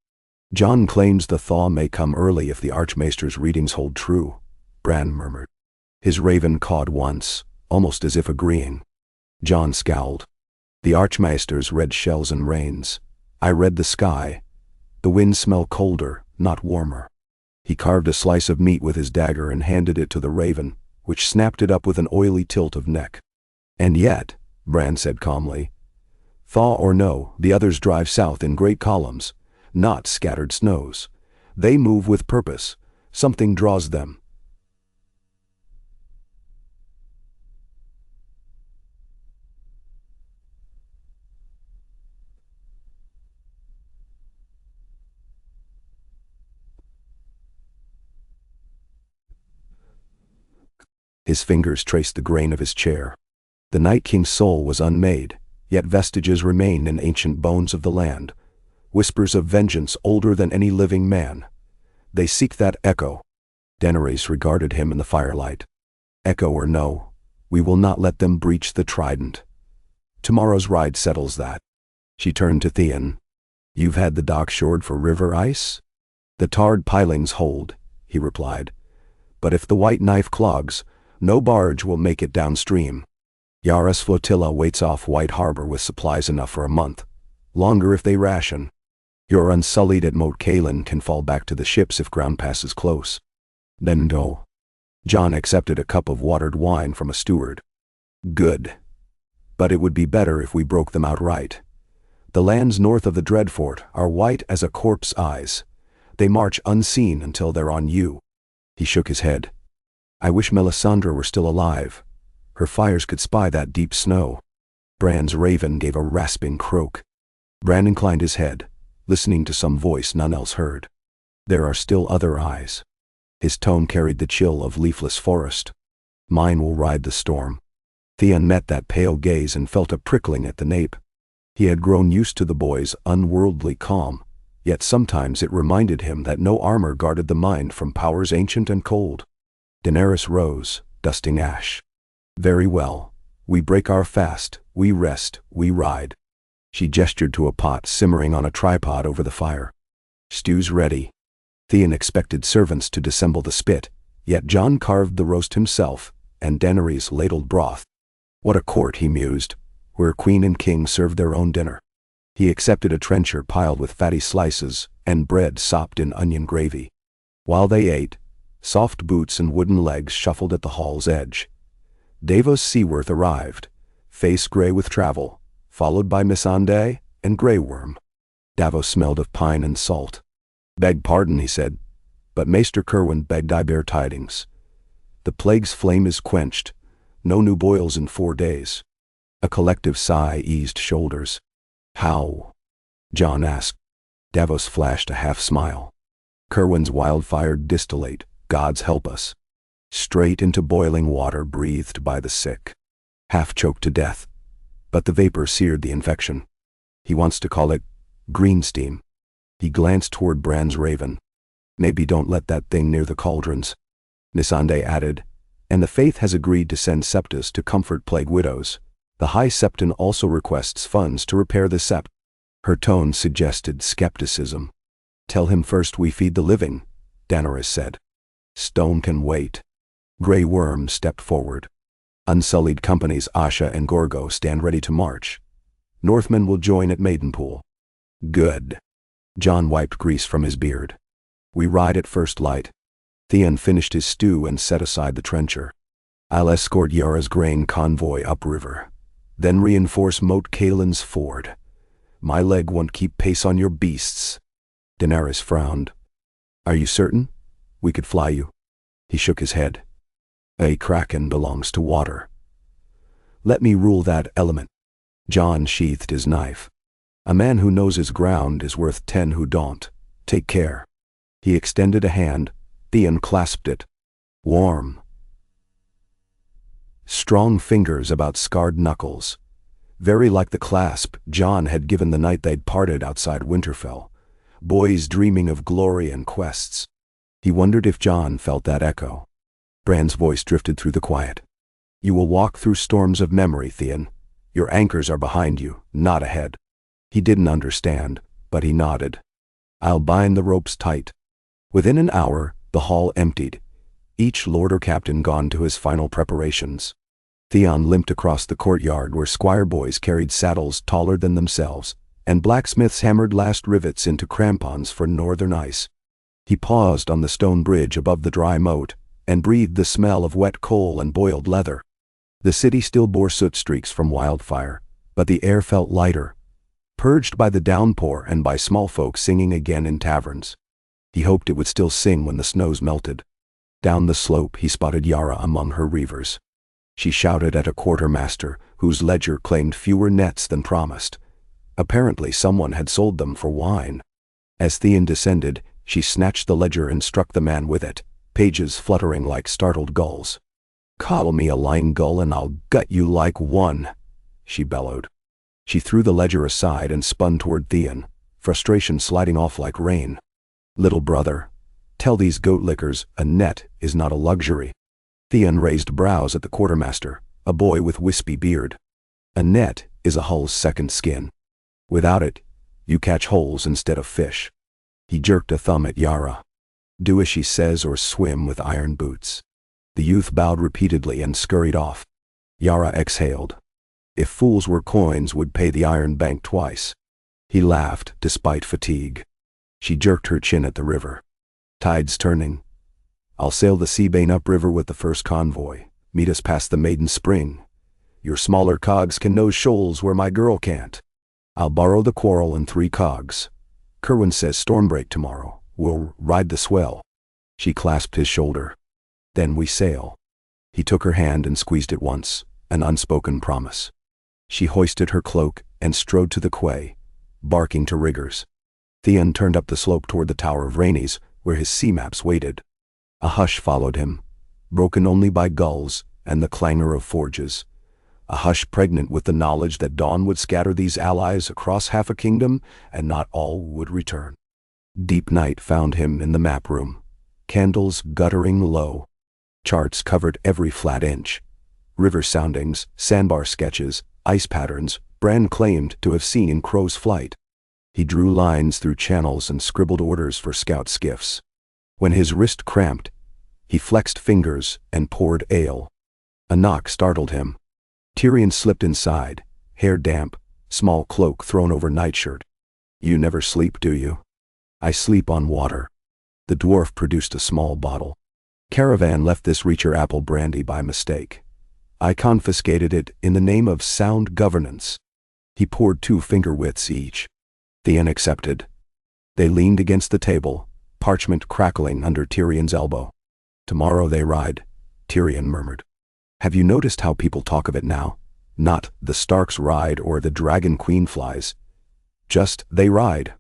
"Jon claims the thaw may come early if the Archmaester's readings hold true," Bran murmured. His raven cawed once, almost as if agreeing. Jon scowled. "The Archmaester's read shells and rains. I read the sky. The winds smell colder, not warmer." He carved a slice of meat with his dagger and handed it to the raven, which snapped it up with an oily tilt of neck. "And yet," Bran said calmly, "thaw or no, the others drive south in great columns, not scattered snows. They move with purpose. Something draws them." His fingers traced the grain of his chair. The Night King's soul was unmade, yet vestiges remained in ancient bones of the land, whispers of vengeance older than any living man. They seek that echo. Daenerys regarded him in the firelight. "Echo or no, we will not let them breach the trident. Tomorrow's ride settles that." She turned to Theon. "You've had the dock shored for river ice?" "The tarred pilings hold," he replied. "But if the white knife clogs, no barge will make it downstream. Yara's flotilla waits off White Harbor with supplies enough for a month, longer if they ration. Your unsullied at Moat Cailin can fall back to the ships if ground passes close." "Then no." Jon accepted a cup of watered wine from a steward. "Good. But it would be better if we broke them outright. The lands north of the Dreadfort are white as a corpse's eyes. They march unseen until they're on you." He shook his head. "I wish Melisandre were still alive. Her fires could spy that deep snow." Bran's raven gave a rasping croak. Bran inclined his head, listening to some voice none else heard. "There are still other eyes." His tone carried the chill of leafless forest. "Mine will ride the storm." Theon met that pale gaze and felt a prickling at the nape. He had grown used to the boy's unworldly calm, yet sometimes it reminded him that no armor guarded the mind from powers ancient and cold. Daenerys rose, dusting ash. "Very well. We break our fast, we rest, we ride." She gestured to a pot simmering on a tripod over the fire. "Stew's ready." Theon expected servants to dissemble the spit, yet Jon carved the roast himself, and Daenerys ladled broth. What a court, he mused, where queen and king served their own dinner. He accepted a trencher piled with fatty slices and bread sopped in onion gravy. While they ate, soft boots and wooden legs shuffled at the hall's edge. Davos Seaworth arrived, face gray with travel, followed by Missandei and Grey Worm. Davos smelled of pine and salt. "Beg pardon," he said, "but Maester Cerwyn begged I bear tidings. The plague's flame is quenched, no new boils in 4 days." A collective sigh eased shoulders. "How?" Jon asked. Davos flashed a half-smile. "Cerwyn's wildfire distillate, gods help us. Straight into boiling water breathed by the sick. Half choked to death, but the vapor seared the infection. He wants to call it green steam. He glanced toward Bran's raven. Maybe don't let that thing near the cauldrons. Nisande added, and the faith has agreed to send septas to comfort plague widows. The High Septon also requests funds to repair the sept. Her tone suggested skepticism. Tell him first we feed the living, Daenerys said. Stone can wait. Grey Worm stepped forward. Unsullied companies Asha and Gorgo stand ready to march. Northmen will join at Maidenpool. Good. Jon wiped grease from his beard. We ride at first light. Theon finished his stew and set aside the trencher. I'll escort Yara's grain convoy upriver. Then reinforce Moat Caelan's ford. My leg won't keep pace on your beasts. Daenerys frowned. Are you certain? We could fly you. He shook his head. A kraken belongs to water. Let me rule that element. Jon sheathed his knife. A man who knows his ground is worth 10 who don't. Take care. He extended a hand. Theon clasped it. Warm. Strong fingers about scarred knuckles. Very like the clasp Jon had given the night they'd parted outside Winterfell. Boys dreaming of glory and quests. He wondered if Jon felt that echo. Bran's voice drifted through the quiet. You will walk through storms of memory, Theon. Your anchors are behind you, not ahead. He didn't understand, but he nodded. I'll bind the ropes tight. Within an hour, the hall emptied, each lord or captain gone to his final preparations. Theon limped across the courtyard where squire boys carried saddles taller than themselves, and blacksmiths hammered last rivets into crampons for northern ice. He paused on the stone bridge above the dry moat, and breathed the smell of wet coal and boiled leather. The city still bore soot streaks from wildfire, but the air felt lighter, purged by the downpour and by small folk singing again in taverns. He hoped it would still sing when the snows melted. Down the slope he spotted Yara among her reavers. She shouted at a quartermaster whose ledger claimed fewer nets than promised. Apparently someone had sold them for wine. As Theon descended, she snatched the ledger and struck the man with it, pages fluttering like startled gulls. Call me a line gull and I'll gut you like one, she bellowed. She threw the ledger aside and spun toward Theon, frustration sliding off like rain. Little brother, tell these goat lickers a net is not a luxury. Theon raised brows at the quartermaster, a boy with wispy beard. A net is a hull's second skin. Without it, you catch holes instead of fish. He jerked a thumb at Yara. Do as she says or swim with iron boots. The youth bowed repeatedly and scurried off. Yara exhaled. If fools were coins, would pay the Iron Bank twice. He laughed, despite fatigue. She jerked her chin at the river. Tide's turning. I'll sail the Seabane upriver with the first convoy. Meet us past the Maiden Spring. Your smaller cogs can nose shoals where my girl can't. I'll borrow the quarrel and 3 cogs. Kerwin says stormbreak tomorrow. We'll ride the swell. She clasped his shoulder. Then we sail. He took her hand and squeezed it once, an unspoken promise. She hoisted her cloak and strode to the quay, barking to riggers. Theon turned up the slope toward the Tower of Rhaenys, where his sea maps waited. A hush followed him, broken only by gulls and the clangor of forges. A hush pregnant with the knowledge that dawn would scatter these allies across half a kingdom, and not all would return. Deep night found him in the map room, candles guttering low. Charts covered every flat inch. River soundings, sandbar sketches, ice patterns Bran claimed to have seen in Crow's flight. He drew lines through channels and scribbled orders for scout skiffs. When his wrist cramped, he flexed fingers and poured ale. A knock startled him. Tyrion slipped inside, hair damp, small cloak thrown over nightshirt. You never sleep, do you? I sleep on water. The dwarf produced a small bottle. Caravan left this Reacher apple brandy by mistake. I confiscated it in the name of sound governance. He poured 2 finger-widths each. Theon accepted. They leaned against the table, parchment crackling under Tyrion's elbow. Tomorrow they ride, Tyrion murmured. Have you noticed how people talk of it now? Not the Starks ride or the Dragon Queen flies. Just they ride.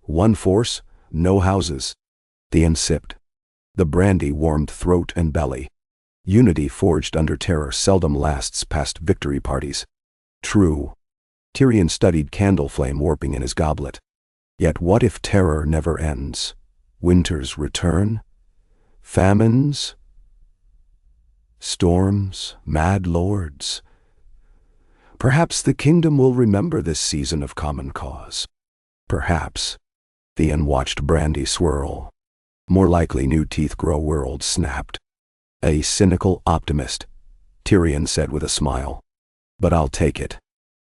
One force, no houses. Theon sipped. The brandy warmed throat and belly. Unity forged under terror seldom lasts past victory parties. True. Tyrion studied candle flame warping in his goblet. Yet what if terror never ends? Winters return? Famines? Storms? Mad lords? Perhaps the kingdom will remember this season of common cause. Perhaps. Theon watched brandy swirl. More likely new teeth grow, world snapped. A cynical optimist, Tyrion said with a smile. But I'll take it.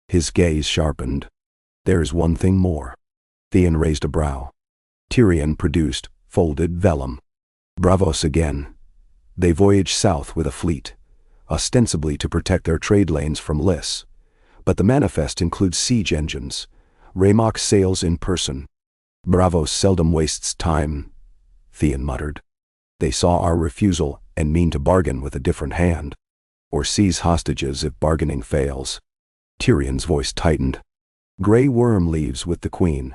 His gaze sharpened. There's one thing more. Theon raised a brow. Tyrion produced folded vellum. Bravos again. They voyaged south with a fleet, ostensibly to protect their trade lanes from Lys. But the manifest includes siege engines. Raymok sails in person. Bravos seldom wastes time, Theon muttered. They saw our refusal and mean to bargain with a different hand. Or seize hostages if bargaining fails. Tyrion's voice tightened. Grey worm leaves with the queen.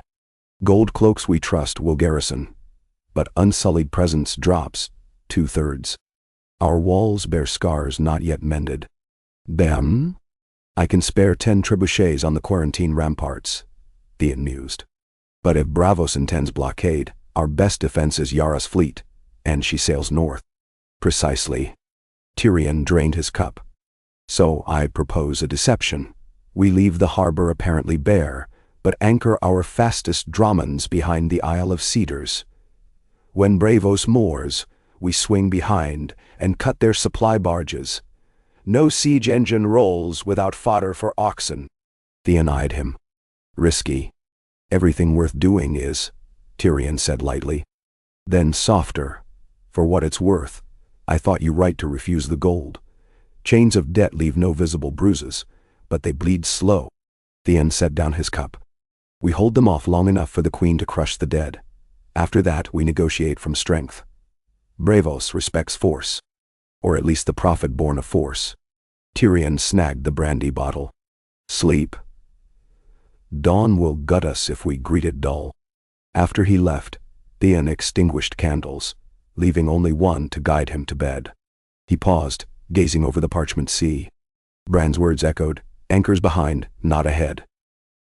Gold cloaks we trust will garrison. But unsullied presence drops, 2/3. Our walls bear scars not yet mended. Them? I can spare 10 trebuchets on the quarantine ramparts, Theon mused. But if Bravos intends blockade, our best defense is Yara's fleet, and she sails north. Precisely. Tyrion drained his cup. So I propose a deception. We leave the harbor apparently bare, but anchor our fastest dromons behind the Isle of Cedars. When Bravos moors, we swing behind and cut their supply barges. No siege engine rolls without fodder for oxen. Theon eyed him. Risky. Everything worth doing is, Tyrion said lightly. Then softer. For what it's worth, I thought you right to refuse the gold. Chains of debt leave no visible bruises, but they bleed slow. Theon set down his cup. We hold them off long enough for the queen to crush the dead. After that, we negotiate from strength. Bravos respects force. Or at least the prophet born of force. Tyrion snagged the brandy bottle. Sleep. Dawn will gut us if we greet it dull. After he left, Theon extinguished candles, leaving only one to guide him to bed. He paused, gazing over the parchment sea. Bran's words echoed, anchors behind, not ahead.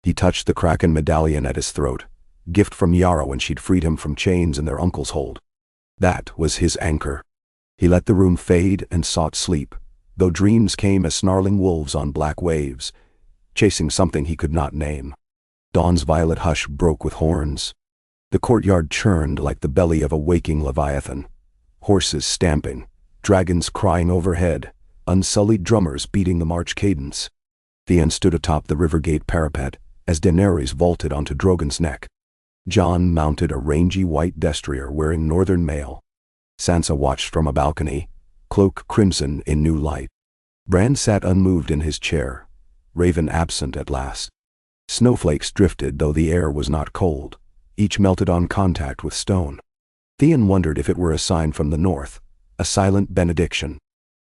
He touched the kraken medallion at his throat, gift from Yara when she'd freed him from chains in their uncle's hold. That was his anchor. He let the room fade and sought sleep, though dreams came as snarling wolves on black waves, chasing something he could not name. Dawn's violet hush broke with horns. The courtyard churned like the belly of a waking leviathan. Horses stamping, dragons crying overhead, unsullied drummers beating the march cadence. Theon stood atop the river gate parapet as Daenerys vaulted onto Drogon's neck. Jon mounted a rangy white destrier wearing northern mail. Sansa watched from a balcony, cloak crimson in new light. Bran sat unmoved in his chair, Raven absent at last. Snowflakes drifted, though the air was not cold. Each melted on contact with stone. Theon wondered if it were a sign from the north, a silent benediction.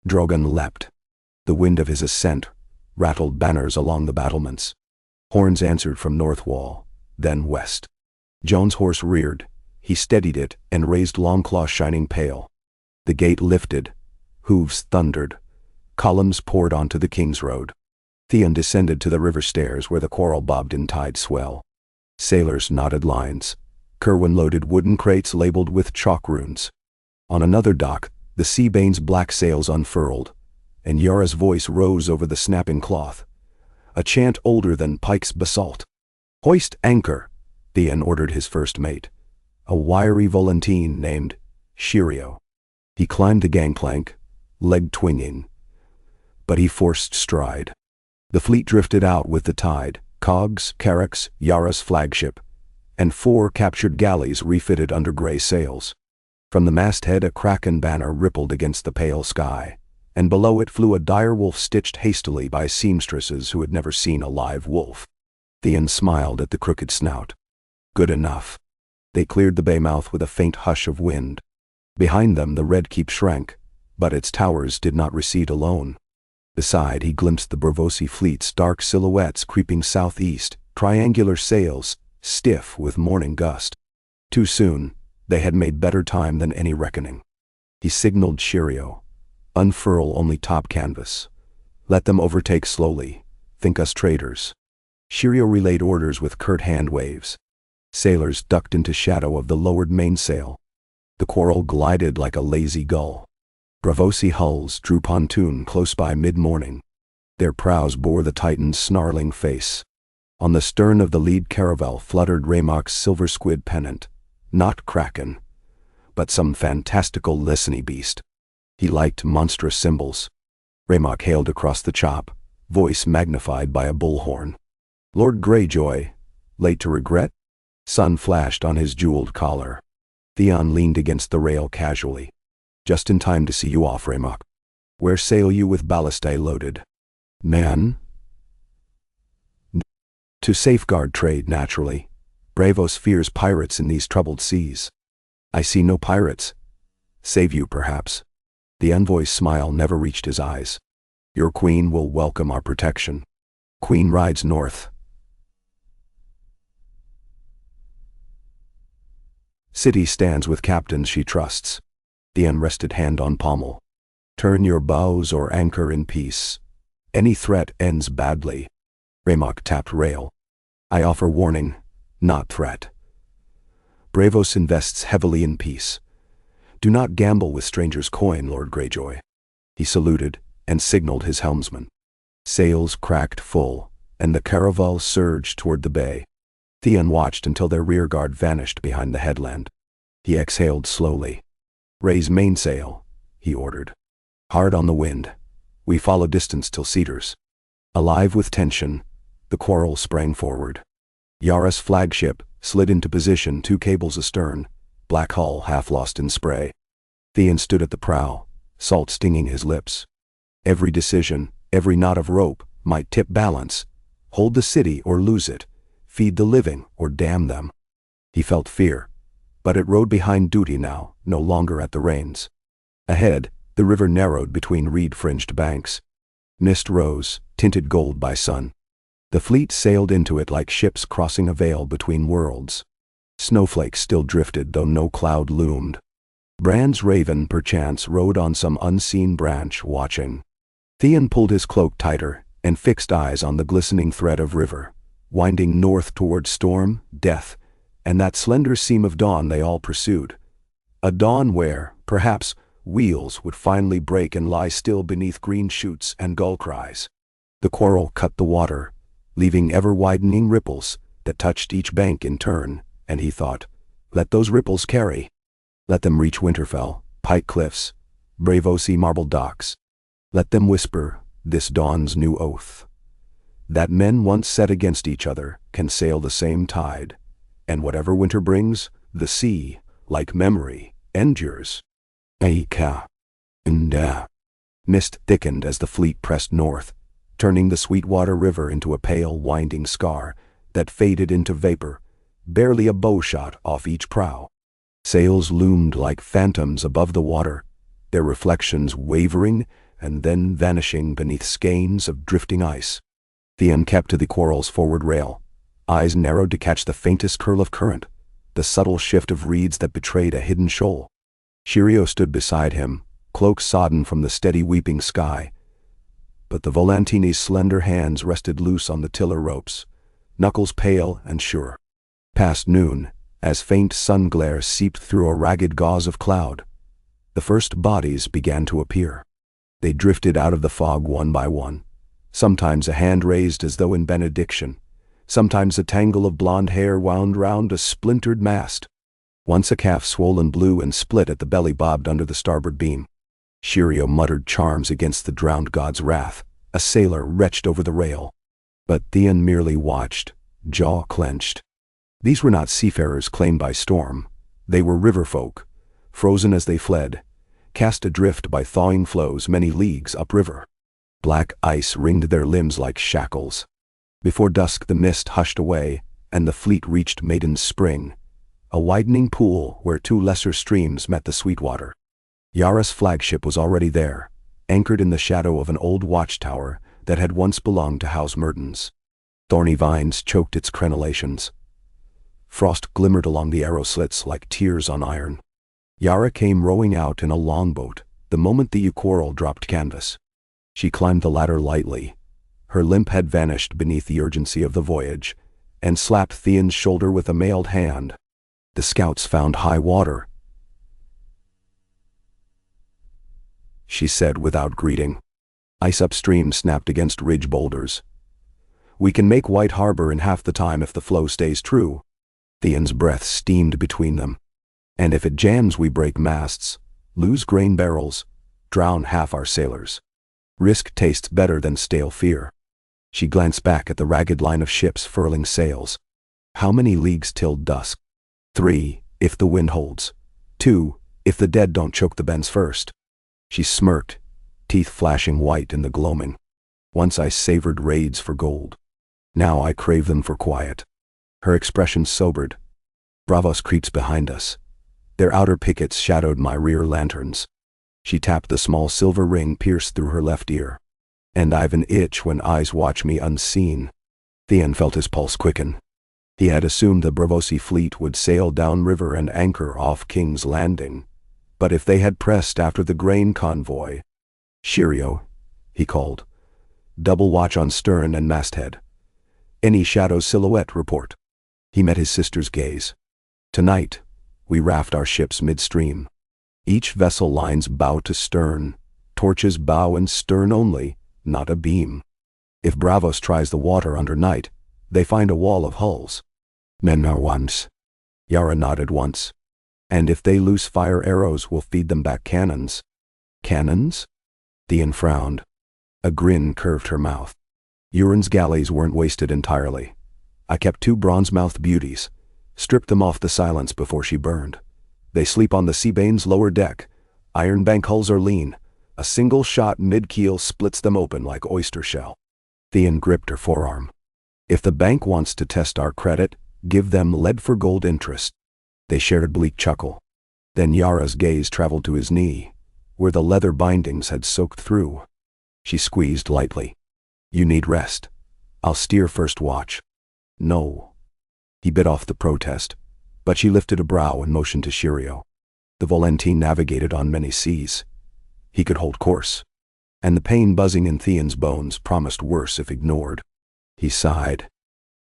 Drogon leapt. The wind of his ascent rattled banners along the battlements. Horns answered from north wall, then west. Jon's horse reared. He steadied it and raised Longclaw shining pale. The gate lifted. Hooves thundered. Columns poured onto the King's Road. Theon descended to the river stairs where the quarrel bobbed in tide swell. Sailors knotted lines. Kerwin loaded wooden crates labeled with chalk runes. On another dock, the Seabane's black sails unfurled, and Yara's voice rose over the snapping cloth. A chant older than Pike's basalt. Hoist anchor, Theon ordered his first mate, a wiry Volantine named Shirio. He climbed the gangplank, leg twinging, but he forced stride. The fleet drifted out with the tide, cogs, carracks, Yara's flagship, and 4 captured galleys refitted under gray sails. From the masthead a kraken banner rippled against the pale sky, and below it flew a dire wolf stitched hastily by seamstresses who had never seen a live wolf. Theon smiled at the crooked snout. Good enough. They cleared the bay mouth with a faint hush of wind. Behind them the Red Keep shrank, but its towers did not recede alone. Beside he glimpsed the Braavosi fleet's dark silhouettes creeping southeast, triangular sails, stiff with morning gust. Too soon, they had made better time than any reckoning. He signaled Shirio. Unfurl only top canvas. Let them overtake slowly, think us traitors." Shirio relayed orders with curt hand waves. Sailors ducked into shadow of the lowered mainsail. The quarrel glided like a lazy gull. Bravosi hulls drew pontoon close by mid-morning. Their prows bore the Titan's snarling face. On the stern of the lead caravel fluttered Raymok's silver squid pennant, not kraken, but some fantastical lissany beast. He liked monstrous symbols. Raymok hailed across the chop, voice magnified by a bullhorn. "Lord Greyjoy, late to regret?" Sun flashed on his jeweled collar. Theon leaned against the rail casually. "Just in time to see you off, Raymok. Where sail you with ballistae loaded?" "Man?" "To safeguard trade, naturally. Bravos fears pirates in these troubled seas." "I see no pirates." "Save you, perhaps." The envoy's smile never reached his eyes. "Your queen will welcome our protection." "Queen rides north." "City stands with captains she trusts." The unrested hand on pommel. "Turn your bows or anchor in peace. Any threat ends badly." Raymok tapped rail. "I offer warning, not threat. Bravos invests heavily in peace. Do not gamble with strangers' coin, Lord Greyjoy." He saluted and signaled his helmsman. Sails cracked full, and the caravel surged toward the bay. Theon watched until their rearguard vanished behind the headland. He exhaled slowly. "Raise mainsail," he ordered. "Hard on the wind. We follow distance till Cedars." Alive with tension, the quarrel sprang forward. Yara's flagship slid into position 2 cables astern, black hull half lost in spray. Theon stood at the prow, salt stinging his lips. Every decision, every knot of rope, might tip balance. Hold the city or lose it. Feed the living or damn them. He felt fear, but it rode behind duty now, no longer at the reins. Ahead, the river narrowed between reed-fringed banks. Mist rose, tinted gold by sun. The fleet sailed into it like ships crossing a veil between worlds. Snowflakes still drifted, though no cloud loomed. Bran's raven, perchance, rode on some unseen branch, watching. Theon pulled his cloak tighter and fixed eyes on the glistening thread of river, winding north toward storm, death, and that slender seam of dawn they all pursued. A dawn where, perhaps, wheels would finally break and lie still beneath green shoots and gull cries. The quarrel cut the water, leaving ever-widening ripples that touched each bank in turn, and he thought, let those ripples carry. Let them reach Winterfell, Pike Cliffs, Bravosi Marble Docks. Let them whisper this dawn's new oath. That men once set against each other can sail the same tide, and whatever winter brings, the sea, like memory, endures. Aika. Nda. Mist thickened as the fleet pressed north, turning the Sweetwater River into a pale, winding scar that faded into vapor, barely a bowshot off each prow. Sails loomed like phantoms above the water, their reflections wavering and then vanishing beneath skeins of drifting ice. Theon kept to the quarrel's forward rail, eyes narrowed to catch the faintest curl of current, the subtle shift of reeds that betrayed a hidden shoal. Shirio stood beside him, cloak sodden from the steady weeping sky, but the Volantini's slender hands rested loose on the tiller ropes, knuckles pale and sure. Past noon, as faint sun glare seeped through a ragged gauze of cloud, the first bodies began to appear. They drifted out of the fog one by one, sometimes a hand raised as though in benediction, sometimes a tangle of blonde hair wound round a splintered mast. Once a calf swollen blue and split at the belly bobbed under the starboard beam. Shirio muttered charms against the drowned god's wrath. A sailor retched over the rail. But Theon merely watched, jaw clenched. These were not seafarers claimed by storm. They were riverfolk, frozen as they fled, cast adrift by thawing flows many leagues upriver. Black ice ringed their limbs like shackles. Before dusk the mist hushed away, and the fleet reached Maiden's Spring, a widening pool where 2 lesser streams met the Sweetwater. Yara's flagship was already there, anchored in the shadow of an old watchtower that had once belonged to House Mertens. Thorny vines choked its crenellations. Frost glimmered along the arrow slits like tears on iron. Yara came rowing out in a longboat the moment the Quarrel dropped canvas. She climbed the ladder lightly, Her limp had vanished beneath the urgency of the voyage, and slapped Theon's shoulder with a mailed hand. "The scouts found high water," she said without greeting. Ice upstream snapped against ridge boulders. "We can make White Harbor in half the time if the flow stays true." Theon's breath steamed between them. "And if it jams, we break masts, lose grain barrels, drown half our sailors. Risk tastes better than stale fear." She glanced back at the ragged line of ships furling sails. "How many leagues till dusk?" "3, if the wind holds. 2, if the dead don't choke the bends first." She smirked, teeth flashing white in the gloaming. "Once I savored raids for gold. Now I crave them for quiet." Her expression sobered. "Bravos creeps behind us. Their outer pickets shadowed my rear lanterns." She tapped the small silver ring pierced through her left ear. "And I've an itch when eyes watch me unseen." Theon felt his pulse quicken. He had assumed the Bravosi fleet would sail downriver and anchor off King's Landing. But if they had pressed after the grain convoy— "Shirio," he called. "Double watch on stern and masthead. Any shadow silhouette report." He met his sister's gaze. "Tonight, we raft our ships midstream. Each vessel lines bow to stern, torches bow and stern only, not a beam. If Bravos tries the water under night, they find a wall of hulls. Men are once." Yara nodded once. "And if they loose fire arrows, we'll feed them back cannons." "Cannons?" Theon frowned. A grin curved her mouth. "Euron's galleys weren't wasted entirely. I kept 2 bronze-mouthed beauties, stripped them off the Silence before she burned. They sleep on the Seabane's lower deck. Iron bank hulls are lean. A single shot mid-keel splits them open like oyster shell." Theon gripped her forearm. "If the bank wants to test our credit, give them lead for gold interest." They shared a bleak chuckle. Then Yara's gaze traveled to his knee, where the leather bindings had soaked through. She squeezed lightly. "You need rest. I'll steer first watch." "No." He bit off the protest, but she lifted a brow and motioned to Shirio. The Volantine navigated on many seas. He could hold course. And the pain buzzing in Theon's bones promised worse if ignored. He sighed.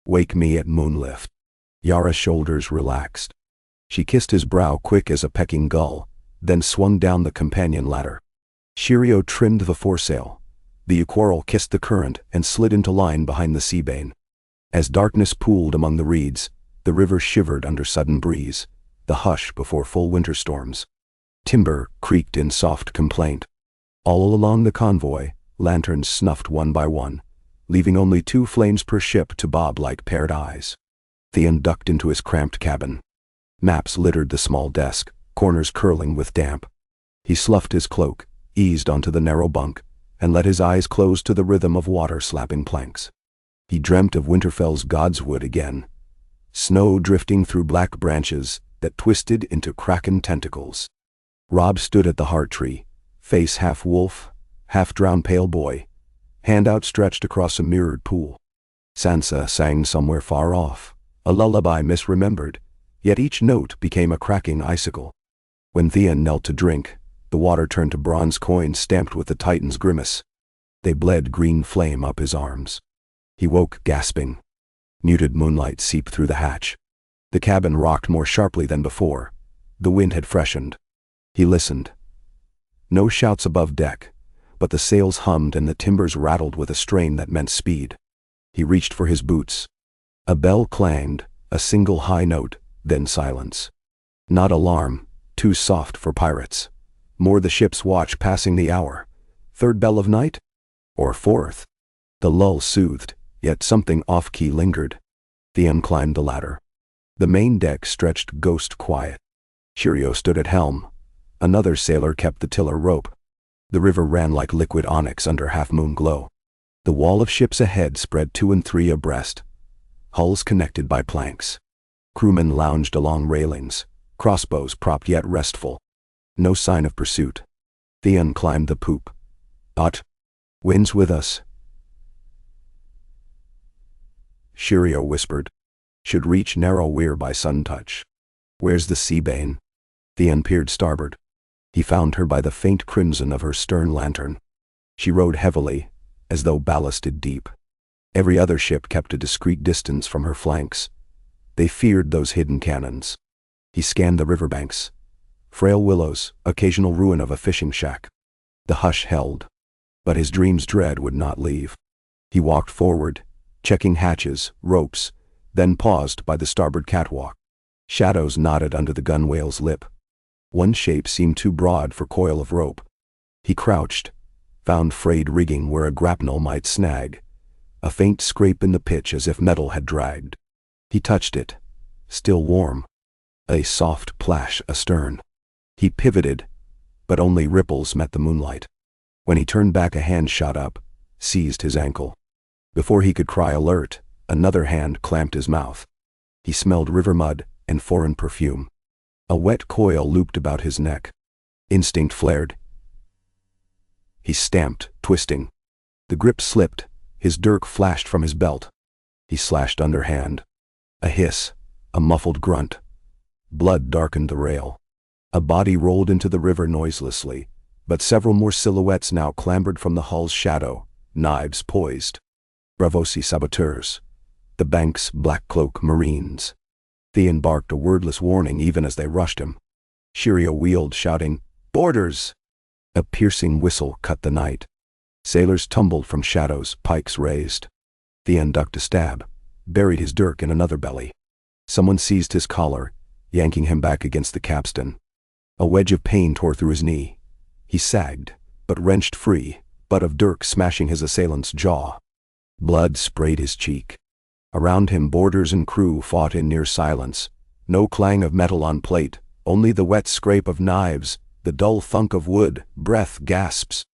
"Wake me at moonlift." Yara's shoulders relaxed. She kissed his brow quick as a pecking gull, then swung down the companion ladder. Shirio trimmed the foresail. The Uquarl kissed the current and slid into line behind the Seabane. As darkness pooled among the reeds, the river shivered under sudden breeze, the hush before full winter storms. Timber creaked in soft complaint. All along the convoy, lanterns snuffed one by one, leaving only 2 flames per ship to bob like paired eyes. Theon ducked into his cramped cabin. Maps littered the small desk, corners curling with damp. He sloughed his cloak, eased onto the narrow bunk, and let his eyes close to the rhythm of water slapping planks. He dreamt of Winterfell's Godswood again, snow drifting through black branches that twisted into kraken tentacles. Robb stood at the heart tree, face half wolf, half drowned pale boy, hand outstretched across a mirrored pool. Sansa sang somewhere far off, a lullaby misremembered, yet each note became a cracking icicle. When Theon knelt to drink, the water turned to bronze coins stamped with the Titan's grimace. They bled green flame up his arms. He woke gasping. Muted moonlight seeped through the hatch. The cabin rocked more sharply than before. The wind had freshened. He listened. No shouts above deck, but the sails hummed and the timbers rattled with a strain that meant speed. He reached for his boots. A bell clanged, a single high note, then silence. Not alarm, too soft for pirates. More the ship's watch passing the hour. 3rd bell of night? Or 4th? The lull soothed, yet something off-key lingered. Theon climbed the ladder. The main deck stretched ghost quiet. Shirio stood at helm. Another sailor kept the tiller rope. The river ran like liquid onyx under half-moon glow. The wall of ships ahead spread 2 and 3 abreast, hulls connected by planks. Crewmen lounged along railings, crossbows propped yet restful. No sign of pursuit. Theon climbed the poop. Wind's with us." Shirio whispered. "Should reach narrow weir by sun touch." "Where's the Seabane?" Theon peered starboard. He found her by the faint crimson of her stern lantern. She rowed heavily, as though ballasted deep. Every other ship kept a discreet distance from her flanks. They feared those hidden cannons. He scanned the riverbanks. Frail willows, occasional ruin of a fishing shack. The hush held. But his dream's dread would not leave. He walked forward, checking hatches, ropes, then paused by the starboard catwalk. Shadows nodded under the gunwale's lip. One shape seemed too broad for coil of rope. He crouched, found frayed rigging where a grapnel might snag, a faint scrape in the pitch as if metal had dragged. He touched it, still warm. A soft plash astern. He pivoted, but only ripples met the moonlight. When he turned back, a hand shot up, seized his ankle. Before he could cry alert, another hand clamped his mouth. He smelled river mud and foreign perfume. A wet coil looped about his neck. Instinct flared. He stamped, twisting. The grip slipped, his dirk flashed from his belt. He slashed underhand. A hiss, a muffled grunt. Blood darkened the rail. A body rolled into the river noiselessly, but several more silhouettes now clambered from the hull's shadow, knives poised. Bravosi saboteurs. The bank's black cloak marines. Theon barked a wordless warning even as they rushed him. Shirio wheeled, shouting, "Boarders!" A piercing whistle cut the night. Sailors tumbled from shadows, pikes raised. Theon ducked a stab, buried his dirk in another belly. Someone seized his collar, yanking him back against the capstan. A wedge of pain tore through his knee. He sagged, but wrenched free, butt of dirk smashing his assailant's jaw. Blood sprayed his cheek. Around him, boarders and crew fought in near silence. No clang of metal on plate, only the wet scrape of knives, the dull thunk of wood, breath gasps.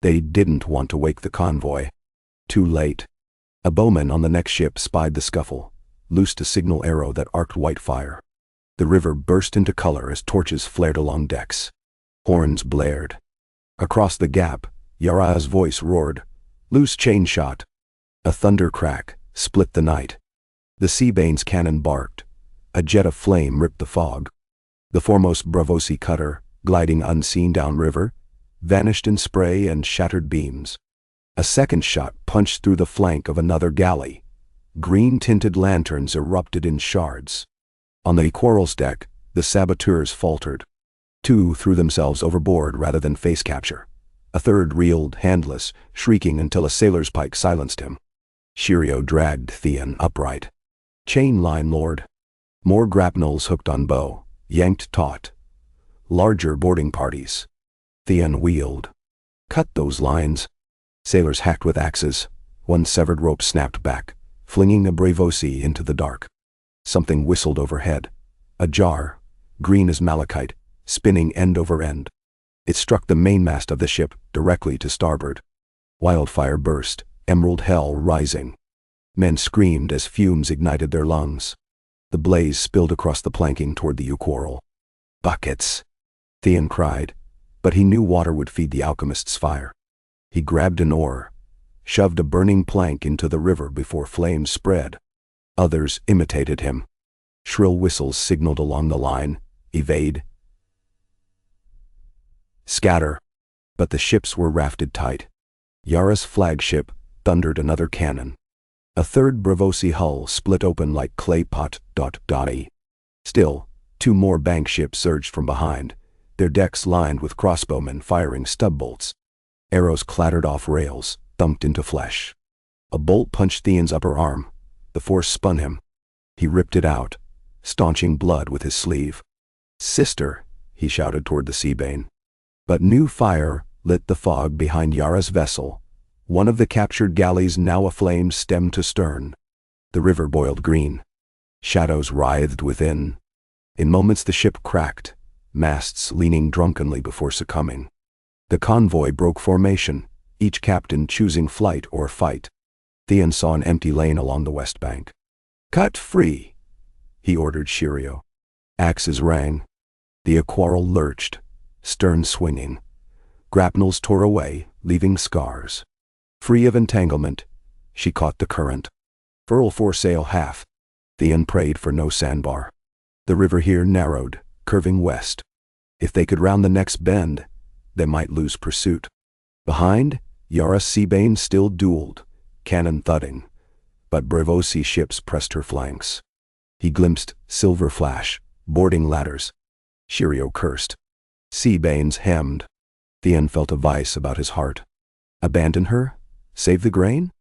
They didn't want to wake the convoy. Too late. A bowman on the next ship spied the scuffle, loosed a signal arrow that arced white fire. The river burst into color as torches flared along decks. Horns blared. Across the gap, Yara's voice roared, "Loose chain shot." A thunder crack split the night. The Seabane's cannon barked. A jet of flame ripped the fog. The foremost Bravosi cutter, gliding unseen downriver, vanished in spray and shattered beams. A second shot punched through the flank of another galley. Green-tinted lanterns erupted in shards. On the quarrel's deck, the saboteurs faltered. Two threw themselves overboard rather than face capture. A third reeled, handless, shrieking until a sailor's pike silenced him. Shirio dragged Theon upright. "Chain line, lord." More grapnels hooked on bow, yanked taut. Larger boarding parties. Theon wheeled. "Cut those lines." Sailors hacked with axes. One severed rope snapped back, flinging a Bravosi into the dark. Something whistled overhead. A jar, green as malachite, spinning end over end. It struck the mainmast of the ship, directly to starboard. Wildfire burst, emerald hell rising. Men screamed as fumes ignited their lungs. The blaze spilled across the planking toward the quarrel. "Buckets!" Theon cried, but he knew water would feed the alchemist's fire. He grabbed an oar, shoved a burning plank into the river before flames spread. Others imitated him. Shrill whistles signaled along the line, "Evade," "Scatter." But the ships were rafted tight. Yara's flagship thundered another cannon. A third Bravosi hull split open like clay pot. Still, two more bank ships surged from behind, their decks lined with crossbowmen firing stub bolts. Arrows clattered off rails, thumped into flesh. A bolt punched Theon's upper arm. The force spun him. He ripped it out, staunching blood with his sleeve. "Sister," he shouted toward the Seabane. But new fire lit the fog behind Yara's vessel, one of the captured galleys now aflame stem to stern. The river boiled green. Shadows writhed within. In moments the ship cracked, masts leaning drunkenly before succumbing. The convoy broke formation, each captain choosing flight or fight. Theon saw an empty lane along the west bank. "Cut free," he ordered Shirio. Axes rang. The quarrel lurched, stern swinging. Grapnels tore away, leaving scars. Free of entanglement, she caught the current. "Furl foresail half." Theon prayed for no sandbar. The river here narrowed, curving west. If they could round the next bend, they might lose pursuit. Behind, Yara's Seabane still dueled, cannon thudding, but Braavosi ships pressed her flanks. He glimpsed silver flash, boarding ladders. Shirio cursed. Seabanes hemmed. Theon felt a vice about his heart. Abandon her? Save the grain?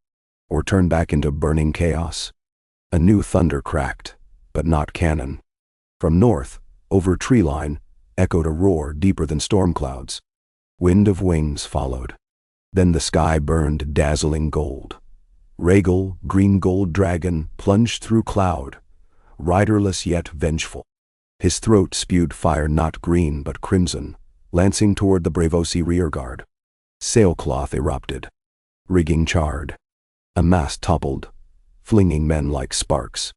Or turn back into burning chaos? A new thunder cracked, but not cannon. From north, over tree line, echoed a roar deeper than storm clouds. Wind of wings followed. Then the sky burned dazzling gold. Rhaegal, green-gold dragon, plunged through cloud, riderless yet vengeful. His throat spewed fire not green but crimson, lancing toward the Braavosi rearguard. Sailcloth erupted. Rigging charred. A mast toppled, flinging men like sparks.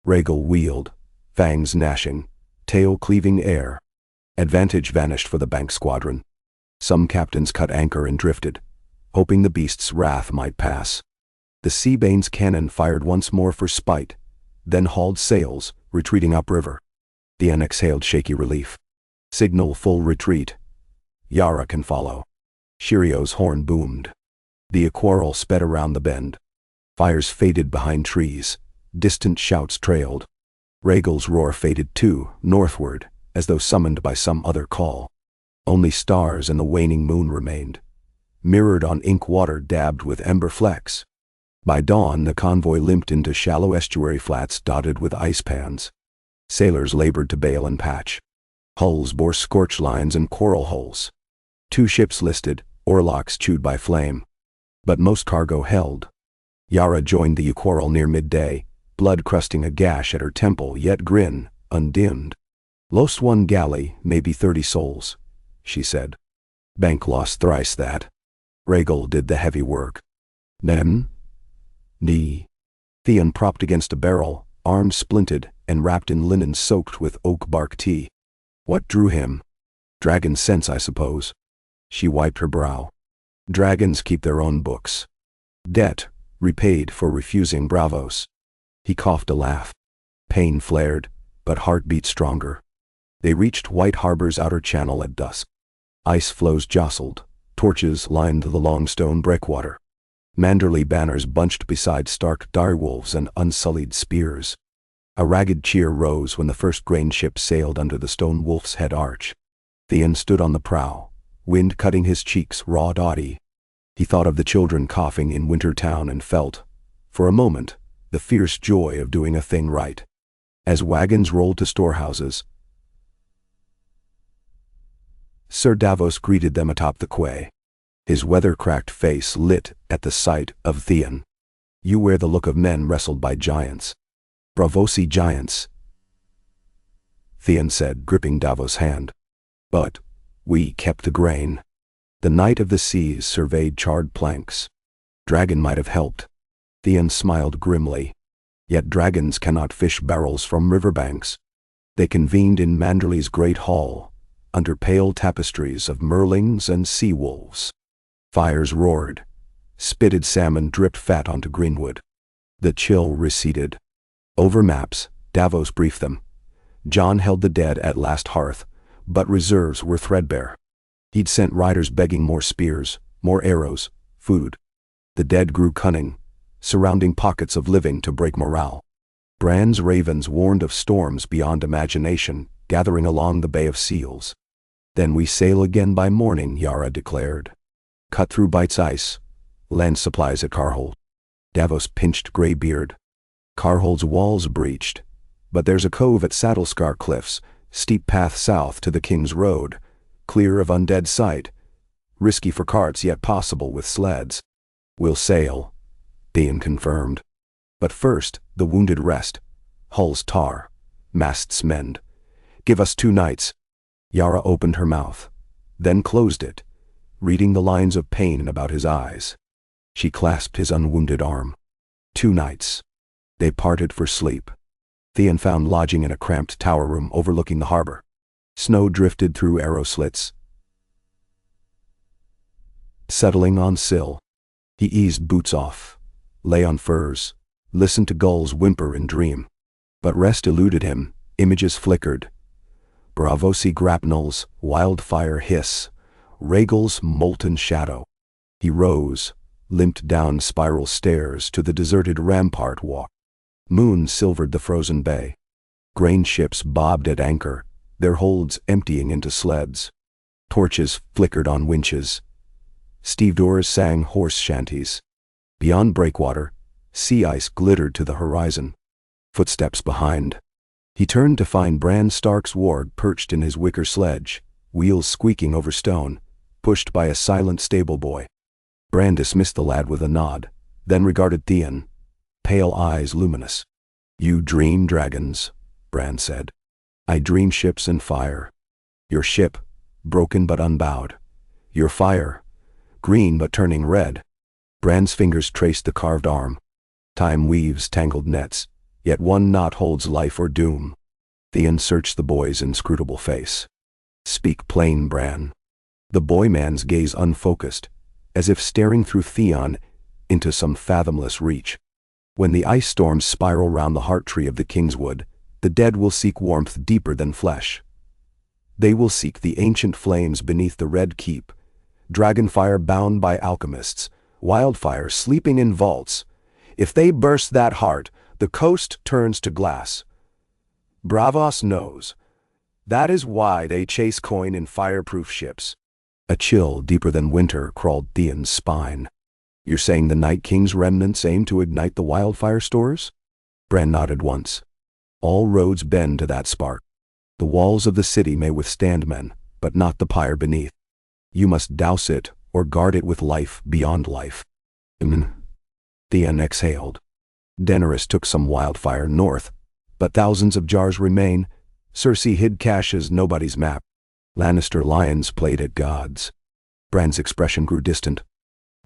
Rhaegal wheeled, fangs gnashing, tail cleaving air. Advantage vanished for the bank squadron. Some captains cut anchor and drifted, hoping the beast's wrath might pass. The Seabane's cannon fired once more for spite, then hauled sails, retreating upriver. Theon exhaled shaky relief. Signal full retreat. Yara can follow. Shirio's horn boomed. The Aquarel sped around the bend. Fires faded behind trees. Distant shouts trailed. Rhaegal's roar faded too, northward, as though summoned by some other call. Only stars and the waning moon remained, mirrored on ink water dabbed with ember flecks. By dawn, the convoy limped into shallow estuary flats dotted with ice pans. Sailors labored to bail and patch. Hulls bore scorch lines and coral holes. 2 ships listed, oarlocks chewed by flame. But most cargo held. Yara joined the Aquarel near midday, blood crusting a gash at her temple, yet grin, undimmed. Lost 1 galley, maybe 30 souls, she said. Bank lost thrice that. Rhaegal did the heavy work. Nem? Knee. Theon propped against a barrel, arms splinted and wrapped in linen soaked with oak bark tea. What drew him? Dragon sense, I suppose. She wiped her brow. Dragons keep their own books. Debt, repaid for refusing Braavos. He coughed a laugh. Pain flared, but heart beat stronger. They reached White Harbor's outer channel at dusk. Ice floes jostled. Torches lined the long stone breakwater. Manderly banners bunched beside stark direwolves and unsullied spears. A ragged cheer rose when the first grain ship sailed under the stone wolf's head arch. Theon stood on the prow, wind cutting his cheeks raw dotty. He thought of the children coughing in Winter Town and felt, for a moment, the fierce joy of doing a thing right. As wagons rolled to storehouses, Sir Davos greeted them atop the quay. His weather-cracked face lit at the sight of Theon. You wear the look of men wrestled by giants. Braavosi giants, Theon said, gripping Davos' hand. But we kept the grain. The Knight of the Seas surveyed charred planks. Dragon might have helped. Theon smiled grimly. Yet dragons cannot fish barrels from riverbanks. They convened in Manderly's great hall, under pale tapestries of merlings and sea-wolves. Fires roared. Spitted salmon dripped fat onto greenwood. The chill receded. Over maps, Davos briefed them. Jon held the dead at last hearth, but reserves were threadbare. He'd sent riders begging more spears, more arrows, food. The dead grew cunning, surrounding pockets of living to break morale. Bran's ravens warned of storms beyond imagination, gathering along the Bay of Seals. Then we sail again by morning, Yara declared. Cut through Bite's ice. Land supplies at Carhold. Davos pinched gray beard. Carhold's walls breached, but there's a cove at Saddlescar Cliffs, steep path south to the King's Road, clear of undead sight, risky for carts yet possible with sleds. We'll sail, Theon confirmed. But first, the wounded rest. Hulls tar, masts mend. Give us 2 nights. Yara opened her mouth, then closed it, reading the lines of pain about his eyes. She clasped his unwounded arm. 2 nights. They parted for sleep. Theon found lodging in a cramped tower room overlooking the harbor. Snow drifted through arrow slits, settling on sill. He eased boots off, lay on furs, listened to gulls whimper and dream. But rest eluded him, images flickered. Braavosi grapnels, wildfire hiss, Rhaegal's molten shadow. He rose, limped down spiral stairs to the deserted rampart walk. Moon silvered the frozen bay. Grain ships bobbed at anchor, their holds emptying into sleds. Torches flickered on winches. Stevedores sang horse shanties. Beyond breakwater, sea ice glittered to the horizon. Footsteps behind. He turned to find Bran Stark's ward perched in his wicker sledge, wheels squeaking over stone, pushed by a silent stable boy. Bran dismissed the lad with a nod, then regarded Theon, pale eyes luminous. "You dream dragons," Bran said. "I dream ships and fire. Your ship, broken but unbowed. Your fire, green but turning red." Bran's fingers traced the carved arm. Time weaves tangled nets, yet one knot holds life or doom. Theon searched the boy's inscrutable face. "Speak plain, Bran." The boy man's gaze unfocused, as if staring through Theon into some fathomless reach. "When the ice storms spiral round the heart tree of the Kingswood, the dead will seek warmth deeper than flesh. They will seek the ancient flames beneath the red keep, dragonfire bound by alchemists, wildfire sleeping in vaults. If they burst that heart, the coast turns to glass. Braavos knows. That is why they chase coin in fireproof ships." A chill deeper than winter crawled Theon's spine. "You're saying the Night King's remnants aim to ignite the wildfire stores?" Bran nodded once. "All roads bend to that spark. The walls of the city may withstand men, but not the pyre beneath. You must douse it or guard it with life beyond life." Theon exhaled. "Daenerys took some wildfire north, but thousands of jars remain. Cersei hid caches nobody's map. Lannister lions played at gods." Bran's expression grew distant.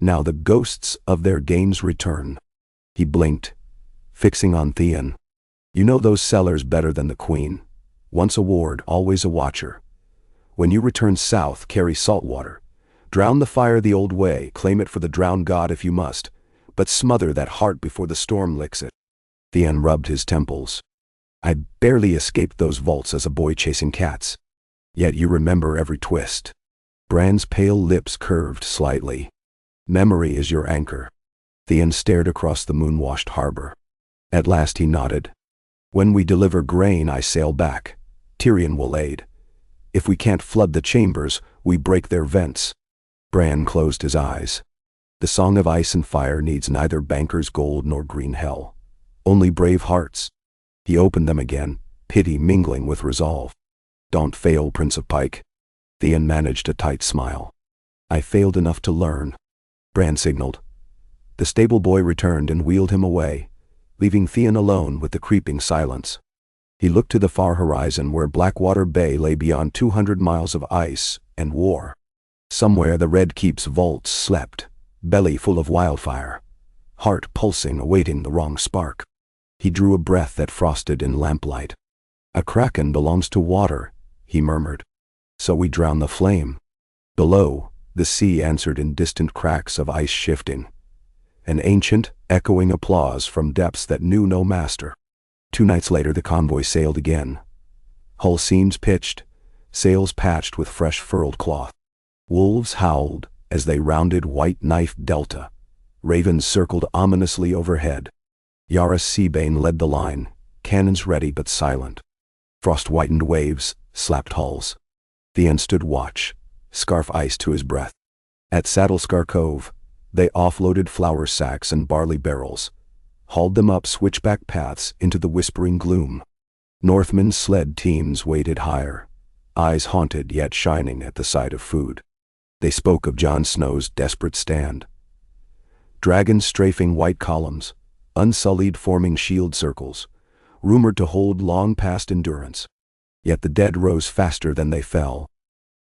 "Now the ghosts of their games return." He blinked, fixing on Theon. "You know those cellars better than the Queen. Once a ward, always a watcher. When you return south, carry salt water. Drown the fire the old way, claim it for the drowned god if you must, but smother that heart before the storm licks it." Theon rubbed his temples. "I barely escaped those vaults as a boy chasing cats. Yet you remember every twist." Bran's pale lips curved slightly. "Memory is your anchor." Theon stared across the moon-washed harbor. At last he nodded. "When we deliver grain, I sail back. Tyrion will aid. If we can't flood the chambers, we break their vents." Bran closed his eyes. The song of ice and fire needs neither banker's gold nor green hell. Only brave hearts. He opened them again, pity mingling with resolve. "Don't fail, Prince of Pike." Theon managed a tight smile. "I failed enough to learn." Bran signaled. The stable boy returned and wheeled him away, leaving Theon alone with the creeping silence. He looked to the far horizon where Blackwater Bay lay beyond 200 miles of ice and war. Somewhere the Red Keep's vaults slept, belly full of wildfire, heart pulsing awaiting the wrong spark. He drew a breath that frosted in lamplight. "A kraken belongs to water," he murmured. "So we drown the flame." Below, the sea answered in distant cracks of ice shifting. An ancient, echoing applause from depths that knew no master. 2 nights later the convoy sailed again. Hull seams pitched, sails patched with fresh furled cloth. Wolves howled as they rounded white-knifed delta. Ravens circled ominously overhead. Yara's Seabane led the line, cannons ready but silent. Frost-whitened waves slapped hulls. Theon stood watch, scarf ice to his breath. At Saddlescar Cove, they offloaded flour sacks and barley barrels, hauled them up switchback paths into the whispering gloom. Northmen's sled teams waited higher, eyes haunted yet shining at the sight of food. They spoke of Jon Snow's desperate stand. Dragons strafing white columns, unsullied forming shield circles, rumored to hold long past endurance. Yet the dead rose faster than they fell.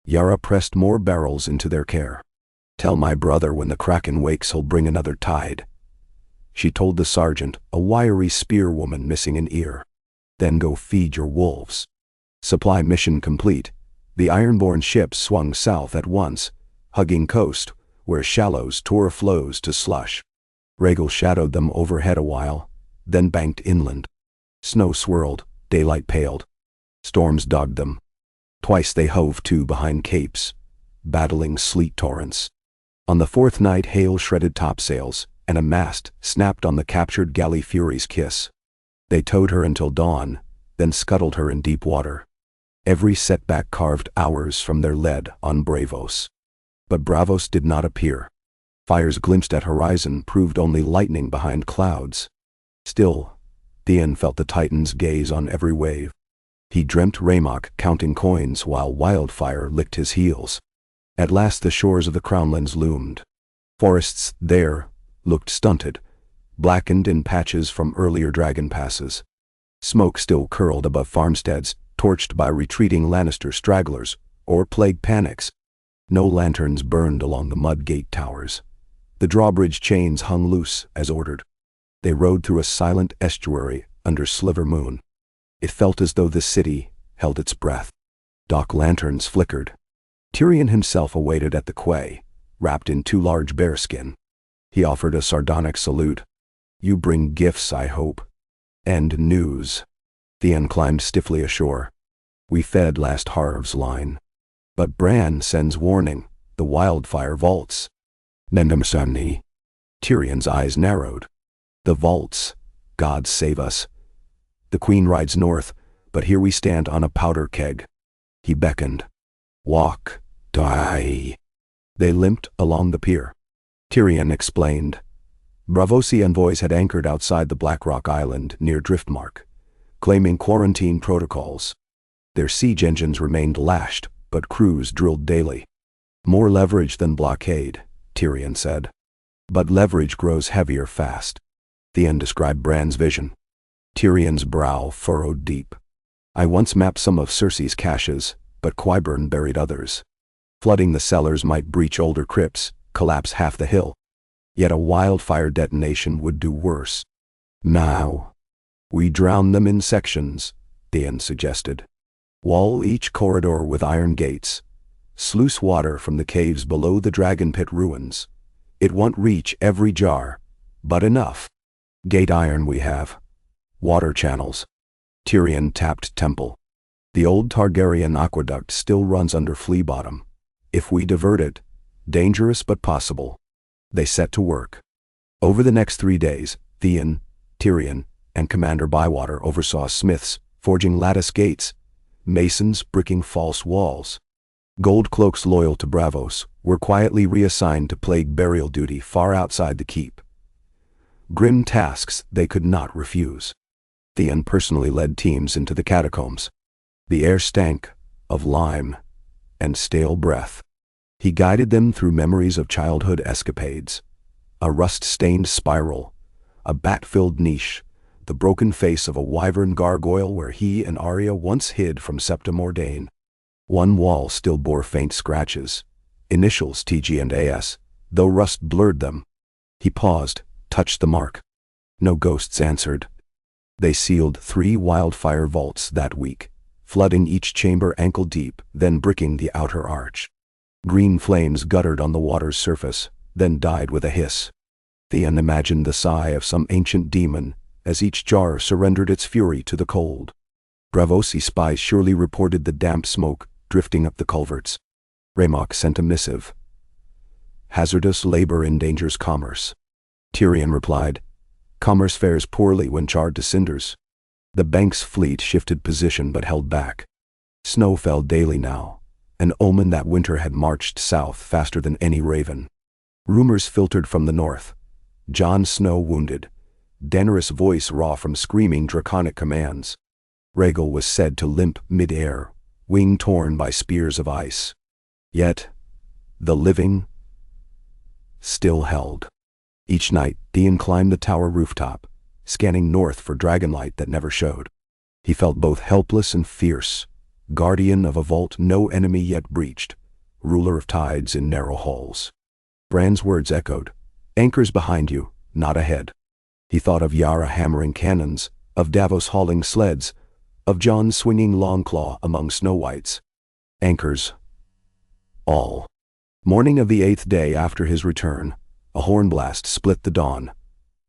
Yara pressed more barrels into their care. "Tell my brother when the kraken wakes he'll bring another tide." She told the sergeant, a wiry spearwoman missing an ear. "Then go feed your wolves." Supply mission complete. The ironborn ships swung south at once, hugging coast, where shallows tore floes to slush. Rhaegal shadowed them overhead a while, then banked inland. Snow swirled, daylight paled. Storms dogged them. Twice they hove to behind capes, battling sleet torrents. On the fourth night, hail shredded topsails, and a mast snapped on the captured galley Fury's kiss. They towed her until dawn, then scuttled her in deep water. Every setback carved hours from their lead on Bravos. But Bravos did not appear. Fires glimpsed at horizon proved only lightning behind clouds. Still, Theon felt the Titan's gaze on every wave. He dreamt Raymok counting coins while wildfire licked his heels. At last the shores of the Crownlands loomed. Forests there looked stunted, blackened in patches from earlier dragon passes. Smoke still curled above farmsteads, torched by retreating Lannister stragglers or plague panics. No lanterns burned along the mud gate towers. The drawbridge chains hung loose as ordered. They rode through a silent estuary under sliver moon. It felt as though the city held its breath. Dock lanterns flickered. Tyrion himself awaited at the quay, wrapped in 2 large bearskin. He offered a sardonic salute. "You bring gifts, I hope." "And news." Theon climbed stiffly ashore. "We fed last Harv's line. But Bran sends warning, the wildfire vaults." "Nendamsani." Tyrion's eyes narrowed. "The vaults. God save us. The Queen rides north, but here we stand on a powder keg." He beckoned. "Walk, die." They limped along the pier. Tyrion explained. Bravosi envoys had anchored outside the Blackrock Island near Driftmark, claiming quarantine protocols. Their siege engines remained lashed, but crews drilled daily. "More leverage than blockade," Tyrion said. "But leverage grows heavier fast." Theon described Bran's vision. Tyrion's brow furrowed deep. "I once mapped some of Cersei's caches, but Qyburn buried others. Flooding the cellars might breach older crypts, collapse half the hill. Yet a wildfire detonation would do worse. Now, we drown them in sections," Theon suggested. "Wall each corridor with iron gates. Sluice water from the caves below the dragon pit ruins. It won't reach every jar, but enough. Gate iron we have. Water channels." Tyrion tapped temple. "The old Targaryen aqueduct still runs under Flea Bottom. If we divert it, dangerous but possible." They set to work. Over the next 3 days, Theon, Tyrion, and Commander Bywater oversaw smiths forging lattice gates, masons bricking false walls. Gold cloaks loyal to Bravos were quietly reassigned to plague burial duty far outside the keep. Grim tasks they could not refuse. Theon personally led teams into the catacombs. The air stank of lime and stale breath. He guided them through memories of childhood escapades. A rust-stained spiral, a bat-filled niche, the broken face of a wyvern gargoyle where he and Arya once hid from Septa Mordane. One wall still bore faint scratches, initials TG and AS, though rust blurred them. He paused, touched the mark. No ghosts answered. They sealed 3 wildfire vaults that week, flooding each chamber ankle-deep, then bricking the outer arch. Green flames guttered on the water's surface, then died with a hiss. Theon imagined the sigh of some ancient demon as each jar surrendered its fury to the cold. Bravosi spies surely reported the damp smoke drifting up the culverts. Raymok sent a missive. "Hazardous labor endangers commerce." Tyrion replied, "Commerce fares poorly when charred to cinders." The Banks fleet shifted position but held back. Snow fell daily now, an omen that winter had marched south faster than any raven. Rumors filtered from the north. Jon Snow wounded, Daenerys' voice raw from screaming draconic commands. Rhaegal was said to limp mid-air, wing torn by spears of ice. Yet, the living still held. Each night, Theon climbed the tower rooftop, scanning north for dragonlight that never showed. He felt both helpless and fierce, guardian of a vault no enemy yet breached, ruler of tides in narrow halls. Bran's words echoed, "Anchors behind you, not ahead." He thought of Yara hammering cannons, of Davos hauling sleds, of Jon swinging Longclaw among snow whites. Anchors. All. Morning of the 8th day after his return, a horn blast split the dawn.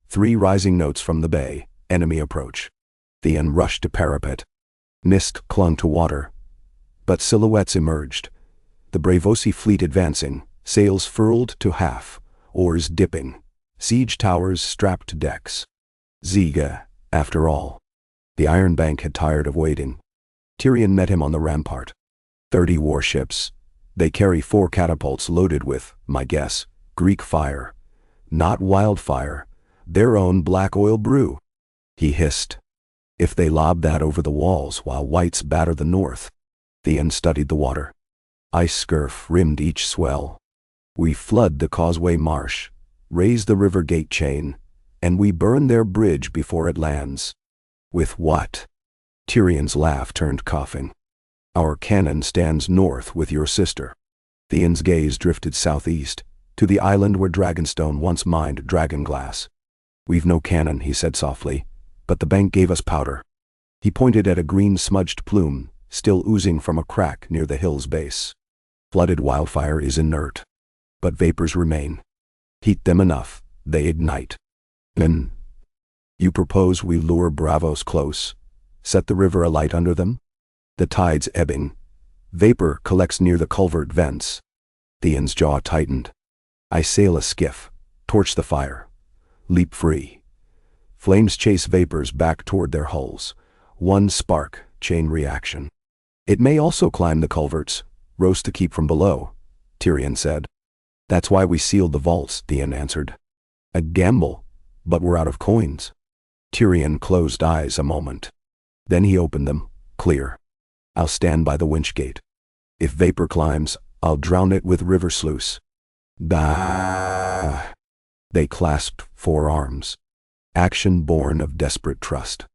3 rising notes from the bay, enemy approach. Theon rushed to parapet. Mist clung to water, but silhouettes emerged. The Bravosi fleet advancing, Sails furled to half, oars dipping, siege towers strapped to decks. Ziga, after all. The Iron Bank had tired of waiting. Tyrion met him on the rampart. 30 warships. They carry 4 catapults loaded with, my guess, Greek fire. Not wildfire, their own black oil brew. He hissed. If they lob that over the walls while whites batter the north. Theon studied the water. Ice scurf rimmed each swell. We flood the causeway marsh, raise the river gate chain, and we burn their bridge before it lands. With what? Tyrion's laugh turned coughing. Our cannon stands north with your sister. Theon's gaze drifted southeast, to the island where Dragonstone once mined dragonglass. We've no cannon, he said softly, but the bank gave us powder. He pointed at a green smudged plume, still oozing from a crack near the hill's base. Flooded wildfire is inert, but vapors remain. Heat them enough, they ignite. Then, you propose we lure Bravos close, set the river alight under them? The tide's ebbing. Vapor collects near the culvert vents. Theon's jaw tightened. I sail a skiff, torch the fire, leap free. Flames chase vapors back toward their hulls. One spark, chain reaction. It may also climb the culverts, roast to keep from below, Tyrion said. That's why we sealed the vaults, Theon answered. A gamble, but we're out of coins. Tyrion closed eyes a moment. Then he opened them, clear. I'll stand by the winch gate. If vapor climbs, I'll drown it with river sluice. Bah! They clasped forearms. Action born of desperate trust.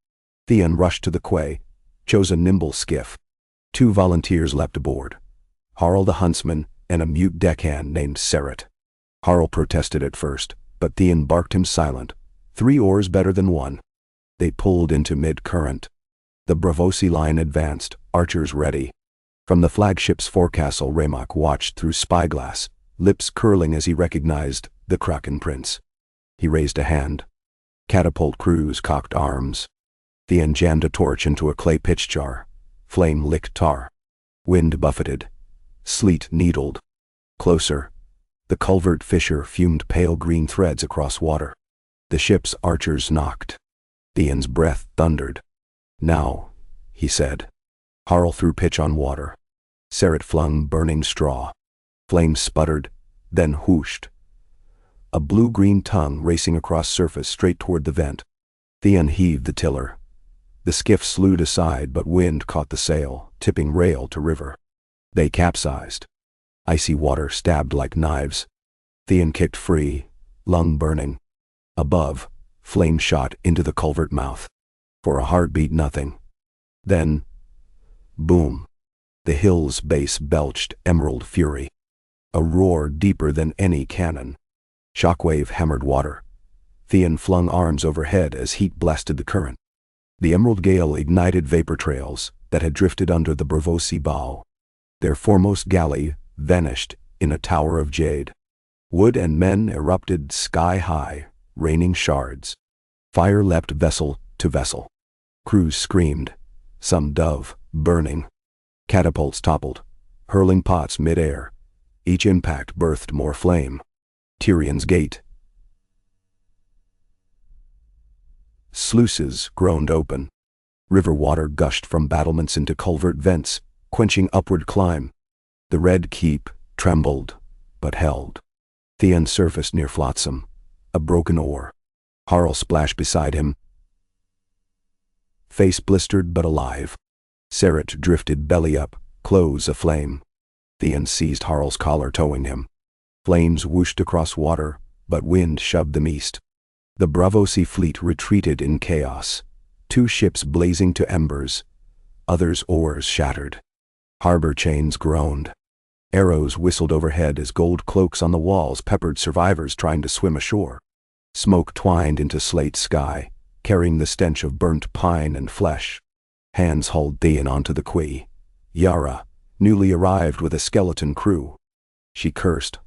Theon rushed to the quay, chose a nimble skiff. 2 volunteers leapt aboard. Harl the huntsman and a mute deckhand named Seret. Harl protested at first, but Theon barked him silent. 3 oars better than 1. They pulled into mid-current. The Bravosi line advanced, archers ready. From the flagship's forecastle Ramak watched through spyglass, lips curling as he recognized the Kraken Prince. He raised a hand. Catapult crews cocked arms. Theon jammed a torch into a clay pitch jar. Flame licked tar. Wind buffeted. Sleet needled. Closer. The culvert fissure fumed pale green threads across water. The ship's archers knocked. Theon's breath thundered. Now, he said. Harl threw pitch on water. Seret flung burning straw. Flames sputtered, then whooshed. A blue-green tongue racing across surface straight toward the vent. Theon heaved the tiller. The skiff slewed aside, but wind caught the sail, tipping rail to river. They capsized. Icy water stabbed like knives. Theon kicked free, lung burning. Above, flame shot into the culvert mouth. For a heartbeat, nothing. Then, boom. The hill's base belched emerald fury. A roar deeper than any cannon. Shockwave hammered water. Theon flung arms overhead as heat blasted the current. The emerald gale ignited vapor trails that had drifted under the Bravosi bow. Their foremost galley vanished in a tower of jade. Wood and men erupted sky-high, raining shards. Fire leapt vessel to vessel. Crews screamed, some dove, burning. Catapults toppled, hurling pots mid-air. Each impact birthed more flame. Tyrion's gate. Sluices groaned open. River water gushed from battlements into culvert vents, quenching upward climb. The red keep trembled, but held. Theon surfaced near Flotsam, a broken oar. Harl splashed beside him, face blistered but alive. Seret drifted belly up, clothes aflame. Theon seized Harl's collar, towing him. Flames whooshed across water, but wind shoved them east. The Bravosi fleet retreated in chaos, 2 ships blazing to embers, others' oars shattered. Harbor chains groaned. Arrows whistled overhead as gold cloaks on the walls peppered survivors trying to swim ashore. Smoke twined into slate sky, carrying the stench of burnt pine and flesh. Hands hauled Theon onto the quay. Yara, newly arrived with a skeleton crew. She cursed.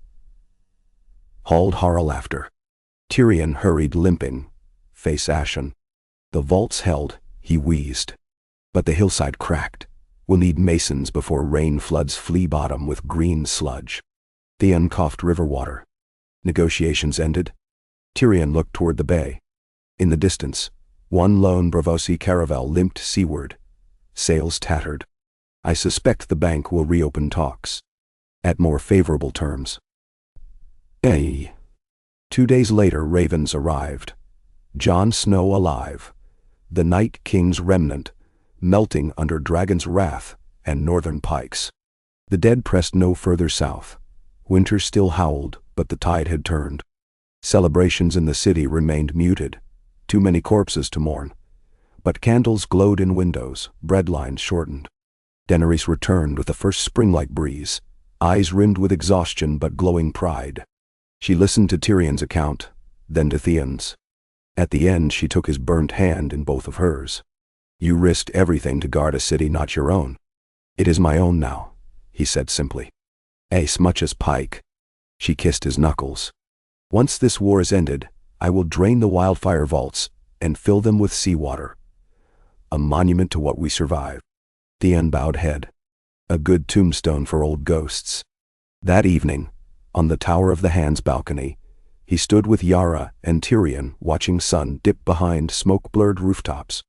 Hauled Harl after. Tyrion hurried limping, face ashen. The vaults held, he wheezed. But the hillside cracked. We'll need masons before rain floods flea bottom with green sludge. Theon coughed river water. Negotiations ended. Tyrion looked toward the bay. In the distance, one lone Braavosi caravel limped seaward, sails tattered. I suspect the bank will reopen talks. At more favorable terms. 2 days later, ravens arrived. Jon Snow alive. The Night King's remnant, melting under Dragon's wrath and northern pikes. The dead pressed no further south. Winter still howled, but the tide had turned. Celebrations in the city remained muted. Too many corpses to mourn. But candles glowed in windows, bread lines shortened. Daenerys returned with the first spring-like breeze, eyes rimmed with exhaustion but glowing pride. She listened to Tyrion's account, then to Theon's. At the end, she took his burnt hand in both of hers. You risked everything to guard a city not your own. It is my own now, he said simply. As much as Pike. She kissed his knuckles. Once this war is ended, I will drain the wildfire vaults and fill them with seawater. A monument to what we survived. Theon bowed head. A good tombstone for old ghosts. That evening, on the Tower of the Hands balcony, he stood with Yara and Tyrion watching sun dip behind smoke-blurred rooftops.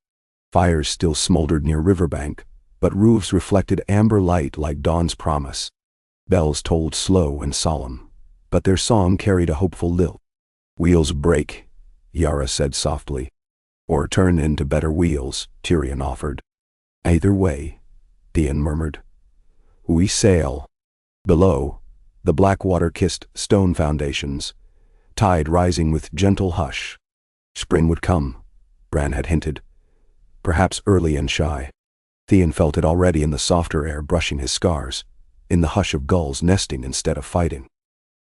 Fires still smoldered near riverbank, but roofs reflected amber light like dawn's promise. Bells tolled slow and solemn, but their song carried a hopeful lilt. Wheels break, Yara said softly. Or turn into better wheels, Tyrion offered. Either way, Theon murmured. We sail. Below, the black water kissed stone foundations, tide rising with gentle hush. Spring would come, Bran had hinted. Perhaps early and shy. Theon felt it already in the softer air brushing his scars, in the hush of gulls nesting instead of fighting.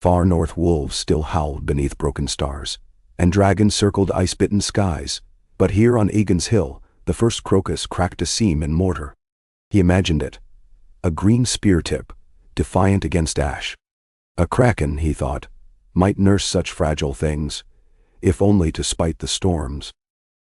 Far north wolves still howled beneath broken stars, and dragons circled ice-bitten skies, but here on Aegon's Hill, the first crocus cracked a seam in mortar. He imagined it. A green spear tip, defiant against ash. A kraken, he thought, might nurse such fragile things, if only to spite the storms.